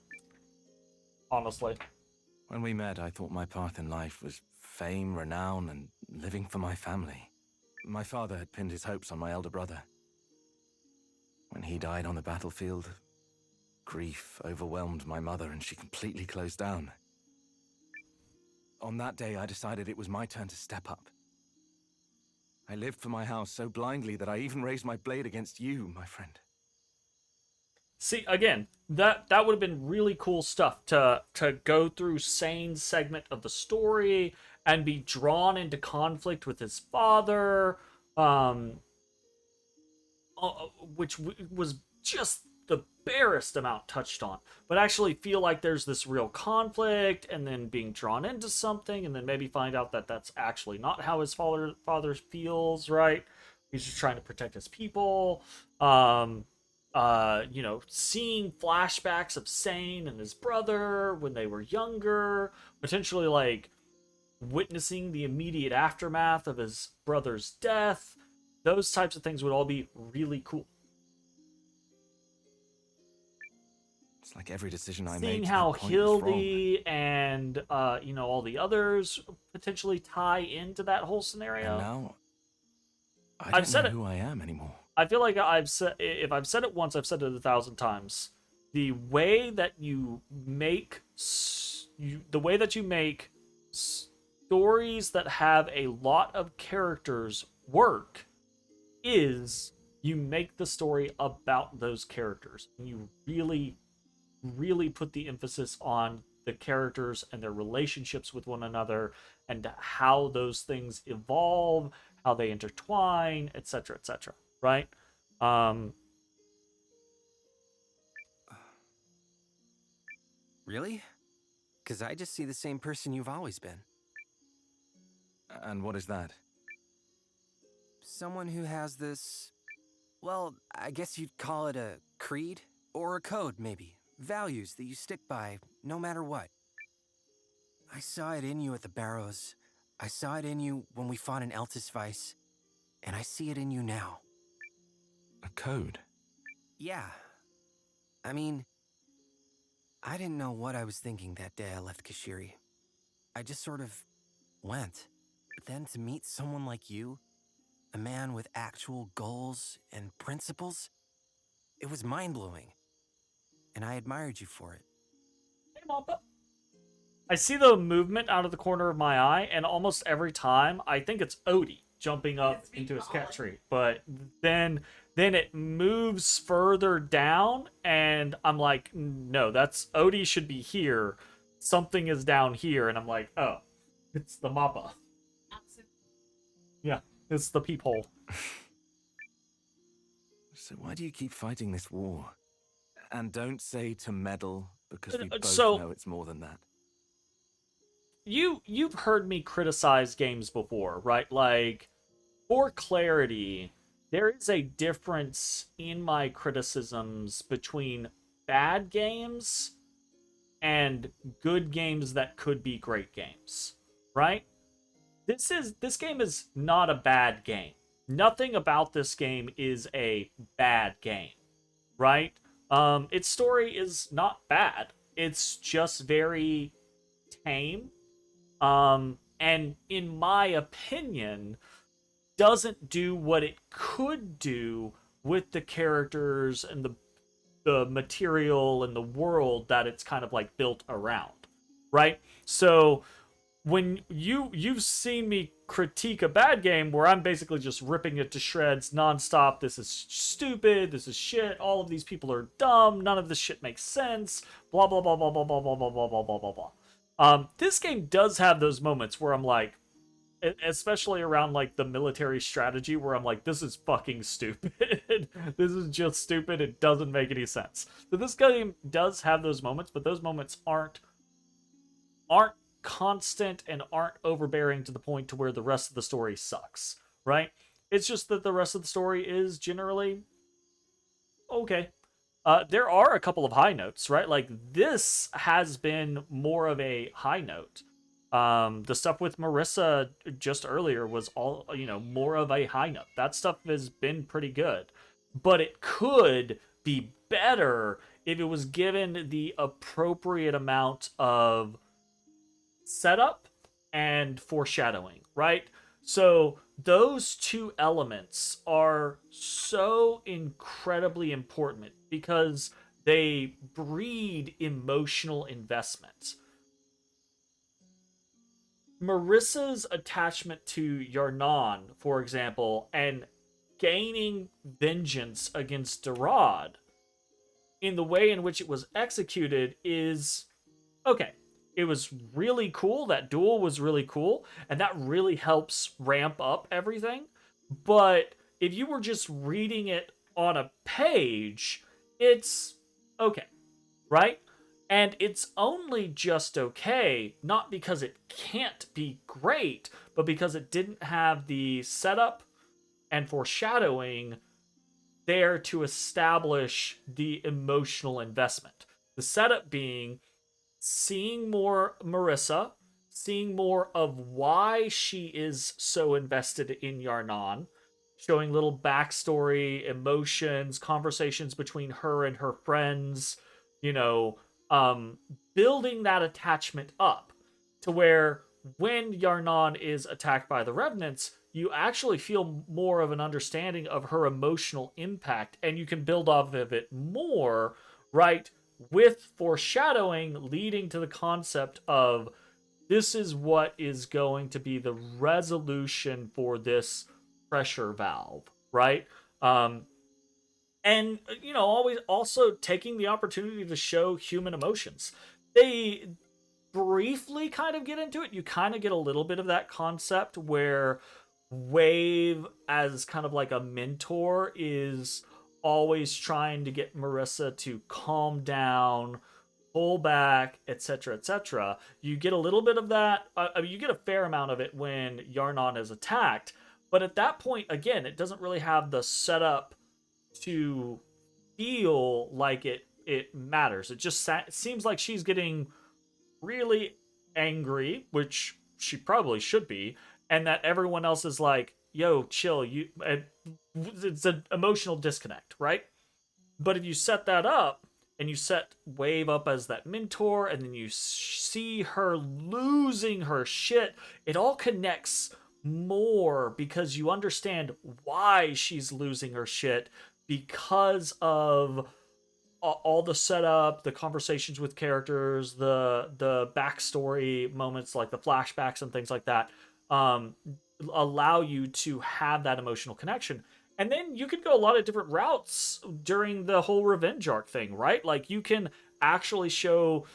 [SPEAKER 1] Honestly.
[SPEAKER 14] When we met, I thought my path in life was fame, renown, and living for my family. My father had pinned his hopes on my elder brother. When he died on the battlefield, grief overwhelmed my mother and she completely closed down. On that day, I decided it was my turn to step up. I lived for my house so blindly that I even raised my blade against you, my friend.
[SPEAKER 1] See, again, that would have been really cool stuff to go through Sane's segment of the story and be drawn into conflict with his father, which was just the barest amount touched on, but actually feel like there's this real conflict and then being drawn into something and then maybe find out that that's actually not how his father feels, right? He's just trying to protect his people. Seeing flashbacks of Sane and his brother when they were younger, potentially like witnessing the immediate aftermath of his brother's death. Those types of things would all be really cool.
[SPEAKER 14] It's like every decision I made.
[SPEAKER 1] Seeing how Hildy and all the others potentially tie into that whole scenario.
[SPEAKER 14] And now I don't know who I am anymore.
[SPEAKER 1] I feel like if I've said it once, I've said it 1,000 times. The way that you make stories that have a lot of characters work is you make the story about those characters. And you really, really put the emphasis on the characters and their relationships with one another and how those things evolve, how they intertwine, etc., etc. Right?
[SPEAKER 12] Really? Because I just see the same person you've always been.
[SPEAKER 14] And what is that?
[SPEAKER 12] Someone who has this... Well, I guess you'd call it a creed? Or a code, maybe. Values that you stick by, no matter what. I saw it in you at the Barrows. I saw it in you when we fought in Eltisvice. And I see it in you now.
[SPEAKER 14] A code?
[SPEAKER 12] Yeah. I mean, I didn't know what I was thinking that day I left Kashiri. I just sort of went. But then to meet someone like you, a man with actual goals and principles, It was mind-blowing. And I admired you for it.
[SPEAKER 1] Hey, Mappa. I see the movement out of the corner of my eye, and almost every time I think it's Odie jumping up into his cat tree. But then it moves further down, and I'm like, no, that's Odie should be here. Something is down here, and I'm like, oh, it's the Mappa. Yeah, it's the peephole.
[SPEAKER 14] So why do you keep fighting this war? And don't say to meddle, because we both
[SPEAKER 1] so-
[SPEAKER 14] know it's more than that.
[SPEAKER 1] You've heard me criticize games before, right? Like, for clarity, there is a difference in my criticisms between bad games and good games that could be great games, right? This game is not a bad game. Nothing about this game is a bad game, right? Its story is not bad. It's just very tame. And in my opinion, doesn't do what it could do with the characters and the material and the world that it's kind of like built around, right? So when you've seen me critique a bad game where I'm basically just ripping it to shreds nonstop. This is stupid. This is shit. All of these people are dumb. None of this shit makes sense. Blah blah blah blah blah blah blah blah blah blah blah blah blah. This game does have those moments where I'm like, especially around like the military strategy, where I'm like, this is fucking stupid. This is just stupid. It doesn't make any sense. So this game does have those moments, but those moments aren't constant and aren't overbearing to the point to where the rest of the story sucks, right? It's just that the rest of the story is generally okay. There are a couple of high notes, right? Like, this has been more of a high note. The stuff with Marissa just earlier was all, more of a high note. That stuff has been pretty good. But it could be better if it was given the appropriate amount of setup and foreshadowing, right? So those two elements are so incredibly important because they breed emotional investment. Marissa's attachment to Yarnan, for example, and gaining vengeance against Darad in the way in which it was executed is okay. It was really cool. That duel was really cool, and that really helps ramp up everything. But if you were just reading it on a page, it's okay, right? And it's only just okay, not because it can't be great, but because it didn't have the setup and foreshadowing there to establish the emotional investment. The setup being seeing more Marissa, seeing more of why she is so invested in Yarnan, showing little backstory, emotions, conversations between her and her friends, building that attachment up to where when Yarnan is attacked by the Revenants, you actually feel more of an understanding of her emotional impact, and you can build off of it more, right? With foreshadowing leading to the concept of this is what is going to be the resolution for this pressure valve, right? And always also taking the opportunity to show human emotions. They briefly kind of get into it. You kind of get a little bit of that concept where Wave, as kind of like a mentor, is always trying to get Marissa to calm down, pull back, etc., etc. You get a little bit of that. You get a fair amount of it when Yarnan is attacked, but at that point, again, it doesn't really have the setup to feel like it matters. It just seems like she's getting really angry, which she probably should be, and that everyone else is like, yo, chill. It's an emotional disconnect, right? But if you set that up and you set Wave up as that mentor, and then you see her losing her shit, it all connects more because you understand why she's losing her shit because of all the setup, the conversations with characters, the backstory moments like the flashbacks and things like that, allow you to have that emotional connection. And then you can go a lot of different routes during the whole revenge arc thing, right? Like you can actually show,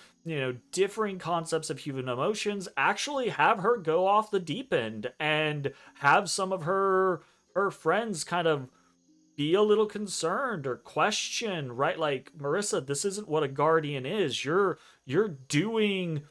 [SPEAKER 1] differing concepts of human emotions, actually have her go off the deep end and have some of her friends kind of be a little concerned or question, right? Like, Marissa, this isn't what a guardian is. You're doing,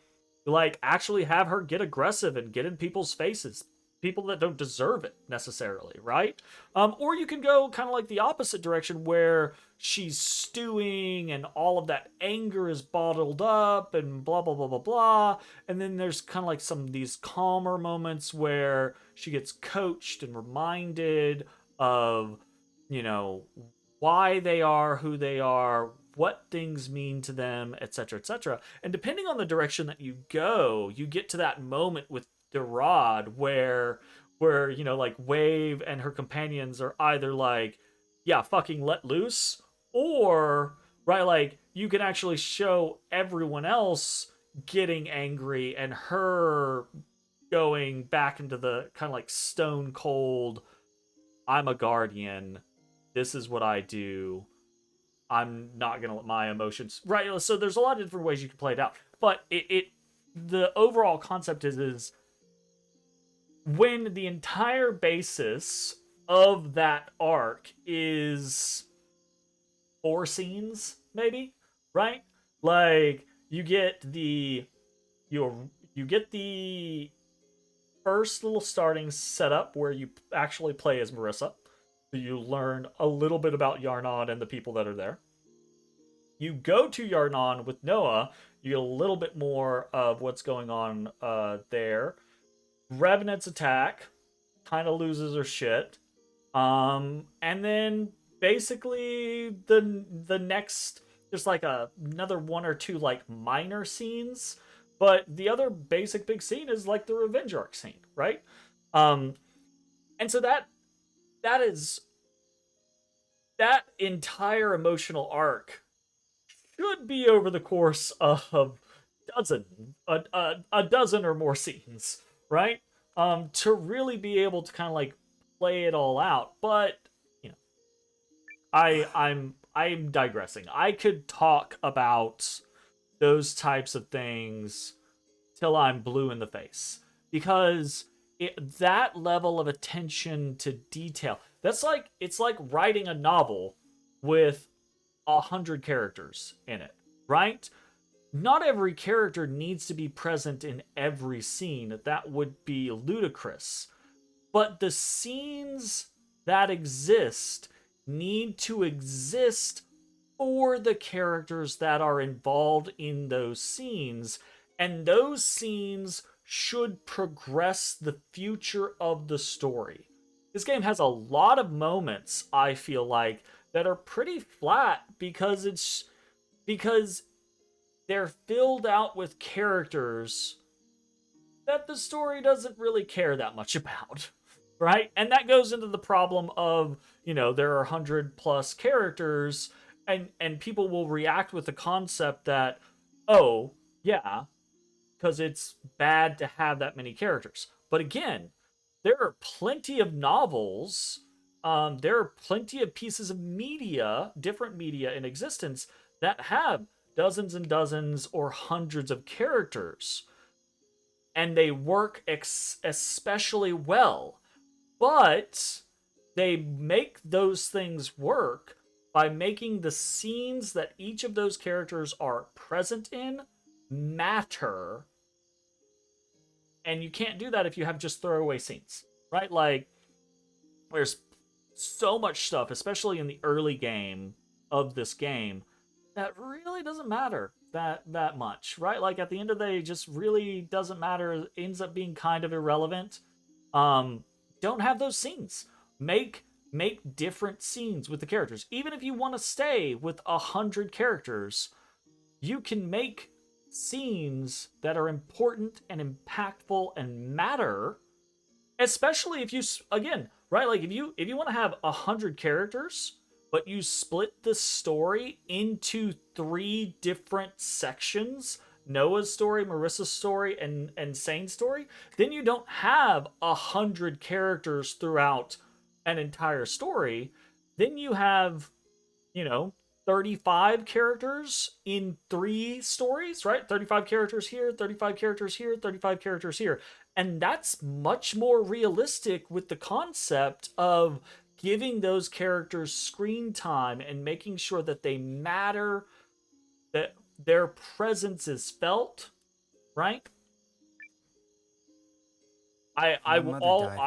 [SPEAKER 1] like, actually have her get aggressive and get in people's faces, people that don't deserve it necessarily, right? Or you can go kind of like the opposite direction where she's stewing and all of that anger is bottled up and blah blah blah blah blah. And then there's kind of like some of these calmer moments where she gets coached and reminded of, why they are who they are, what things mean to them, etc., etc. And depending on the direction that you go, you get to that moment with Derad where like Wave and her companions are either like, yeah, fucking let loose, or right, like you can actually show everyone else getting angry and her going back into the kind of like stone cold, I'm a guardian, this is what I do, I'm not gonna let my emotions, right? So there's a lot of different ways you can play it out, but the overall concept is when the entire basis of that arc is 4 scenes, maybe, right? Like you get the first little starting setup where you actually play as Marissa. You learn a little bit about Yarnon and the people that are there. You go to Yarnon with Noah. You get a little bit more of what's going on there. Revenant's attack kind of loses her shit. And then basically the next, there's like another 1 or 2 like minor scenes, but the other basic big scene is like the revenge arc scene, right? And so that entire emotional arc should be over the course of a dozen or more scenes, right? To really be able to kind of like play it all out. But I'm digressing. I could talk about those types of things till I'm blue in the face, because that level of attention to detail, it's like writing a novel with 100 characters in it, right? Not every character needs to be present in every scene. That would be ludicrous. But the scenes that exist need to exist for the characters that are involved in those scenes, and those scenes should progress the future of the story. This game has a lot of moments, I feel like, that are pretty flat because they're filled out with characters that the story doesn't really care that much about, right? And that goes into the problem of, there are 100 plus characters, and people will react with the concept that, oh, yeah, because it's bad to have that many characters. But again, there are plenty of novels, there are plenty of pieces of media, different media in existence, that have dozens and dozens or hundreds of characters. And they work especially well. But they make those things work by making the scenes that each of those characters are present in matter. And you can't do that if you have just throwaway scenes, right? Like, there's so much stuff, especially in the early game of this game, that really doesn't matter that much, right? Like, at the end of the day, it just really doesn't matter. It ends up being kind of irrelevant. Don't have those scenes. Make different scenes with the characters. Even if you want to stay with 100 characters, you can make scenes that are important and impactful and matter, especially if you, again, right, like if you want to have 100 characters, but you split the story into 3 different sections, Noah's story, Marissa's story, and Sane's story, then you don't have 100 characters throughout an entire story. Then you have, 35 characters in 3 stories, right? 35 characters here, 35 characters here, 35 characters here. And that's much more realistic with the concept of giving those characters screen time and making sure that they matter, that their presence is felt, right? I'll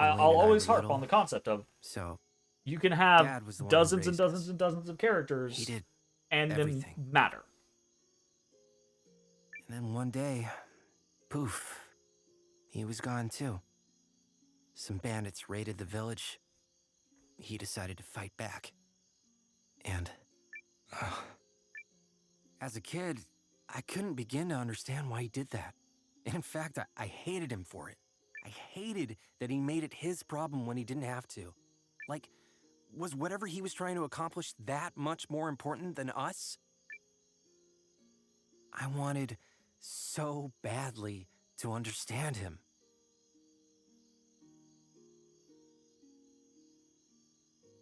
[SPEAKER 1] always harp on the concept of,
[SPEAKER 12] so
[SPEAKER 1] you can have
[SPEAKER 12] Dad was the one who
[SPEAKER 1] dozens and
[SPEAKER 12] raised
[SPEAKER 1] dozens and dozens of characters
[SPEAKER 12] He did
[SPEAKER 1] and
[SPEAKER 12] everything.
[SPEAKER 1] then matter.
[SPEAKER 12] And then one day, poof, he was gone too. Some bandits raided the village. He decided to fight back. And as a kid, I couldn't begin to understand why he did that. And in fact, I hated him for it. I hated that he made it his problem when he didn't have to. Like, was whatever he was trying to accomplish that much more important than us? I wanted so badly to understand him.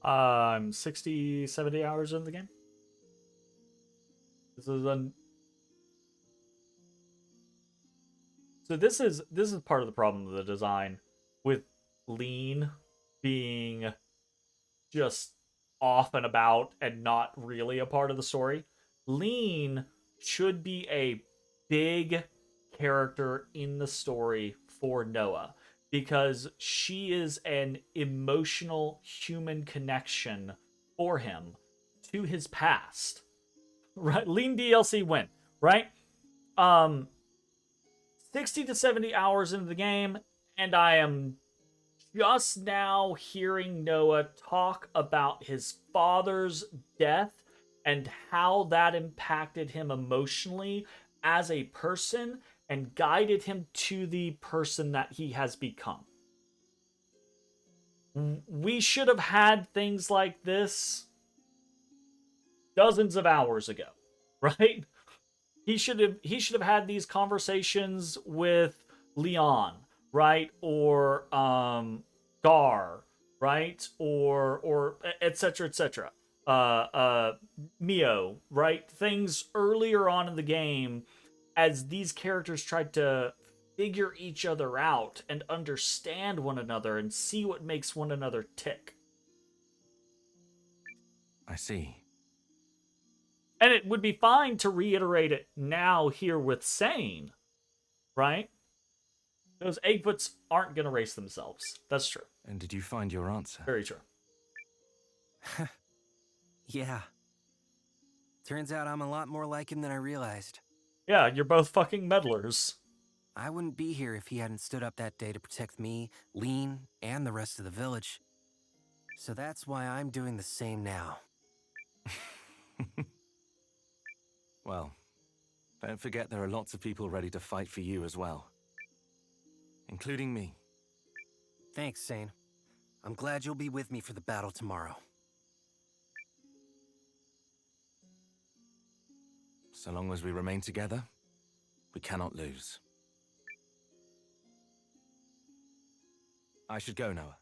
[SPEAKER 1] I'm 60, 70 hours in the game. This is So this is part of the problem of the design, with Lean being just off and about and not really a part of the story. Lean should be a big character in the story for Noah, because she is an emotional human connection for him to his past. Right? Lean DLC win, right? 60 to 70 hours into the game, and I am just now hearing Noah talk about his father's death and how that impacted him emotionally as a person and guided him to the person that he has become. We should have had things like this dozens of hours ago, right? He should have had these conversations with Leon, right? Or Gar, right? Or etc. etc. Mio, right? Things earlier on in the game, as these characters tried to figure each other out and understand one another and see what makes one another tick.
[SPEAKER 14] I see.
[SPEAKER 1] And it would be fine to reiterate it now here with Sane, right? Those Eggfoots aren't going to race themselves. That's true.
[SPEAKER 14] And did you find your answer?
[SPEAKER 1] Very true.
[SPEAKER 12] Yeah. Turns out I'm a lot more like him than I realized.
[SPEAKER 1] Yeah, you're both fucking meddlers.
[SPEAKER 12] I wouldn't be here if he hadn't stood up that day to protect me, Lean, and the rest of the village. So that's why I'm doing the same now.
[SPEAKER 14] Well, don't forget there are lots of people ready to fight for you as well. Including me.
[SPEAKER 12] Thanks, Sane. I'm glad you'll be with me for the battle tomorrow.
[SPEAKER 14] So long as we remain together, we cannot lose. I should go, Noah.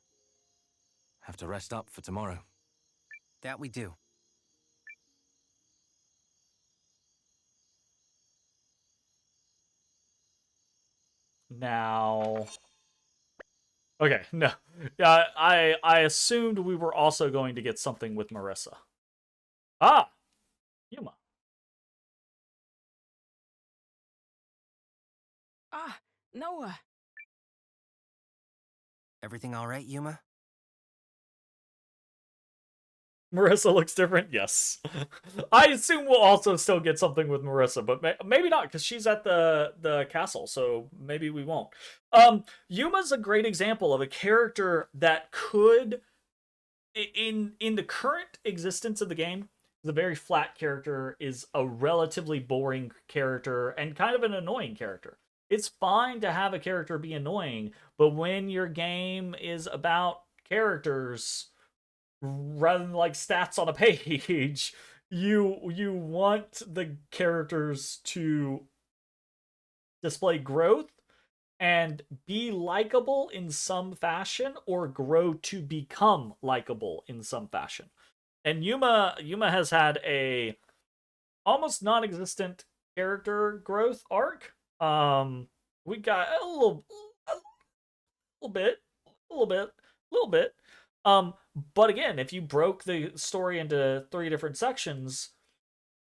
[SPEAKER 14] Have to rest up for tomorrow.
[SPEAKER 12] That we do.
[SPEAKER 1] Now, okay, no, I assumed we were also going to get something with Marissa. Ah, Yuma.
[SPEAKER 19] Ah, Noah.
[SPEAKER 12] Everything all right, Yuma?
[SPEAKER 1] Marissa looks different. Yes, I assume we'll also still get something with Marissa, but maybe not, because she's at the castle, so maybe we won't. Yuma's a great example of a character that could, in the current existence of the game, is a very flat character, is a relatively boring character, and kind of an annoying character. It's fine to have a character be annoying, but when your game is about characters, rather than like stats on a page. You want the characters to display growth and be likable in some fashion, or grow to become likable in some fashion. And Yuma has had a almost non-existent character growth arc. We got a little bit, a little bit. But again, if you broke the story into 3 different sections,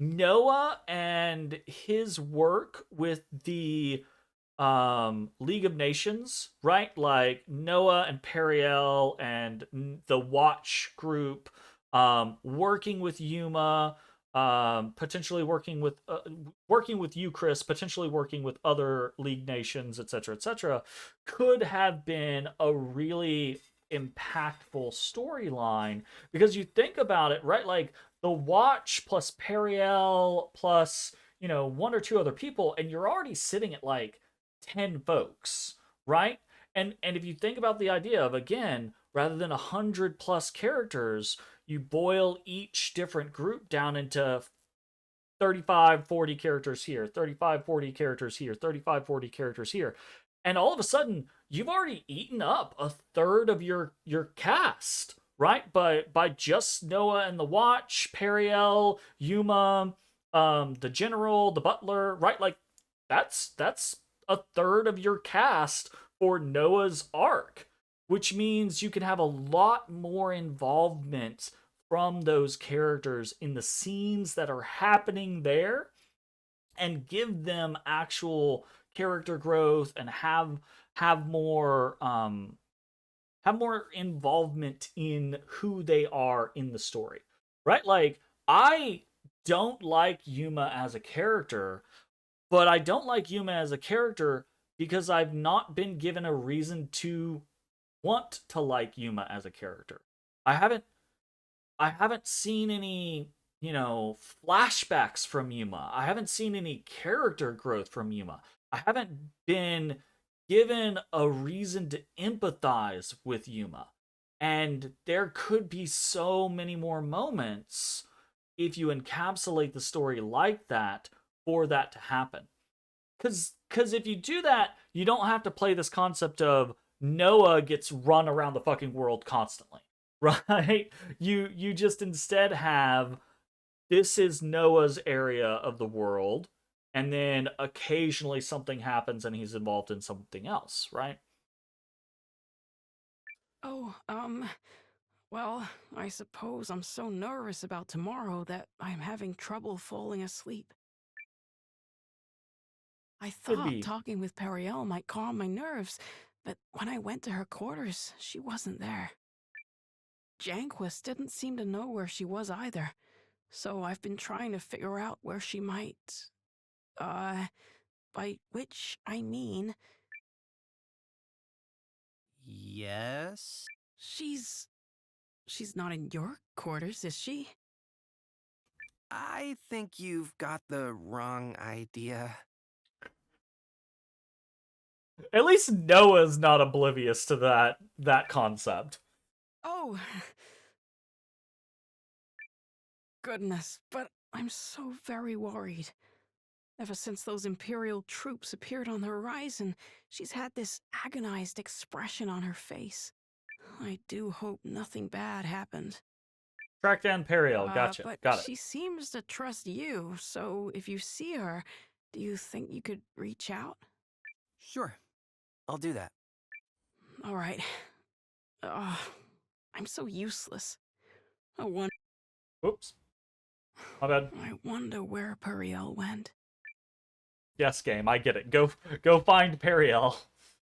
[SPEAKER 1] Noah and his work with the League of Nations, right? Like Noah and Periel and the Watch group, working with Yuma, potentially working with you, Chris, potentially working with other League nations, etc., could have been a really impactful storyline, because you think about it, right? Like the Watch plus Periel plus, you know, 1 or 2 other people, and you're already sitting at like 10 folks, right? And if you think about the idea of, again, rather than 100 plus characters, you boil each different group down into 35, 40 characters here, 35, 40 characters here, 35, 40 characters here. And all of a sudden, you've already eaten up a third of your cast, right? By just Noah and the Watch, Periel, Yuma, the General, the Butler, right? Like that's a third of your cast for Noah's arc, which means you can have a lot more involvement from those characters in the scenes that are happening there, and give them actual character growth and have more involvement in who they are in the story, right? Like, I don't like Yuma as a character, but I don't like Yuma as a character because I've not been given a reason to want to like Yuma as a character. I haven't seen any, you know, flashbacks from Yuma. I haven't seen any character growth from Yuma. I haven't been given a reason to empathize with Yuma. And there could be so many more moments if you encapsulate the story like that for that to happen. Because if you do that, you don't have to play this concept of Noah gets run around the fucking world constantly, right? You just instead have, this is Noah's area of the world, and then occasionally something happens and he's involved in something else, right?
[SPEAKER 9] Oh, well, I suppose I'm so nervous about tomorrow that I'm having trouble falling asleep. I thought talking with Periel might calm my nerves, but when I went to her quarters, she wasn't there. Janquist didn't seem to know where she was either, so I've been trying to figure out where she might... by which I mean...
[SPEAKER 12] Yes?
[SPEAKER 9] She's not in your quarters, is she?
[SPEAKER 12] I think you've got the wrong idea.
[SPEAKER 1] At least Noah's not oblivious to that concept.
[SPEAKER 9] Oh. Goodness, but I'm so very worried. Ever since those Imperial troops appeared on the horizon, she's had this agonized expression on her face. I do hope nothing bad happened.
[SPEAKER 1] Track down Periel, gotcha,
[SPEAKER 9] But
[SPEAKER 1] got it.
[SPEAKER 9] she seems to trust you, so if you see her, do you think you could reach out?
[SPEAKER 12] Sure, I'll do that.
[SPEAKER 9] All right. I'm so useless.
[SPEAKER 1] Oops. My bad.
[SPEAKER 9] I wonder where Periel went.
[SPEAKER 1] Yes, game, I get it. Go find Periel.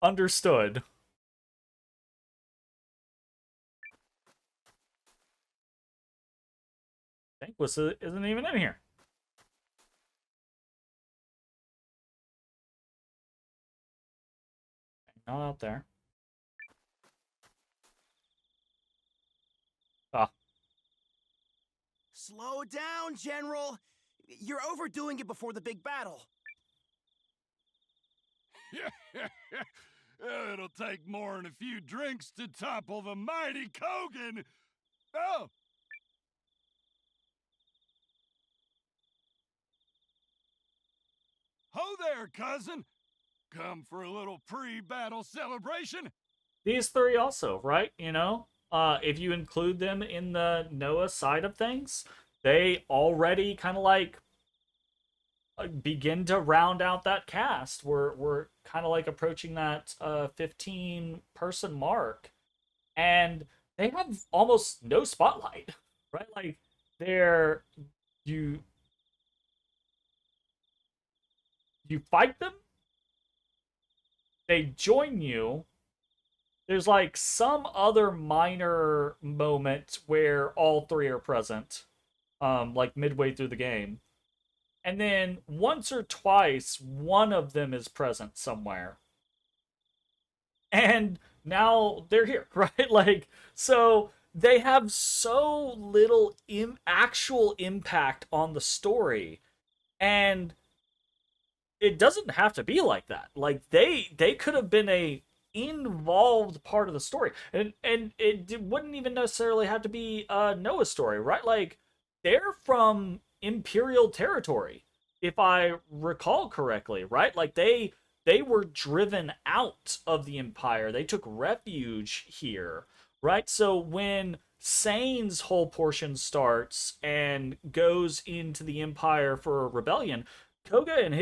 [SPEAKER 1] Understood. Janquist isn't even in here. Not out there. Ah.
[SPEAKER 23] Slow down, General! You're overdoing it before the big battle.
[SPEAKER 18] It'll take more than a few drinks to topple the mighty Kogan. Oh! Ho there, cousin! Come for a little pre-battle celebration?
[SPEAKER 1] These three also, right? You know, if you include them in the Noah side of things, they already kind of like begin to round out that cast. We're kind of like approaching that 15 person mark, and they have almost no spotlight, right? Like they're you you fight them, they join you. There's like some other minor moment where all three are present, like midway through the game. And then once or twice, one of them is present somewhere. And now they're here, right? Like, so they have so little actual impact on the story. And it doesn't have to be like that. Like they could have been a involved part of the story, and it wouldn't even necessarily have to be Noah's story, right? Like they're from Imperial territory, if I recall correctly, right? Like they were driven out of the Empire. They took refuge here, right? So when Sane's whole portion starts and goes into the Empire for a rebellion, Kogan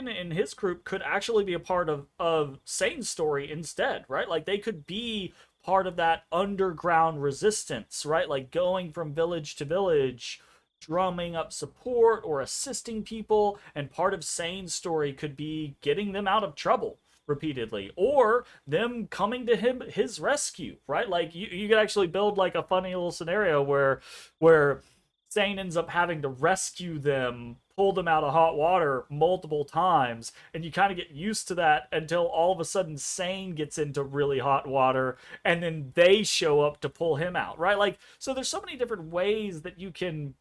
[SPEAKER 1] and his group could actually be a part of Sane's story instead, right? Like they could be part of that underground resistance, right? Like going from village to village, drumming up support or assisting people, and part of Sane's story could be getting them out of trouble repeatedly, or them coming to his rescue, right? Like you could actually build like a funny little scenario where Sane ends up having to rescue them, pull them out of hot water multiple times, and you kind of get used to that until all of a sudden Sane gets into really hot water, and then they show up to pull him out, right? Like, so there's so many different ways that you can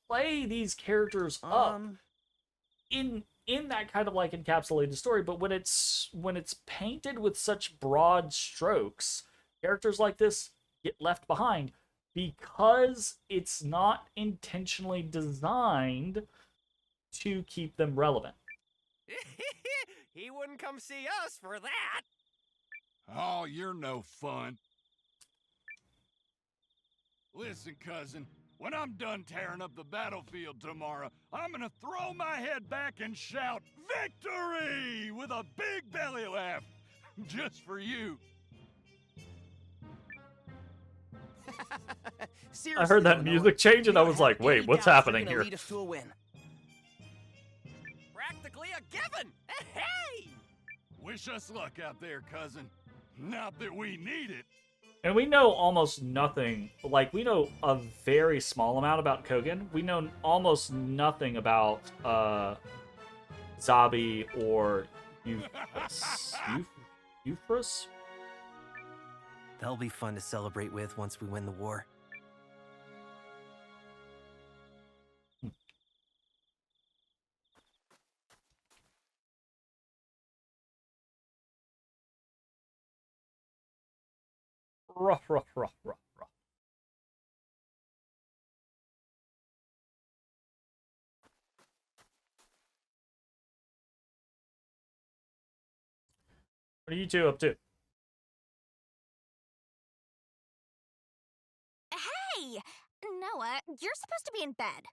[SPEAKER 1] play these characters up in that kind of like encapsulated story. But when it's painted with such broad strokes, characters like this get left behind because it's not intentionally designed to keep them relevant.
[SPEAKER 12] He wouldn't come see us for that.
[SPEAKER 18] Oh, you're no fun. Listen, cousin, when I'm done tearing up the battlefield tomorrow, I'm gonna throw my head back and shout, "Victory!" with a big belly laugh. Just for you.
[SPEAKER 1] I heard that music change and I was like, wait, what's happening here?
[SPEAKER 12] Lead us to a win. Practically a given. Hey!
[SPEAKER 18] Wish us luck out there, cousin. Not that we need it.
[SPEAKER 1] And we know almost nothing. Like, we know a very small amount about Kogan. We know almost nothing about Zabi or Euphrasis.
[SPEAKER 12] They'll be fun to celebrate with once we win the war.
[SPEAKER 1] Ruh. What are you two up to?
[SPEAKER 2] Hey! Noah, you're supposed to be in bed.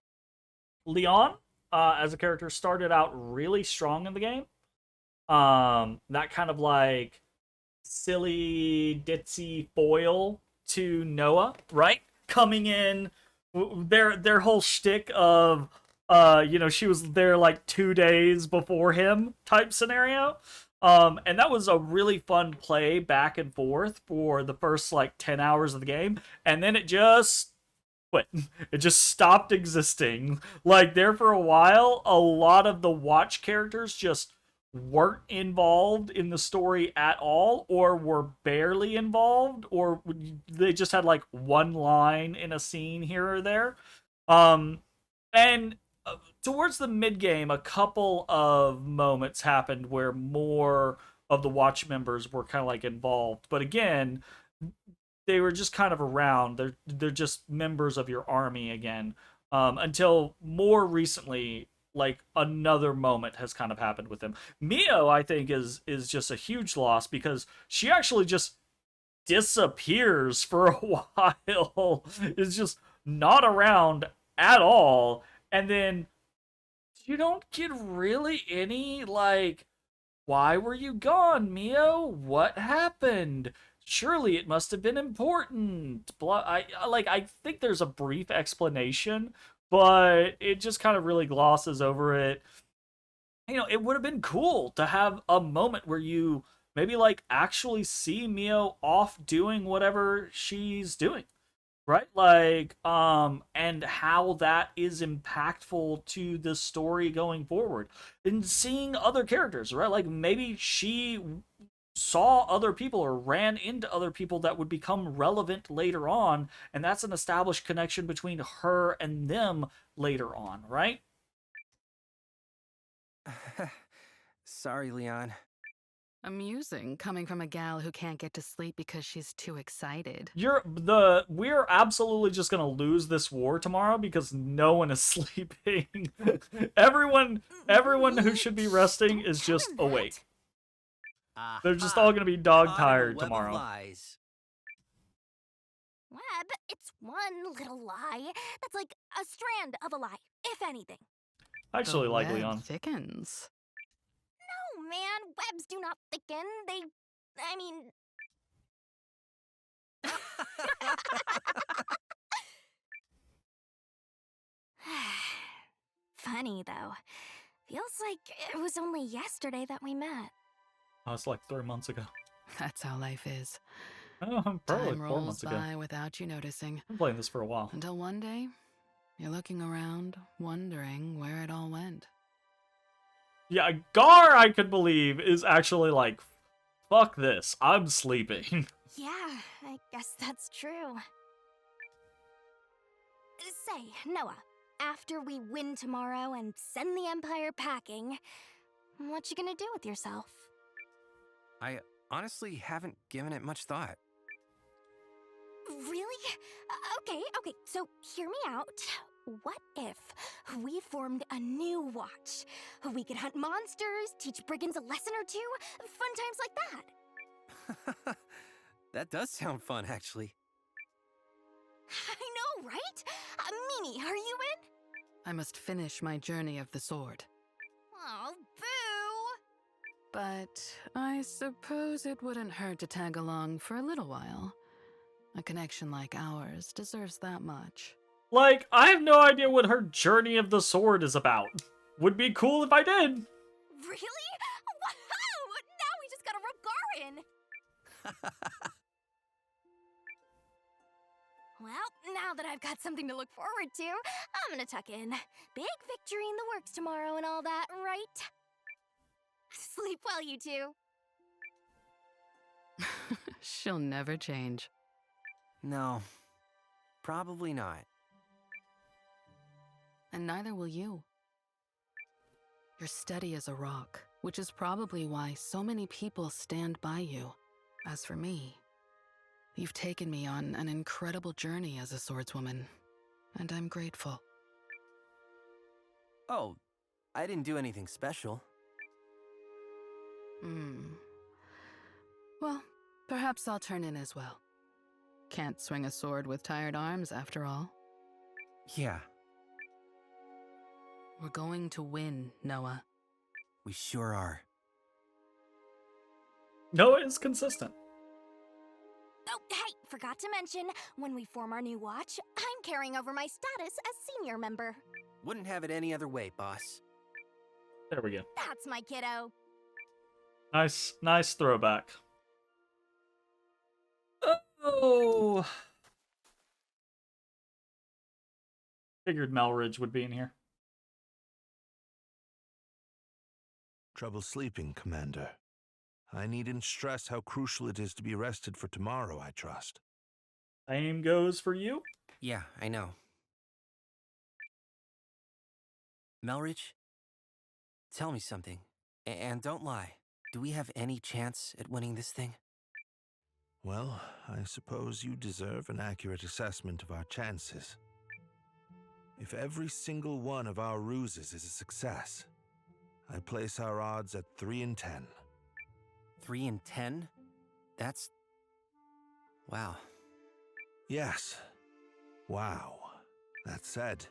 [SPEAKER 1] Leon, as a character, started out really strong in the game. That kind of like silly, ditzy foil to Noah, right? Coming in, their whole shtick of, she was there like 2 days before him type scenario. And that was a really fun play back and forth for the first like 10 hours of the game, and then it just quit. It just stopped existing. Like there for a while, a lot of the watch characters just weren't involved in the story at all, or were barely involved, or they just had like one line in a scene here or there. And towards the mid game, a couple of moments happened where more of the watch members were kind of like involved, but again, they were just kind of around. They're just members of your army again. Until more recently, like another moment has kind of happened with them. Mio, I think, is just a huge loss because she actually just disappears for a while. Is just not around at all. And then you don't get really any, like, why were you gone, Mio? What happened? Surely it must have been important. Blah. I think there's a brief explanation, but it just kind of really glosses over it. You know, it would have been cool to have a moment where you maybe like actually see Mio off doing whatever she's doing, right? Like, and how that is impactful to the story going forward, and seeing other characters, right? Like maybe she saw other people or ran into other people that would become relevant later on, and that's an established connection between her and them later on, right?
[SPEAKER 12] Sorry, Leon.
[SPEAKER 24] Amusing, coming from a gal who can't get to sleep because she's too excited.
[SPEAKER 1] We're absolutely just gonna lose this war tomorrow because no one is sleeping. everyone who should be resting is just awake. They're just all gonna be dog tired tomorrow.
[SPEAKER 2] Web, it's one little lie. That's like a strand of a lie, if anything.
[SPEAKER 1] I actually
[SPEAKER 24] The
[SPEAKER 1] like
[SPEAKER 24] web
[SPEAKER 1] Leon.
[SPEAKER 24] thickens.
[SPEAKER 2] No, man, webs do not thicken. I mean... Funny, though. Feels like it was only yesterday that we met.
[SPEAKER 1] Oh, it's like 3 months ago.
[SPEAKER 24] That's how life is.
[SPEAKER 1] Oh, probably
[SPEAKER 24] Time
[SPEAKER 1] 4
[SPEAKER 24] rolls
[SPEAKER 1] months ago.
[SPEAKER 24] by without you noticing.
[SPEAKER 1] I've been playing this for a while.
[SPEAKER 24] Until one day, you're looking around, wondering where it all went.
[SPEAKER 1] Yeah, Gar, I could believe, is actually like, fuck this, I'm sleeping.
[SPEAKER 2] Yeah, I guess that's true. Say, Noah, after we win tomorrow and send the Empire packing, what you gonna do with yourself?
[SPEAKER 12] I honestly haven't given it much thought.
[SPEAKER 2] Really? Okay, so hear me out. What if we formed a new watch? We could hunt monsters, teach brigands a lesson or two, fun times like that.
[SPEAKER 12] That does sound fun, actually.
[SPEAKER 2] I know, right? Mimi, are you in?
[SPEAKER 24] I must finish my journey of the sword.
[SPEAKER 2] Oh, boo!
[SPEAKER 24] But I suppose it wouldn't hurt to tag along for a little while. A connection like ours deserves that much.
[SPEAKER 1] Like, I have no idea what her journey of the sword is about. Would be cool if I did.
[SPEAKER 2] Really? Wow! Now we just gotta rope Gar in! Well, now that I've got something to look forward to, I'm gonna tuck in. Big victory in the works tomorrow and all that, right? Sleep well, you two.
[SPEAKER 24] She'll never change.
[SPEAKER 12] No, probably not.
[SPEAKER 24] And neither will you. You're steady as a rock, which is probably why so many people stand by you. As for me, you've taken me on an incredible journey as a swordswoman, and I'm grateful.
[SPEAKER 12] Oh, I didn't do anything special.
[SPEAKER 24] Well, perhaps I'll turn in as well. Can't swing a sword with tired arms, after all.
[SPEAKER 12] Yeah.
[SPEAKER 24] We're going to win, Noah.
[SPEAKER 12] We sure are.
[SPEAKER 1] Noah is consistent.
[SPEAKER 2] Oh, hey, forgot to mention, when we form our new watch, I'm carrying over my status as senior member.
[SPEAKER 12] Wouldn't have it any other way, boss.
[SPEAKER 1] There we go.
[SPEAKER 2] That's my kiddo.
[SPEAKER 1] Nice throwback. Oh. Figured Melridge would be in here.
[SPEAKER 8] Trouble sleeping, Commander. I needn't stress how crucial it is to be rested for tomorrow, I trust.
[SPEAKER 1] Same goes for you?
[SPEAKER 12] Yeah, I know. Melridge, tell me something. And don't lie. Do we have any chance at winning this thing?
[SPEAKER 8] Well, I suppose you deserve an accurate assessment of our chances. If every single one of our ruses is a success, I place our odds at 3 in 10.
[SPEAKER 12] 3 in 10? That's... wow.
[SPEAKER 8] Yes. Wow. That said,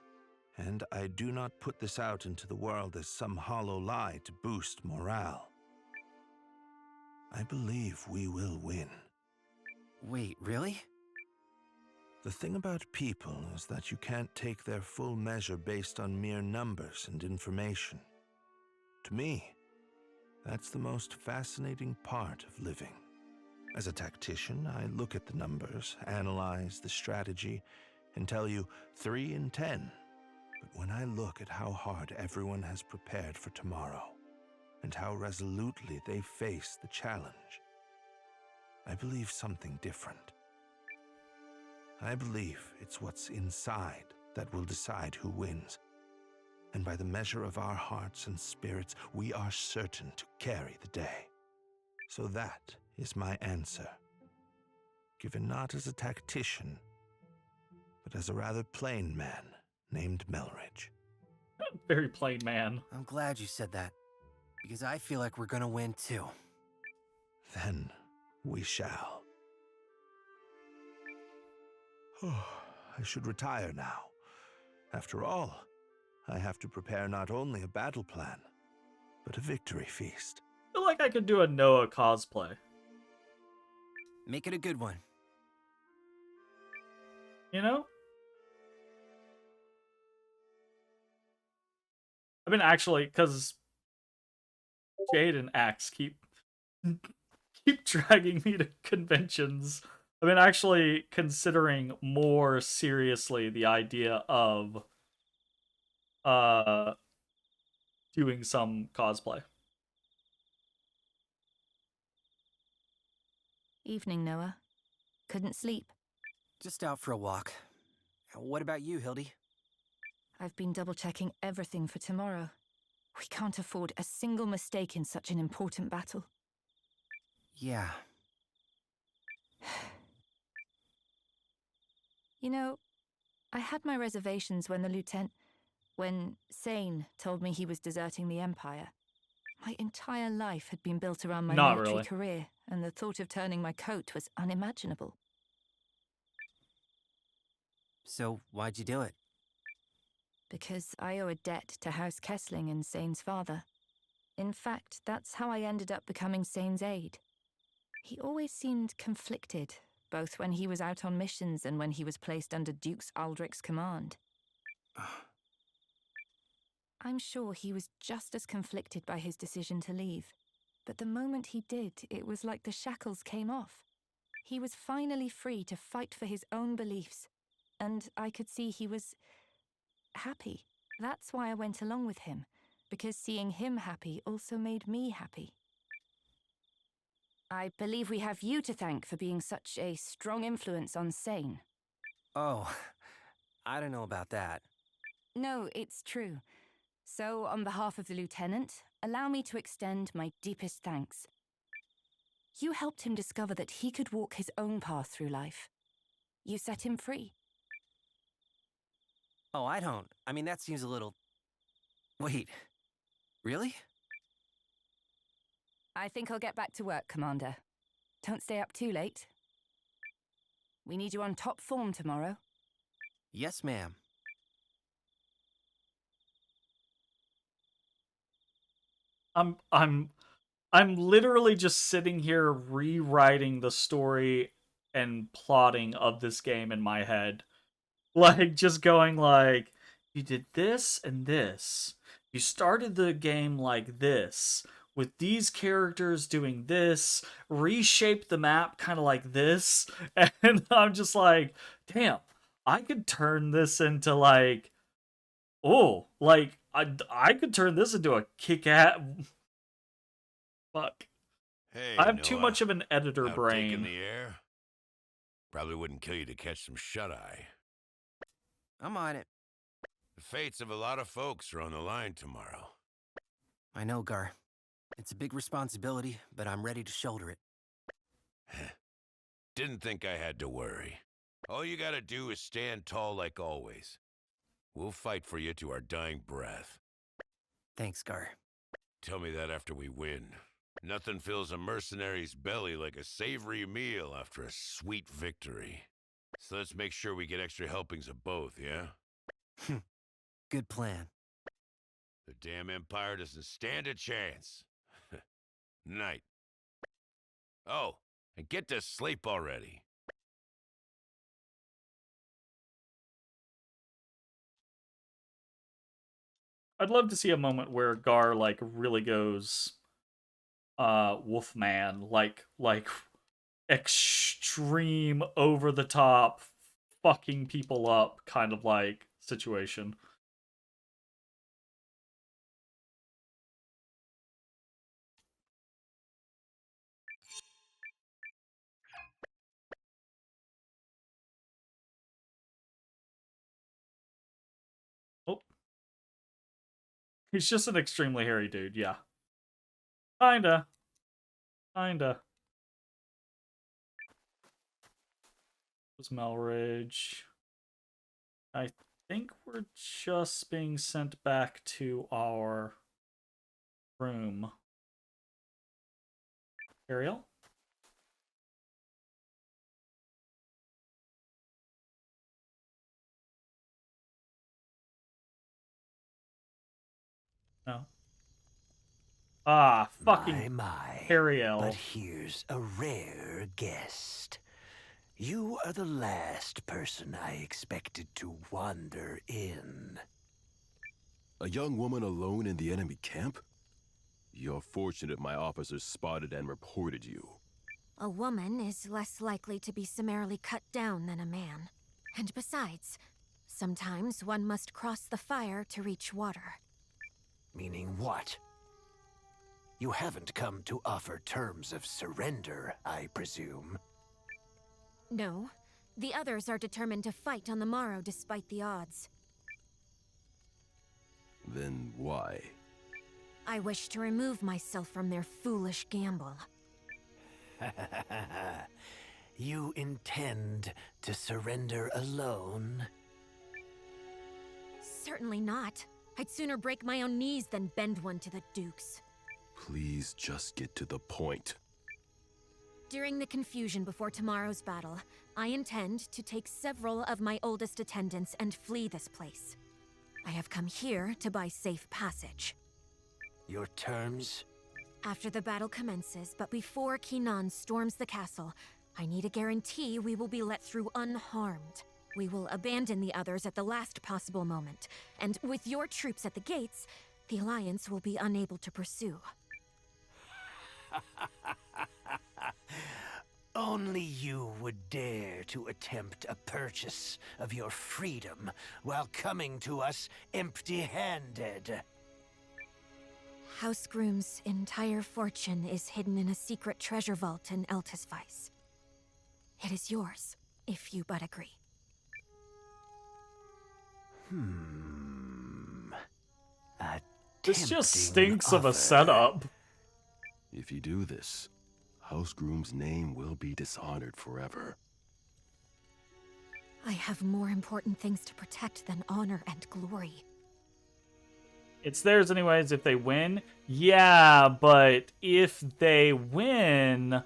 [SPEAKER 8] and I do not put this out into the world as some hollow lie to boost morale, I believe we will win.
[SPEAKER 12] Wait, really?
[SPEAKER 8] The thing about people is that you can't take their full measure based on mere numbers and information. To me, that's the most fascinating part of living. As a tactician, I look at the numbers, analyze the strategy, and tell you 3 in 10. But when I look at how hard everyone has prepared for tomorrow, and how resolutely they face the challenge, I believe something different. I believe it's what's inside that will decide who wins. And by the measure of our hearts and spirits, we are certain to carry the day. So that is my answer. Given not as a tactician, but as a rather plain man named Melridge.
[SPEAKER 1] Very plain man.
[SPEAKER 12] I'm glad you said that, because I feel like we're gonna win too.
[SPEAKER 8] Then we shall. I should retire now. After all, I have to prepare not only a battle plan, but a victory feast.
[SPEAKER 1] I feel like I could do a Noah cosplay.
[SPEAKER 12] Make it a good one.
[SPEAKER 1] You know? I've been actually, because Jade and Axe keep dragging me to conventions. I've been actually considering more seriously the idea of doing some cosplay.
[SPEAKER 13] Evening, Noah. Couldn't sleep.
[SPEAKER 12] Just out for a walk. What about you, Hildy?
[SPEAKER 13] I've been double-checking everything for tomorrow. We can't afford a single mistake in such an important battle.
[SPEAKER 12] Yeah.
[SPEAKER 13] You know, I had my reservations when Sane told me he was deserting the Empire. My entire life had been built around my military career, and the thought of turning my coat was unimaginable.
[SPEAKER 12] So, why'd you do it?
[SPEAKER 13] Because I owe a debt to House Kessling and Sane's father. In fact, that's how I ended up becoming Sane's aide. He always seemed conflicted, both when he was out on missions and when he was placed under Dukes Aldrich's command. I'm sure he was just as conflicted by his decision to leave. But the moment he did, it was like the shackles came off. He was finally free to fight for his own beliefs. And I could see he was happy. That's why I went along with him, because seeing him happy also made me happy. I believe we have you to thank for being such a strong influence on Sane.
[SPEAKER 12] Oh, I don't know about that.
[SPEAKER 13] No, it's true. So, on behalf of the Lieutenant, allow me to extend my deepest thanks. You helped him discover that he could walk his own path through life. You set him free.
[SPEAKER 12] Oh, I don't. I mean, that seems a little... Wait. Really?
[SPEAKER 13] I think I'll get back to work, Commander. Don't stay up too late. We need you on top form tomorrow.
[SPEAKER 12] Yes, ma'am.
[SPEAKER 1] I'm literally just sitting here rewriting the story and plotting of this game in my head. Like, just going like, you did this and this. You started the game like this, with these characters doing this, reshape the map kind of like this, and I'm just like, damn, I could turn this into like, oh, like, I could turn this into a kick-ass... Fuck.
[SPEAKER 5] Hey,
[SPEAKER 1] I have too
[SPEAKER 5] Noah.
[SPEAKER 1] much of an editor
[SPEAKER 5] Out
[SPEAKER 1] brain.
[SPEAKER 5] taking the air? Probably wouldn't kill you to catch some shut-eye.
[SPEAKER 12] I'm on it.
[SPEAKER 5] The fates of a lot of folks are on the line tomorrow.
[SPEAKER 12] I know, Gar. It's a big responsibility, but I'm ready to shoulder it.
[SPEAKER 5] Didn't think I had to worry. All you gotta do is stand tall like always. We'll fight for you to our dying breath.
[SPEAKER 12] Thanks, Gar.
[SPEAKER 5] Tell me that after we win. Nothing fills a mercenary's belly like a savory meal after a sweet victory. So let's make sure we get extra helpings of both, yeah?
[SPEAKER 12] Good plan.
[SPEAKER 5] The damn Empire doesn't stand a chance. Night. Oh, and get to sleep already.
[SPEAKER 1] I'd love to see a moment where Gar like really goes Wolfman, like extreme over the top fucking people up kind of like situation. Oh. He's just an extremely hairy dude, yeah. Kinda. Was Melridge. I think we're just being sent back to our room. Ariel? No. Ah, fucking
[SPEAKER 16] my.
[SPEAKER 1] Ariel.
[SPEAKER 16] But here's a rare guest. You are the last person I expected to wander in.
[SPEAKER 17] A young woman alone in the enemy camp? You're fortunate my officers spotted and reported you.
[SPEAKER 2] A woman is less likely to be summarily cut down than a man. And besides, sometimes one must cross the fire to reach water.
[SPEAKER 16] Meaning what? You haven't come to offer terms of surrender, I presume.
[SPEAKER 2] No. The others are determined to fight on the morrow despite the odds.
[SPEAKER 17] Then why?
[SPEAKER 2] I wish to remove myself from their foolish gamble.
[SPEAKER 16] You intend to surrender alone?
[SPEAKER 2] Certainly not. I'd sooner break my own knees than bend one to the Dukes.
[SPEAKER 17] Please just get to the point.
[SPEAKER 2] During the confusion before tomorrow's battle, I intend to take several of my oldest attendants and flee this place. I have come here to buy safe passage.
[SPEAKER 16] Your terms?
[SPEAKER 2] After the battle commences, but before Kinan storms the castle, I need a guarantee we will be let through unharmed. We will abandon the others at the last possible moment, and with your troops at the gates, the Alliance will be unable to pursue.
[SPEAKER 16] Only you would dare to attempt a purchase of your freedom while coming to us empty-handed.
[SPEAKER 2] House Groom's entire fortune is hidden in a secret treasure vault in Eltisvice. It is yours, if you but agree.
[SPEAKER 1] This just stinks of a setup.
[SPEAKER 17] If you do this, House Groom's name will be dishonored forever.
[SPEAKER 2] I have more important things to protect than honor and glory.
[SPEAKER 1] It's theirs anyways if they win. Yeah, but if they win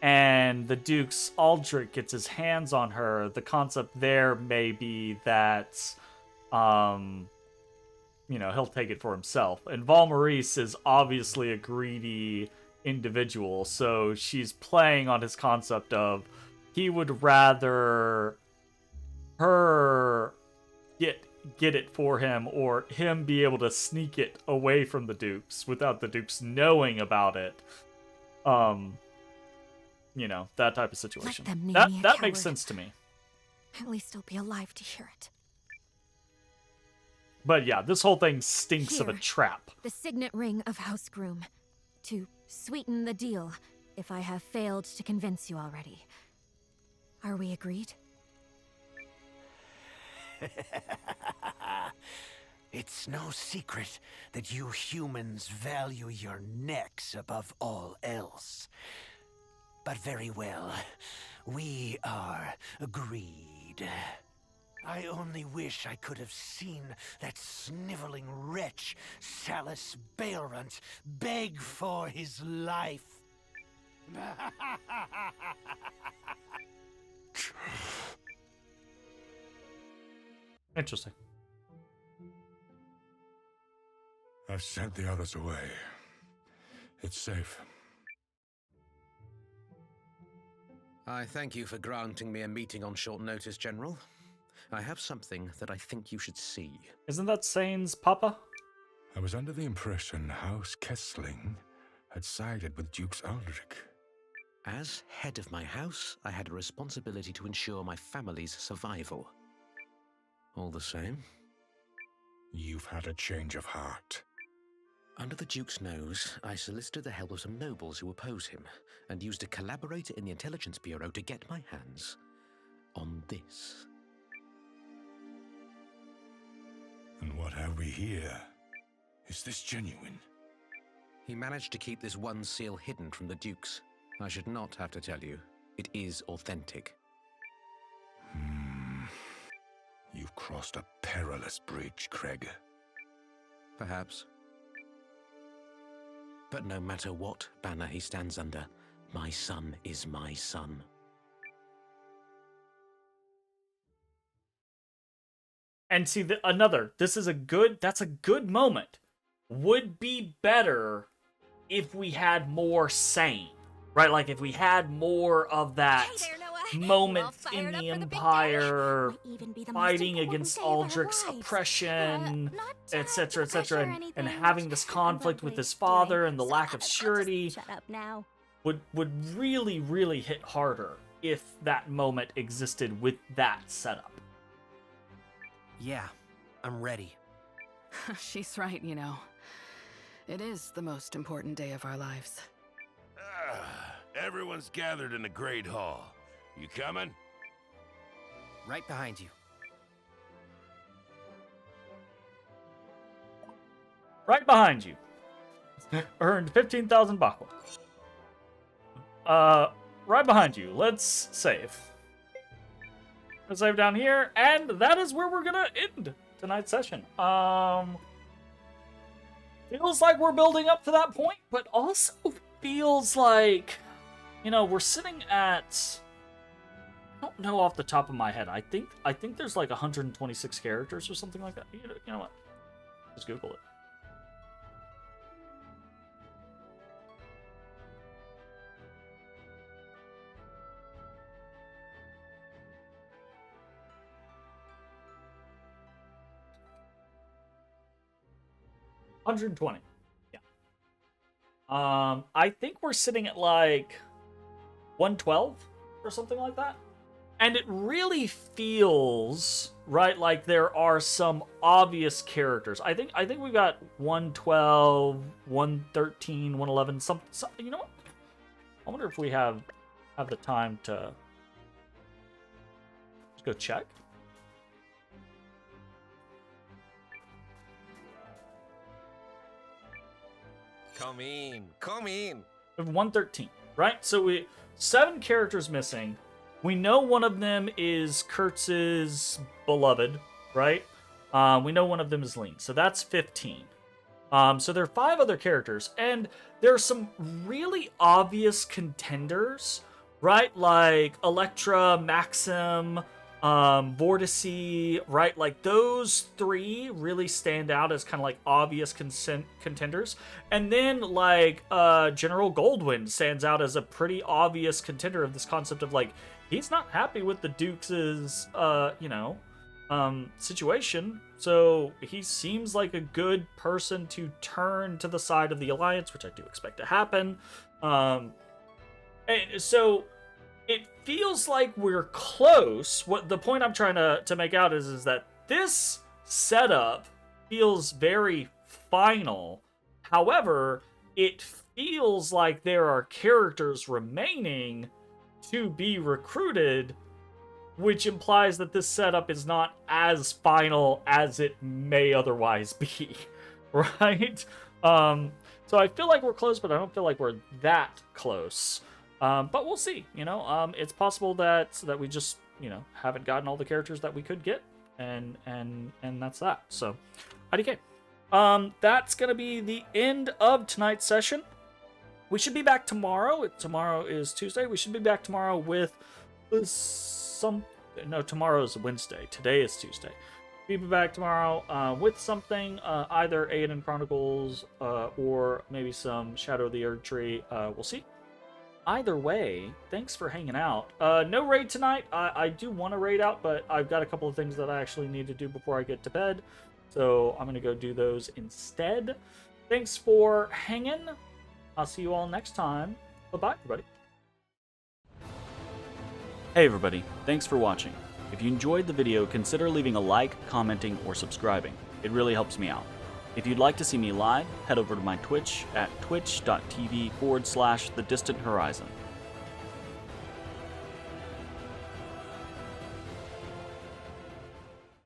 [SPEAKER 1] and the Duke's Aldrich gets his hands on her, the concept there may be that, you know, he'll take it for himself. And Val Maurice is obviously a greedy individual, so she's playing on his concept of he would rather her get it for him, or him be able to sneak it away from the Dukes without the Dukes knowing about it. You know, that type of situation.
[SPEAKER 2] Let them name
[SPEAKER 1] That
[SPEAKER 2] me a
[SPEAKER 1] makes
[SPEAKER 2] coward.
[SPEAKER 1] sense to me.
[SPEAKER 2] At least I'll be alive to hear it.
[SPEAKER 1] But yeah, this whole thing stinks of a
[SPEAKER 2] Here,
[SPEAKER 1] trap.
[SPEAKER 2] The signet ring of House Groom. To sweeten the deal, if I have failed to convince you already. Are we agreed?
[SPEAKER 16] It's no secret that you humans value your necks above all else. But very well. We are agreed. I only wish I could have seen that sniveling wretch, Salus Bailrunt, beg for his life.
[SPEAKER 1] Interesting.
[SPEAKER 18] I've sent the others away. It's safe.
[SPEAKER 7] I thank you for granting me a meeting on short notice, General. I have something that I think you should see.
[SPEAKER 1] Isn't that Sane's papa?
[SPEAKER 18] I was under the impression House Kessling had sided with Dukes Aldrich.
[SPEAKER 7] As head of my house, I had a responsibility to ensure my family's survival. All the same,
[SPEAKER 18] You've had a change of heart.
[SPEAKER 7] under the Duke's nose, I solicited the help of some nobles who oppose him, and used a collaborator in the Intelligence Bureau to get my hands on this.
[SPEAKER 18] And what have we here? Is this genuine?
[SPEAKER 7] He managed to keep this one seal hidden from the Dukes. I should not have to tell you. It is authentic.
[SPEAKER 18] You've crossed a perilous bridge, Craig.
[SPEAKER 7] Perhaps. But no matter what banner he stands under, my son is my son.
[SPEAKER 1] And see, this is that's a good moment. Would be better if we had more Sane, right? Like if we had more of that moment in the Empire fighting against Aldrich's oppression, etc., etc., and having this conflict with his father and the lack of surety
[SPEAKER 2] Shut up now.
[SPEAKER 1] would really, really hit harder if that moment existed with that setup.
[SPEAKER 12] Yeah, I'm ready.
[SPEAKER 24] She's right, you know. It is the most important day of our lives.
[SPEAKER 5] Everyone's gathered in the Great Hall. You coming?
[SPEAKER 12] Right behind you.
[SPEAKER 1] Right behind you. Earned 15,000 Bakwa. Right behind you. Let's save. Let's save down here, and that is where we're gonna end tonight's session. Feels like we're building up to that point, but also feels like, you know, we're sitting at, I don't know off the top of my head. I think there's like 126 characters or something like that. You know what? Just Google it. $120. Yeah. I think we're sitting at like 112 or something like that. And it really feels, right, like there are some obvious characters. I think we've got 112, 113, 111, some you know what? I wonder if we have the time to just go check.
[SPEAKER 12] Come in, come in.
[SPEAKER 1] We have 113, right? So 7 characters missing. We know one of them is Kurtz's beloved, right? We know one of them is Lean, so that's 15. So there are 5 other characters, and there are some really obvious contenders, right? Like Electra, Maxim, Vortice, right? Like those 3 really stand out as kind of like obvious contenders. And then like General Goldwind stands out as a pretty obvious contender of this concept of like, he's not happy with the Dukes' situation. So he seems like a good person to turn to the side of the Alliance, which I do expect to happen. And so it feels like we're close. What the point I'm trying to make out is that this setup feels very final. However, it feels like there are characters remaining to be recruited, which implies that this setup is not as final as it may otherwise be, right? So I feel like we're close, but I don't feel like we're that close. But we'll see. It's possible that we just haven't gotten all the characters that we could get, and that's that. So, IDK. That's gonna be the end of tonight's session. We should be back tomorrow. Tomorrow is Tuesday. We should be back tomorrow with No, tomorrow is Wednesday. Today is Tuesday. We'll be back tomorrow with something, either Eiyuden Chronicles or maybe some Shadow of the Erd Tree. We'll see. Either way, thanks for hanging out. No raid tonight. I do want to raid out, but I've got a couple of things that I actually need to do before I get to bed. So I'm going to go do those instead. Thanks for hanging. I'll see you all next time. Bye-bye, everybody. Hey, everybody. Thanks for watching. If you enjoyed the video, consider leaving a like, commenting, or subscribing. It really helps me out. If you'd like to see me live, head over to my Twitch at twitch.tv/thedistanthorizon.